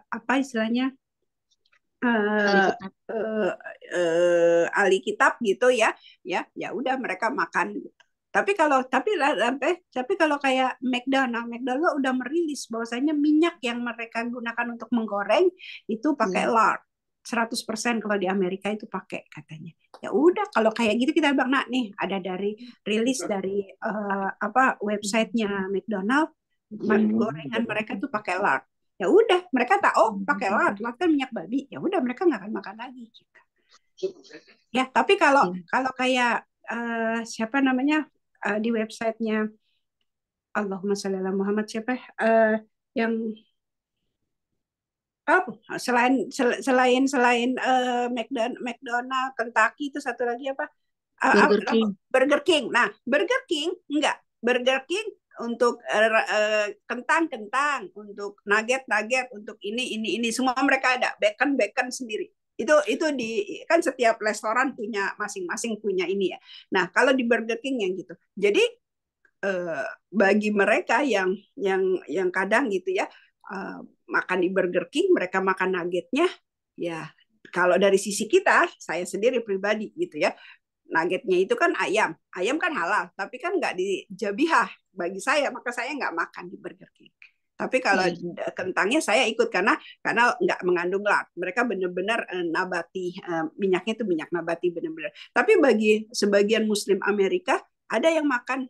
apa istilahnya ahli kitab gitu ya udah mereka makan. Tapi kalau kayak McDonald udah merilis bahwasanya minyak yang mereka gunakan untuk menggoreng itu pakai lard 100% kalau di Amerika itu pakai katanya. Ya udah kalau kayak gitu kita bilang nah nih ada dari rilis dari websitenya McDonald gorengan mereka tuh pakai lard. Ya udah mereka tahu pakai lard kan minyak babi, ya udah mereka nggak akan makan lagi gitu. Ya tapi kalau kayak siapa namanya di websitenya Allahumma sholli ala Muhammad siapa yang selain McDonald, Kentucky itu satu lagi apa? Burger King. Nah, Burger King enggak. Burger King untuk kentang, untuk nugget, untuk ini semua mereka ada. Bacon sendiri. Itu di kan setiap restoran punya masing-masing punya ini ya. Nah, kalau di Burger King yang gitu. Jadi bagi mereka yang kadang gitu ya makan di Burger King, mereka makan nuggetnya, ya kalau dari sisi kita, saya sendiri pribadi gitu ya, nuggetnya itu kan ayam kan halal, tapi kan nggak dijabihah bagi saya, maka saya nggak makan di Burger King. Tapi kalau kentangnya saya ikut karena nggak mengandung lard, mereka benar-benar nabati, minyaknya itu minyak nabati benar-benar. Tapi bagi sebagian Muslim Amerika ada yang makan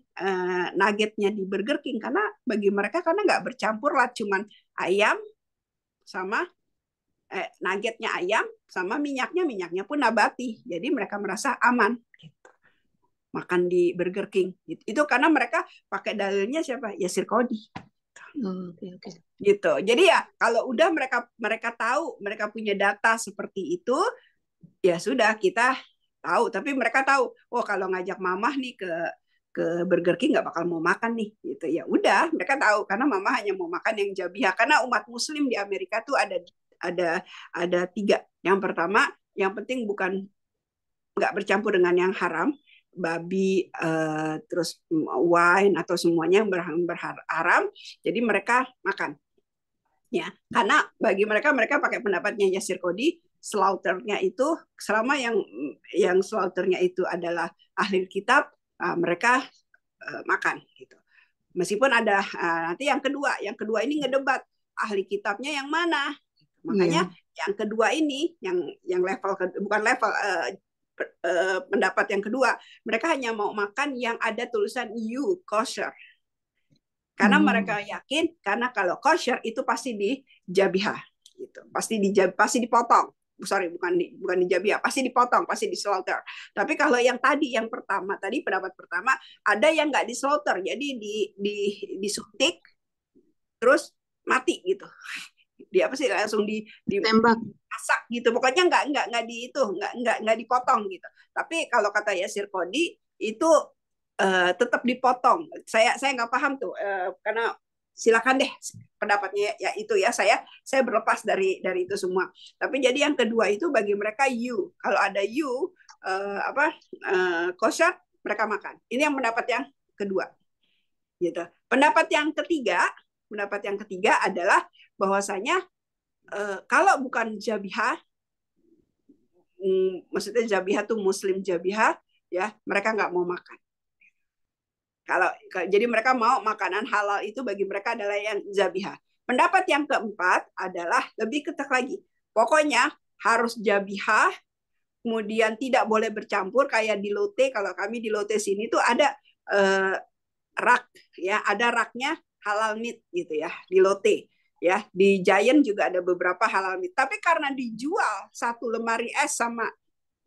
nuggetnya di Burger King karena bagi mereka karena nggak bercampur lah, cuman ayam sama nuggetnya ayam sama minyaknya pun nabati, jadi mereka merasa aman gitu. Makan di Burger King itu karena mereka pakai dalilnya siapa? Yasir Kodi. Gitu. Jadi ya kalau udah mereka tahu, mereka punya data seperti itu, ya sudah kita tahu. Tapi mereka tahu, kalau ngajak mamah nih ke Burger King nggak bakal mau makan nih, gitu. Ya udah, mereka tahu karena mama hanya mau makan yang jabihah. Karena umat Muslim di Amerika tuh ada 3. Yang pertama, yang penting bukan nggak bercampur dengan yang haram, babi, terus wine atau semuanya yang haram. Jadi mereka makan. Ya, karena bagi mereka pakai pendapatnya Yasir Kodi, slaughternya itu selama yang slaughternya itu adalah ahli kitab, mereka makan gitu. Meskipun ada nanti yang kedua ini ngedebat ahli kitabnya yang mana. Makanya yang kedua ini yang level bukan level pendapat yang kedua, mereka hanya mau makan yang ada tulisan you kosher. Karena mereka yakin karena kalau kosher itu pasti dijabihah gitu. Pasti dipotong. Sorry, bukan dijabihah, pasti dipotong, pasti dislaughter. Tapi kalau yang pendapat pertama ada yang nggak dislaughter, jadi disuntik terus mati gitu. Dia apa sih langsung ditembak, masak gitu. Pokoknya nggak dipotong gitu. Tapi kalau kata Yasir Kodi itu tetap dipotong. Saya nggak paham tuh karena silakan deh pendapatnya ya itu ya, saya berlepas dari itu semua. Tapi jadi yang kedua itu bagi mereka kalau ada kosher mereka makan. Ini yang pendapat yang kedua gitu. Pendapat yang ketiga adalah bahwasanya kalau bukan jabihah, maksudnya jabihah tuh muslim jabihah ya, mereka nggak mau makan. Jadi mereka mau makanan halal itu bagi mereka adalah yang jabihah. Pendapat yang keempat adalah lebih ketat lagi. Pokoknya harus jabihah, kemudian tidak boleh bercampur kayak di Lotte. Kalau kami di Lotte sini tuh ada rak ya, ada raknya halal meat gitu ya di Lotte. Ya, di Giant juga ada beberapa halal meat. Tapi karena dijual satu lemari es sama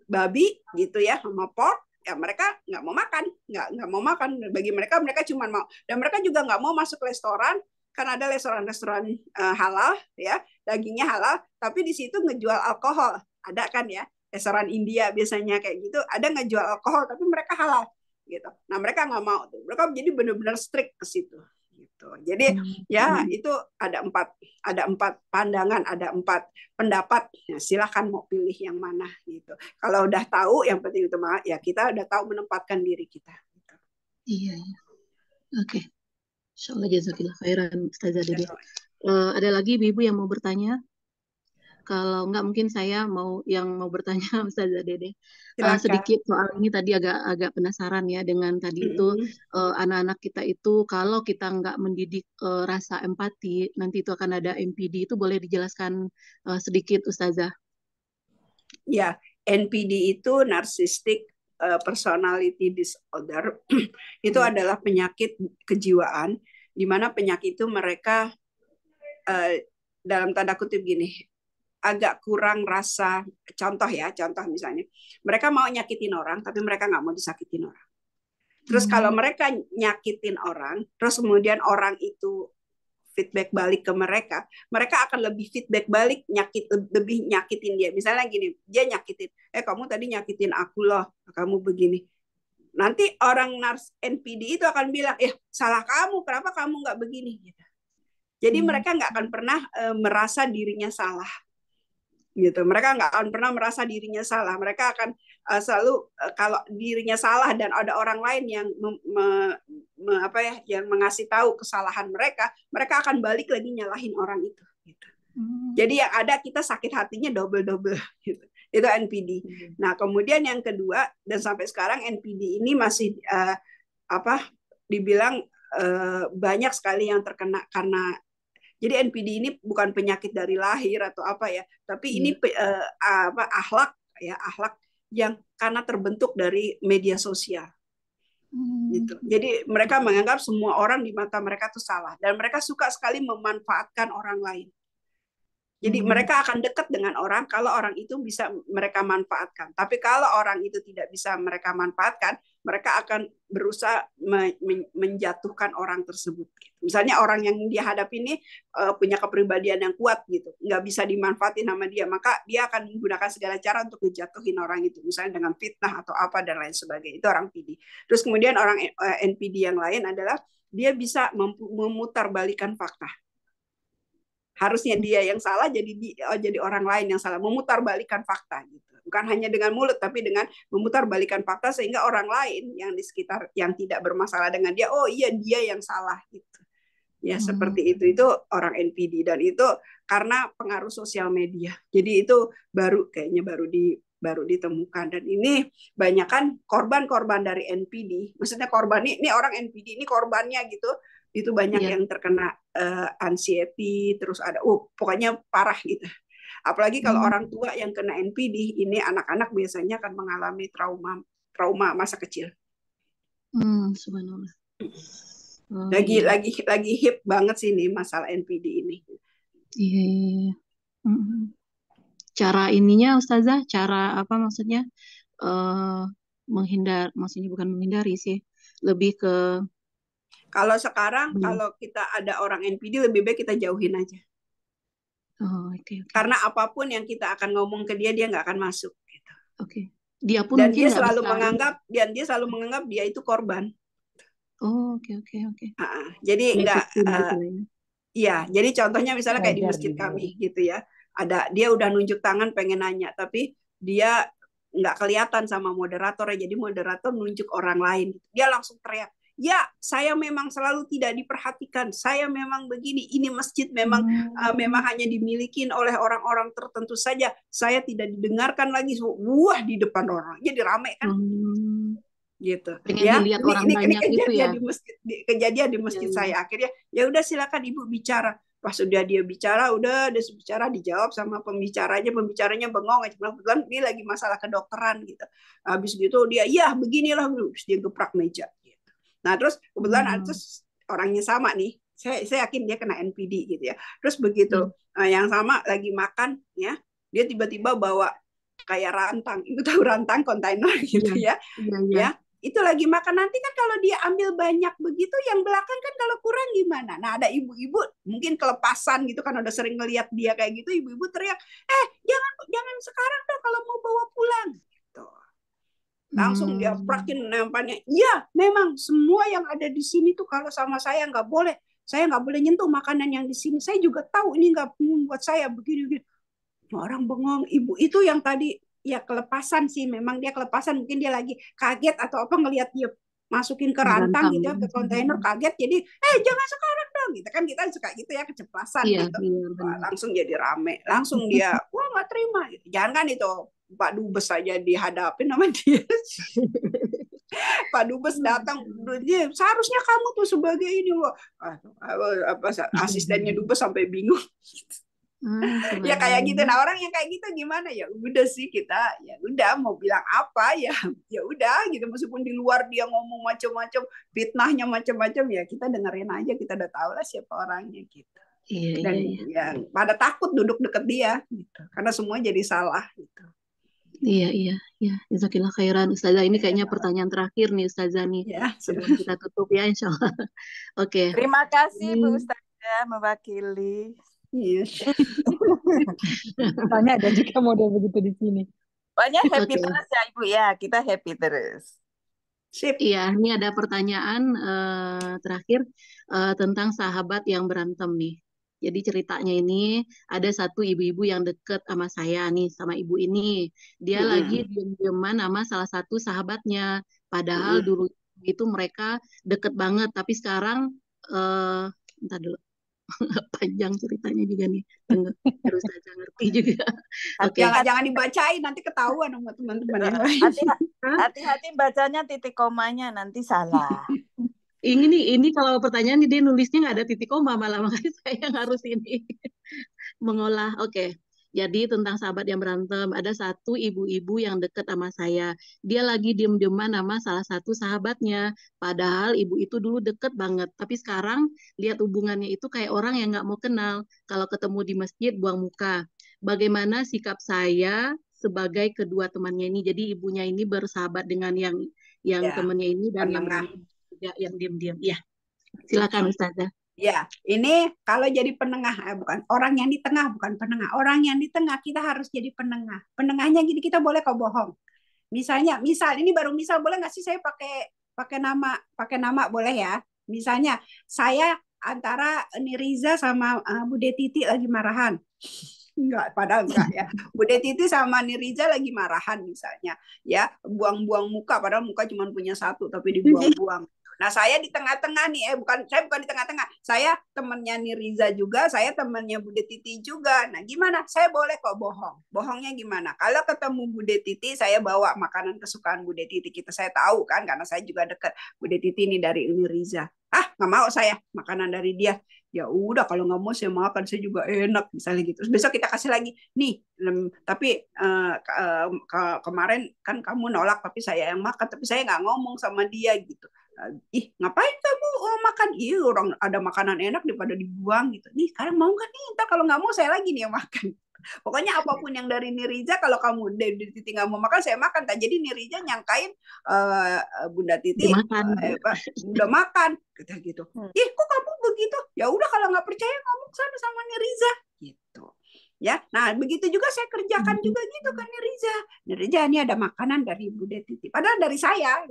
babi gitu ya, sama pork, ya mereka nggak mau makan, nggak mau makan. Bagi mereka cuma mau, dan mereka juga nggak mau masuk restoran karena ada restoran-restoran halal ya, dagingnya halal, tapi di situ ngejual alkohol, ada kan ya, restoran India biasanya kayak gitu, ada ngejual alkohol tapi mereka halal gitu. Nah mereka nggak mau tuh, mereka jadi benar-benar strict ke situ. Gitu. Jadi ya itu ada empat pandangan, ada 4 pendapat. Ya, silakan mau pilih yang mana gitu. Kalau udah tahu, yang penting itu ya kita udah tahu menempatkan diri kita. Gitu. Iya, iya. Oke. Insyaallah jazakillah khairan Ustazah Dede. Ada lagi ibu yang mau bertanya? Kalau enggak mungkin saya mau bertanya Ustazah Dede. Sedikit soal ini tadi agak penasaran ya dengan tadi itu anak-anak kita itu kalau kita enggak mendidik rasa empati nanti itu akan ada NPD, itu boleh dijelaskan sedikit Ustazah? Ya, NPD itu Narcissistic Personality Disorder. Itu adalah penyakit kejiwaan, di mana penyakit itu mereka dalam tanda kutip gini, agak kurang rasa. Contoh misalnya, mereka mau nyakitin orang, tapi mereka nggak mau disakitin orang. Terus kalau mereka nyakitin orang, terus kemudian orang itu feedback balik ke mereka akan lebih feedback balik, lebih nyakitin dia. Misalnya gini, dia nyakitin, kamu tadi nyakitin aku loh, kamu begini. Nanti orang NPD itu akan bilang, salah kamu, kenapa kamu nggak begini? Jadi mereka nggak akan pernah merasa dirinya salah. Gitu. Mereka nggak akan pernah merasa dirinya salah. Mereka akan selalu kalau dirinya salah dan ada orang lain yang yang mengasih tahu kesalahan mereka akan balik lagi nyalahin orang itu. Gitu. Jadi yang ada kita sakit hatinya double gitu. Itu NPD. Nah kemudian yang kedua, dan sampai sekarang NPD ini masih dibilang banyak sekali yang terkena karena. Jadi NPD ini bukan penyakit dari lahir atau apa ya, tapi ini akhlak yang karena terbentuk dari media sosial. Gitu. Jadi mereka menganggap semua orang di mata mereka itu salah, dan mereka suka sekali memanfaatkan orang lain. Jadi mereka akan dekat dengan orang kalau orang itu bisa mereka manfaatkan. Tapi kalau orang itu tidak bisa mereka manfaatkan, mereka akan berusaha menjatuhkan orang tersebut. Misalnya orang yang dia hadapi ini punya kepribadian yang kuat gitu, nggak bisa dimanfaatin sama dia, maka dia akan menggunakan segala cara untuk menjatuhin orang itu, misalnya dengan fitnah atau apa dan lain sebagainya. Itu orang PD. Terus kemudian orang NPD yang lain adalah dia bisa memutarbalikan fakta. Harusnya dia yang salah, jadi orang lain yang salah, memutarbalikan fakta gitu. Bukan hanya dengan mulut, tapi dengan memutarbalikan fakta sehingga orang lain yang di sekitar yang tidak bermasalah dengan dia, oh iya dia yang salah gitu. Ya seperti itu orang NPD, dan itu karena pengaruh sosial media. Jadi itu baru ditemukan, dan ini banyak kan korban-korban dari NPD. Maksudnya korban ini orang NPD ini korbannya gitu. Itu banyak yang terkena anxiety, terus ada pokoknya parah gitu. Apalagi kalau orang tua yang kena NPD, ini anak-anak biasanya akan mengalami trauma masa kecil. Subhanallah. Lagi hip banget sih ini masalah NPD ini. Iya. Cara ininya Ustazah, cara apa maksudnya maksudnya bukan menghindari sih, lebih ke kalau sekarang kalau kita ada orang NPD lebih baik kita jauhin aja. Okay. Karena apapun yang kita akan ngomong ke dia nggak akan masuk. Gitu. Oke. Dia pun dan dia selalu menganggap dia itu korban. Oke. Jadi nggak. Iya, jadi contohnya misalnya kayak di masjid kami gitu ya. Dia udah nunjuk tangan pengen nanya, tapi dia nggak kelihatan sama moderatornya. Jadi moderator nunjuk orang lain. Dia langsung teriak, ya saya memang selalu tidak diperhatikan, saya memang begini, ini masjid memang hanya dimiliki oleh orang-orang tertentu saja, saya tidak didengarkan lagi, wah di depan orang, jadi rame kan, gitu. Ya, ini kejadian di masjid saya. Akhirnya ya udah silakan ibu bicara. Pas sudah dia bicara, udah bicara dijawab sama pembicaranya bengong aja. Kebetulan dia lagi masalah kedokteran gitu. Habis gitu dia, iya beginilah, terus dia geprak meja. Gitu. Nah terus kebetulan terus orangnya sama nih. Saya yakin dia kena NPD gitu ya. Terus begitu yang sama lagi makan ya, dia tiba-tiba bawa kayak rantang, itu tahu rantang kontainer gitu ya, ya itu lagi makan. Nanti kan kalau dia ambil banyak begitu, yang belakang kan kalau kurang gimana? Nah ada ibu-ibu mungkin kelepasan gitu kan, udah sering ngelihat dia kayak gitu, ibu-ibu teriak, jangan sekarang dong kalau mau bawa pulang. Gitu. Langsung dia prakin nampaknya, iya memang semua yang ada di sini tuh kalau sama saya nggak boleh nyentuh makanan yang di sini. Saya juga tahu ini nggak membuat saya begini. Orang bengong. Ibu itu yang tadi ya kelepasan sih, memang dia kelepasan, mungkin dia lagi kaget atau apa ngelihat dia masukin ke rantang gitu ya, ke kontainer, kaget, jadi jangan sekarang dong gitu kan, kita suka gitu ya, keceplosan gitu. Wah, langsung jadi rame, langsung dia wah nggak terima gitu. Jangan kan itu Pak Dubes saja dihadapin sama dia. Pak Dubes datang, seharusnya kamu tuh sebagai ini loh, asistennya Dubes sampai bingung. Ya kayak gitu. Nah orang yang kayak gitu gimana ya, udah sih kita ya udah mau bilang apa ya udah gitu, meskipun di luar dia ngomong macam-macam, fitnahnya macam-macam, ya kita dengerin aja, kita udah tahu lah siapa orangnya gitu. Dan ya pada takut duduk deket dia gitu, karena semua jadi salah gitu. Iya. Jazakillah khairan Ustazah. Ini kayaknya pertanyaan terakhir nih Ustazah nih, sebelum kita tutup ya insya Allah. Oke. Terima kasih Bu Ustazah mewakili. Iya. Tanya ada juga model begitu di sini. Pokoknya happy terus ya Ibu ya, kita happy terus. Sip. Iya, ini ada pertanyaan terakhir tentang sahabat yang berantem nih. Jadi ceritanya ini ada satu ibu-ibu yang deket sama saya nih, sama ibu ini. Dia lagi diem-dieman sama salah satu sahabatnya. Padahal dulu itu mereka deket banget, tapi sekarang bentar dulu. Panjang ceritanya juga nih, harus saya ngerti juga. Oke. Jangan dibacain, nanti ketahuan sama teman-teman yang lain. Hati-hati bacanya titik komanya, nanti salah. Ini kalau pertanyaan dia nulisnya nggak ada titik koma, malah makanya saya yang harus ini mengolah. Oke. Jadi tentang sahabat yang berantem, ada satu ibu-ibu yang deket sama saya. Dia lagi diem-dieman sama salah satu sahabatnya. Padahal ibu itu dulu deket banget. Tapi sekarang lihat hubungannya itu kayak orang yang nggak mau kenal. Kalau ketemu di masjid buang muka. Bagaimana sikap saya sebagai kedua temannya ini? Jadi ibunya ini bersahabat dengan yang temannya ini, dan yang diem-diem. Ya, silakan Ustazah. Ya, ini kalau jadi penengah, bukan orang yang di tengah, bukan penengah. Orang yang di tengah kita harus jadi penengah. Penengahnya gini, kita boleh kok bohong. Misal ini baru misal, boleh nggak sih saya pakai nama boleh ya? Misalnya saya antara Niriza sama Bude Titi lagi marahan. Padahal enggak ya. Bude Titi sama Niriza lagi marahan misalnya, ya buang-buang muka, padahal muka cuma punya satu tapi dibuang-buang. Nah saya di tengah-tengah nih, saya bukan di tengah-tengah, saya temannya Niriza juga, saya temannya Bude Titi juga. Nah gimana? Saya boleh kok bohong. Bohongnya gimana? Kalau ketemu Bude Titi, saya bawa makanan kesukaan Bude Titi. Saya tahu kan, karena saya juga dekat. Bude Titi ini dari Niriza. Nggak mau saya makanan dari dia. Ya udah, kalau nggak mau saya makan, saya juga enak misalnya gitu. Terus besok kita kasih lagi nih, tapi kemarin kan kamu nolak tapi saya yang makan, tapi saya nggak ngomong sama dia gitu. Ngapain kamu makan? Orang ada makanan enak daripada dibuang gitu. Nih sekarang mau nggak nih? Ntar kalau nggak mau saya lagi nih yang makan. Pokoknya apapun yang dari Niriza, kalau kamu dari Titi nggak mau makan, saya makan. Jadi Niriza nyangkain Bunda Titi udah makan, gitu. Kok kamu begitu? Ya udah, kalau nggak percaya ngomong sana sama Niriza, gitu. Ya, nah begitu juga saya kerjakan juga gitu kan Niriza ini ada makanan dari Bude Titi, padahal dari saya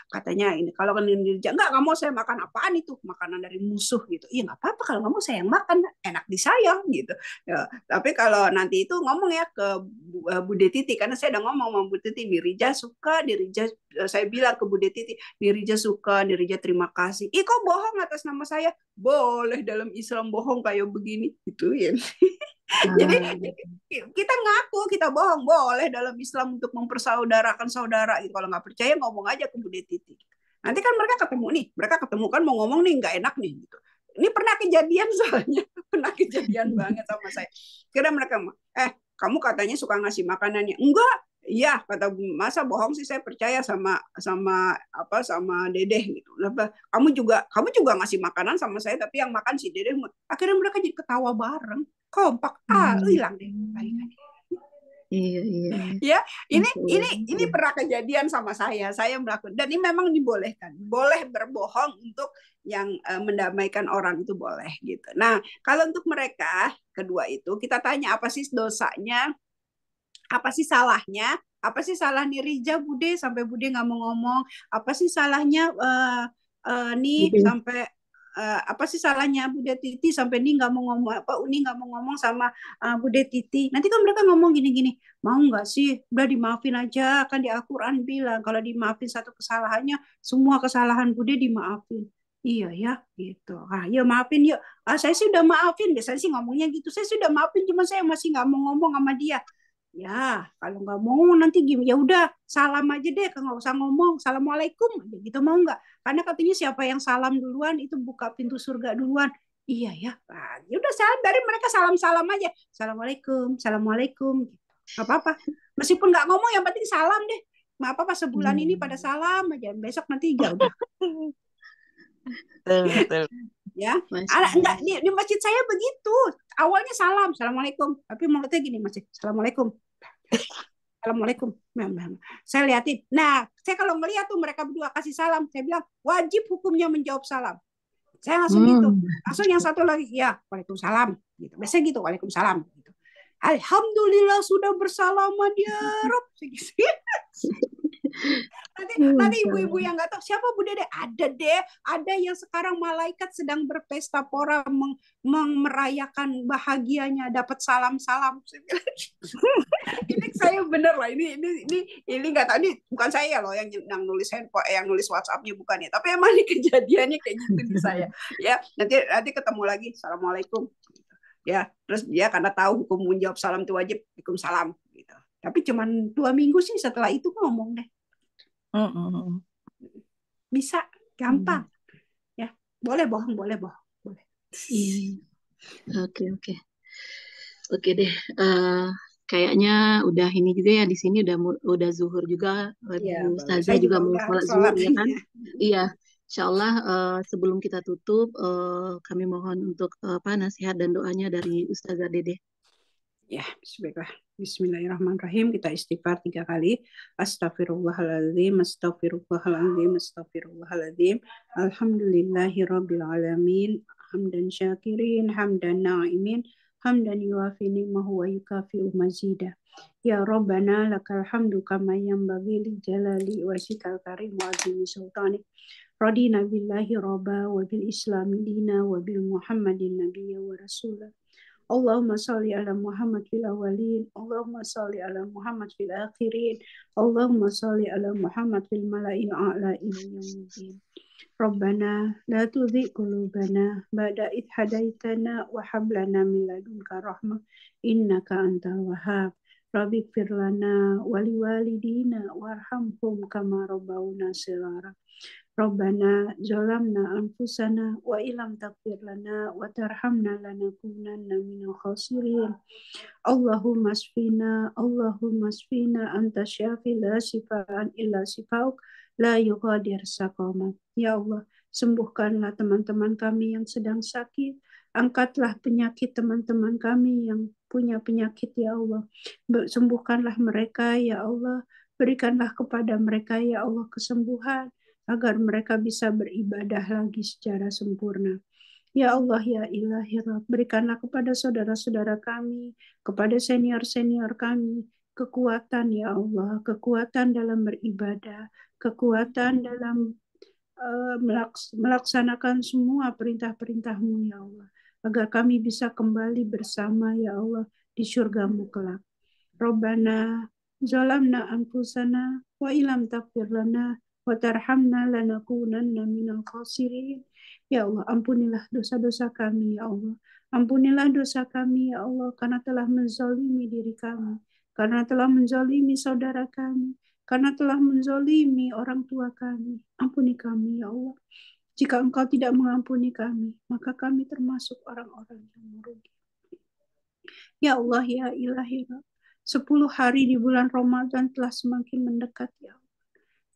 katanya ini, kalau kan Niriza nggak mau saya makan, apaan itu makanan dari musuh gitu. Iya nggak apa-apa, kalau nggak mau saya yang makan, enak di saya gitu ya. Tapi kalau nanti itu ngomong ya ke Bude Titi, karena saya udah ngomong sama Bude Titi, Niriza suka, saya bilang ke Bude Titi, Niriza suka, Niriza terima kasih. Kok bohong atas nama saya? Boleh dalam Islam bohong kayak begini gitu ya. Jadi kita ngaku kita bohong boleh dalam Islam untuk mempersaudarakan saudara gitu. Kalau nggak percaya ngomong aja ke Bude Titi. Nanti kan mereka ketemu kan mau ngomong nih nggak enak nih gitu. Ini pernah kejadian soalnya, pernah kejadian banget sama saya. Kira mereka, kamu katanya suka ngasih makanannya. Enggak, iya kata masa bohong sih, saya percaya sama Dedeh gitu. Kamu juga ngasih makanan sama saya, tapi yang makan si Dedeh. Akhirnya mereka jadi ketawa bareng, kompak. Hilang deh balikannya. Iya. Ya, ini Masya Allah. ini pernah kejadian sama saya. Saya melakukan, dan ini memang dibolehkan. Boleh berbohong untuk yang mendamaikan orang itu boleh gitu. Nah, kalau untuk mereka kedua itu kita tanya apa sih dosanya, apa sih salahnya, apa sih salah nih Rija Bude sampai Bude nggak mau ngomong, apa sih salahnya nih Gitu. sampai apa sih salahnya Bude Titi sampai nih nggak mau ngomong, apa Uni nggak mau ngomong sama Bude Titi. Nanti kan mereka ngomong gini-gini, mau nggak sih udah dimaafin aja, kan di Al-Quran bilang kalau dimaafin satu kesalahannya semua kesalahan Bude dimaafin. Iya ya gitu. Ya maafin yuk. Saya sih udah maafin. Biasanya sih ngomongnya gitu. Saya sudah maafin, cuma saya masih nggak mau ngomong sama dia. Ya, kalau nggak mau nanti gimana? Ya udah, salam aja deh, nggak usah ngomong. Assalamualaikum, gitu mau nggak? Karena katanya siapa yang salam duluan itu buka pintu surga duluan. Iya ya, ya udah salam dari mereka salam-salam aja. Assalamualaikum, assalamualaikum. Gak apa-apa. Meskipun nggak ngomong, yang penting salam deh. Nggak apa-apa sebulan ini pada salam aja. Besok nanti ya udah. Betul. Ya, Masya enggak Allah. di masjid saya begitu. Awalnya salam, assalamualaikum. Tapi mulutnya gini masjid, assalamualaikum. Assalamualaikum. Saya liatin. Nah, saya kalau ngeliat tuh mereka berdua kasih salam, saya bilang wajib hukumnya menjawab salam. Saya langsung gitu. Langsung yang satu lagi, ya, waalaikumsalam. Gitu. Biasanya gitu, waalaikumsalam. Gitu. Alhamdulillah sudah bersalaman ya Rob. Nanti ibu-ibu yang nggak tahu siapa Bu Dede, ada yang sekarang malaikat sedang berpesta pora merayakan bahagianya dapat salam-salam. Ini saya bener lah, ini nggak tahu, ini bukan saya loh yang nulis handphone, yang nulis WhatsApp-nya bukan ya, tapi emang ini kejadiannya kayak gitu di saya. Ya, nanti ketemu lagi, assalamualaikum. Ya, terus dia karena tahu hukum menjawab salam itu wajib, waalaikumsalam gitu. Tapi cuman 2 minggu sih setelah itu ngomong deh. Bisa, gampang. Ya, boleh bohong. Boleh. Iya. Oke deh. Kayaknya udah ini juga ya, di sini udah zuhur juga. Ya, Bu Ustazah saya juga juga mau udah sholat sholat. zuhur ya kan? Iya. Insya Allah sebelum kita tutup kami mohon untuk nasihat dan doanya dari Ustazah Dede. Ya, bismillahirrahmanirrahim. Kita istighfar 3 kali. Astaghfirullahaladzim, astaghfirullahaladzim, astaghfirullahaladzim. Alhamdulillahirabbil alamin. Hamdan syakirin, hamdan na'imin, hamdan yuafi ni'mahu wa yukafi'u mazida. Ya Rabbana lakal hamdu kama yanbaghi li jalali wajhikal karim wa azimi sultanik. Radina billahi rabba wa bil islami dina wa bil muhammadin nabiyya wa rasulah. Allahumma salli ala Muhammad fil awalin, Allahumma salli ala Muhammad fil akhirin, Allahumma salli ala Muhammad fil mala'il a'la ila yaumiddin. Rabbana la tuzigh qulubana ba'da idh hadaitana wa hab lana min ladunka rahmah innaka antal wahhab. Rabbi ighfir lana wa liwalidina warhamhum kama rabbawna shighara. Rabbana zalamna anfusana wa ilam taghfir lana wa tarhamna lanakunanna minal khasirin. Allahumma asfina anta syafi la shifaan illa shifauk la yughadir saqama. Ya Allah, sembuhkanlah teman-teman kami yang sedang sakit. Angkatlah penyakit teman-teman kami yang punya penyakit ya Allah. Sembuhkanlah mereka ya Allah. Berikanlah kepada mereka ya Allah kesembuhan agar mereka bisa beribadah lagi secara sempurna. Ya Allah, ya Ilahi Rabb, berikanlah kepada saudara-saudara kami, kepada senior-senior kami, kekuatan ya Allah, kekuatan dalam beribadah, kekuatan dalam melaksanakan semua perintah-perintah-Mu ya Allah, agar kami bisa kembali bersama ya Allah di surga-Mu kelak. Rabbana zalamna anfusana wa ilam taghfir lana wa tarhamna lanakunanna minal khasirin. Ya Allah, ampunilah dosa-dosa kami ya Allah. Ampunilah dosa kami ya Allah, karena telah menzalimi diri kami, karena telah menzalimi saudara kami, karena telah menzalimi orang tua kami. Ampuni kami ya Allah. Jika Engkau tidak mengampuni kami, maka kami termasuk orang-orang yang merugi. Ya Allah, ya Ilahi Rabb, 10 hari di bulan Ramadan telah semakin mendekat, ya Allah.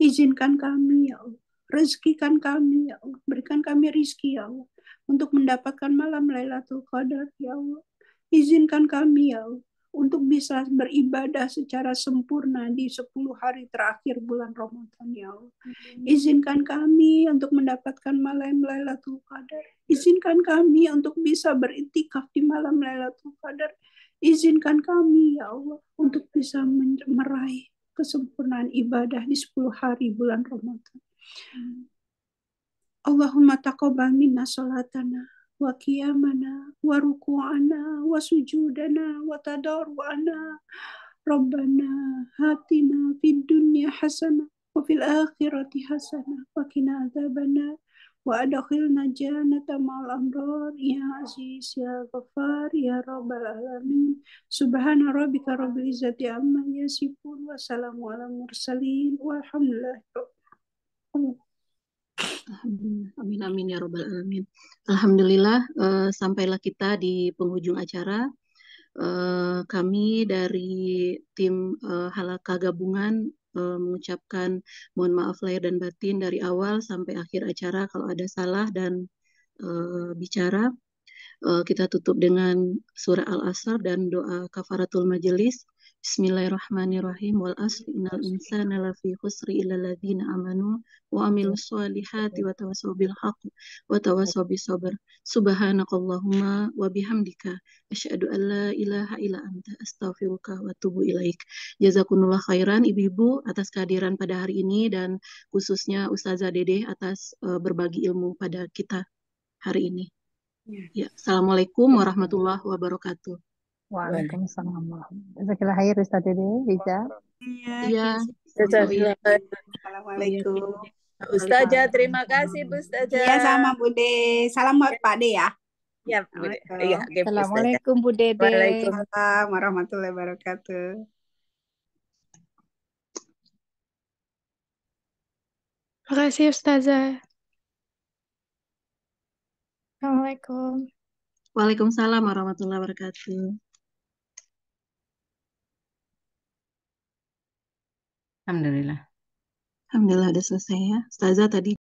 Izinkan kami, ya Allah. Rezekikan kami, ya Allah. Berikan kami rizki, ya Allah. Untuk mendapatkan malam Lailatul Qadar, ya Allah. Izinkan kami, ya Allah, untuk bisa beribadah secara sempurna di 10 hari terakhir bulan Ramadan, ya Allah. Izinkan kami untuk mendapatkan malam Lailatul Qadar. Izinkan kami untuk bisa beriktikaf di malam Lailatul Qadar. Izinkan kami, ya Allah, untuk bisa meraih kesempurnaan ibadah di 10 hari bulan Ramadan. Allahumma taqabbal minna salatana wa qiyamana wa ruku'ana wa sujudana wa tadarru'ana. Rabbana hatina fid dunya hasanah wa fil akhirati hasanah wa qina adzabannar wa adkhilna jannata ma'al abrar ya aziz ya ghaffar ya rabbal alamin. Subhana rabbika rabbil izzati amma yasifun wa salamun alal mursalin walhamdulillahi rabbil alamin. Amin amin ya robbal alamin. Alhamdulillah, sampailah kita di penghujung acara. Kami dari tim Halaka Gabungan mengucapkan mohon maaf lahir dan batin dari awal sampai akhir acara kalau ada salah dan bicara. Kita tutup dengan surah Al-Asr dan doa kafaratul majelis. Bismillahirrahmanirrahim. Wal asri innal insana lafi khusri illa alladzina amanu wa amilus solihati wa tawassaw bil haqq wa tawassaw bis sabr. Subhanakallahumma wa bihamdika asyhadu an la ilaha illa anta astaghfiruka wa atubu ilaik. Jazakumullah khairan ibu-ibu atas kehadiran pada hari ini dan khususnya Ustazah Dedeh atas berbagi ilmu pada kita hari ini. Ya, Assalamualaikum warahmatullahi wabarakatuh. Waalaikumsalam. Jazakallah khair Ustaz Dede, Riza. Iya, Jazakallah khair. Assalamualaikum. Ustazah, terima kasih Bu Ustazah. Iya sama Bude. Salam buat Pak De ya. Ya, Bu. Iya, oke, Bu Ustazah. Assalamualaikum Bu Dede. Waalaikumsalam. Waalaikumsalam warahmatullahi wabarakatuh. Terima kasih Ustazah. Assalamualaikum. Waalaikumsalam warahmatullahi wabarakatuh. Alhamdulillah. Alhamdulillah udah selesai ya. Ustazah tadi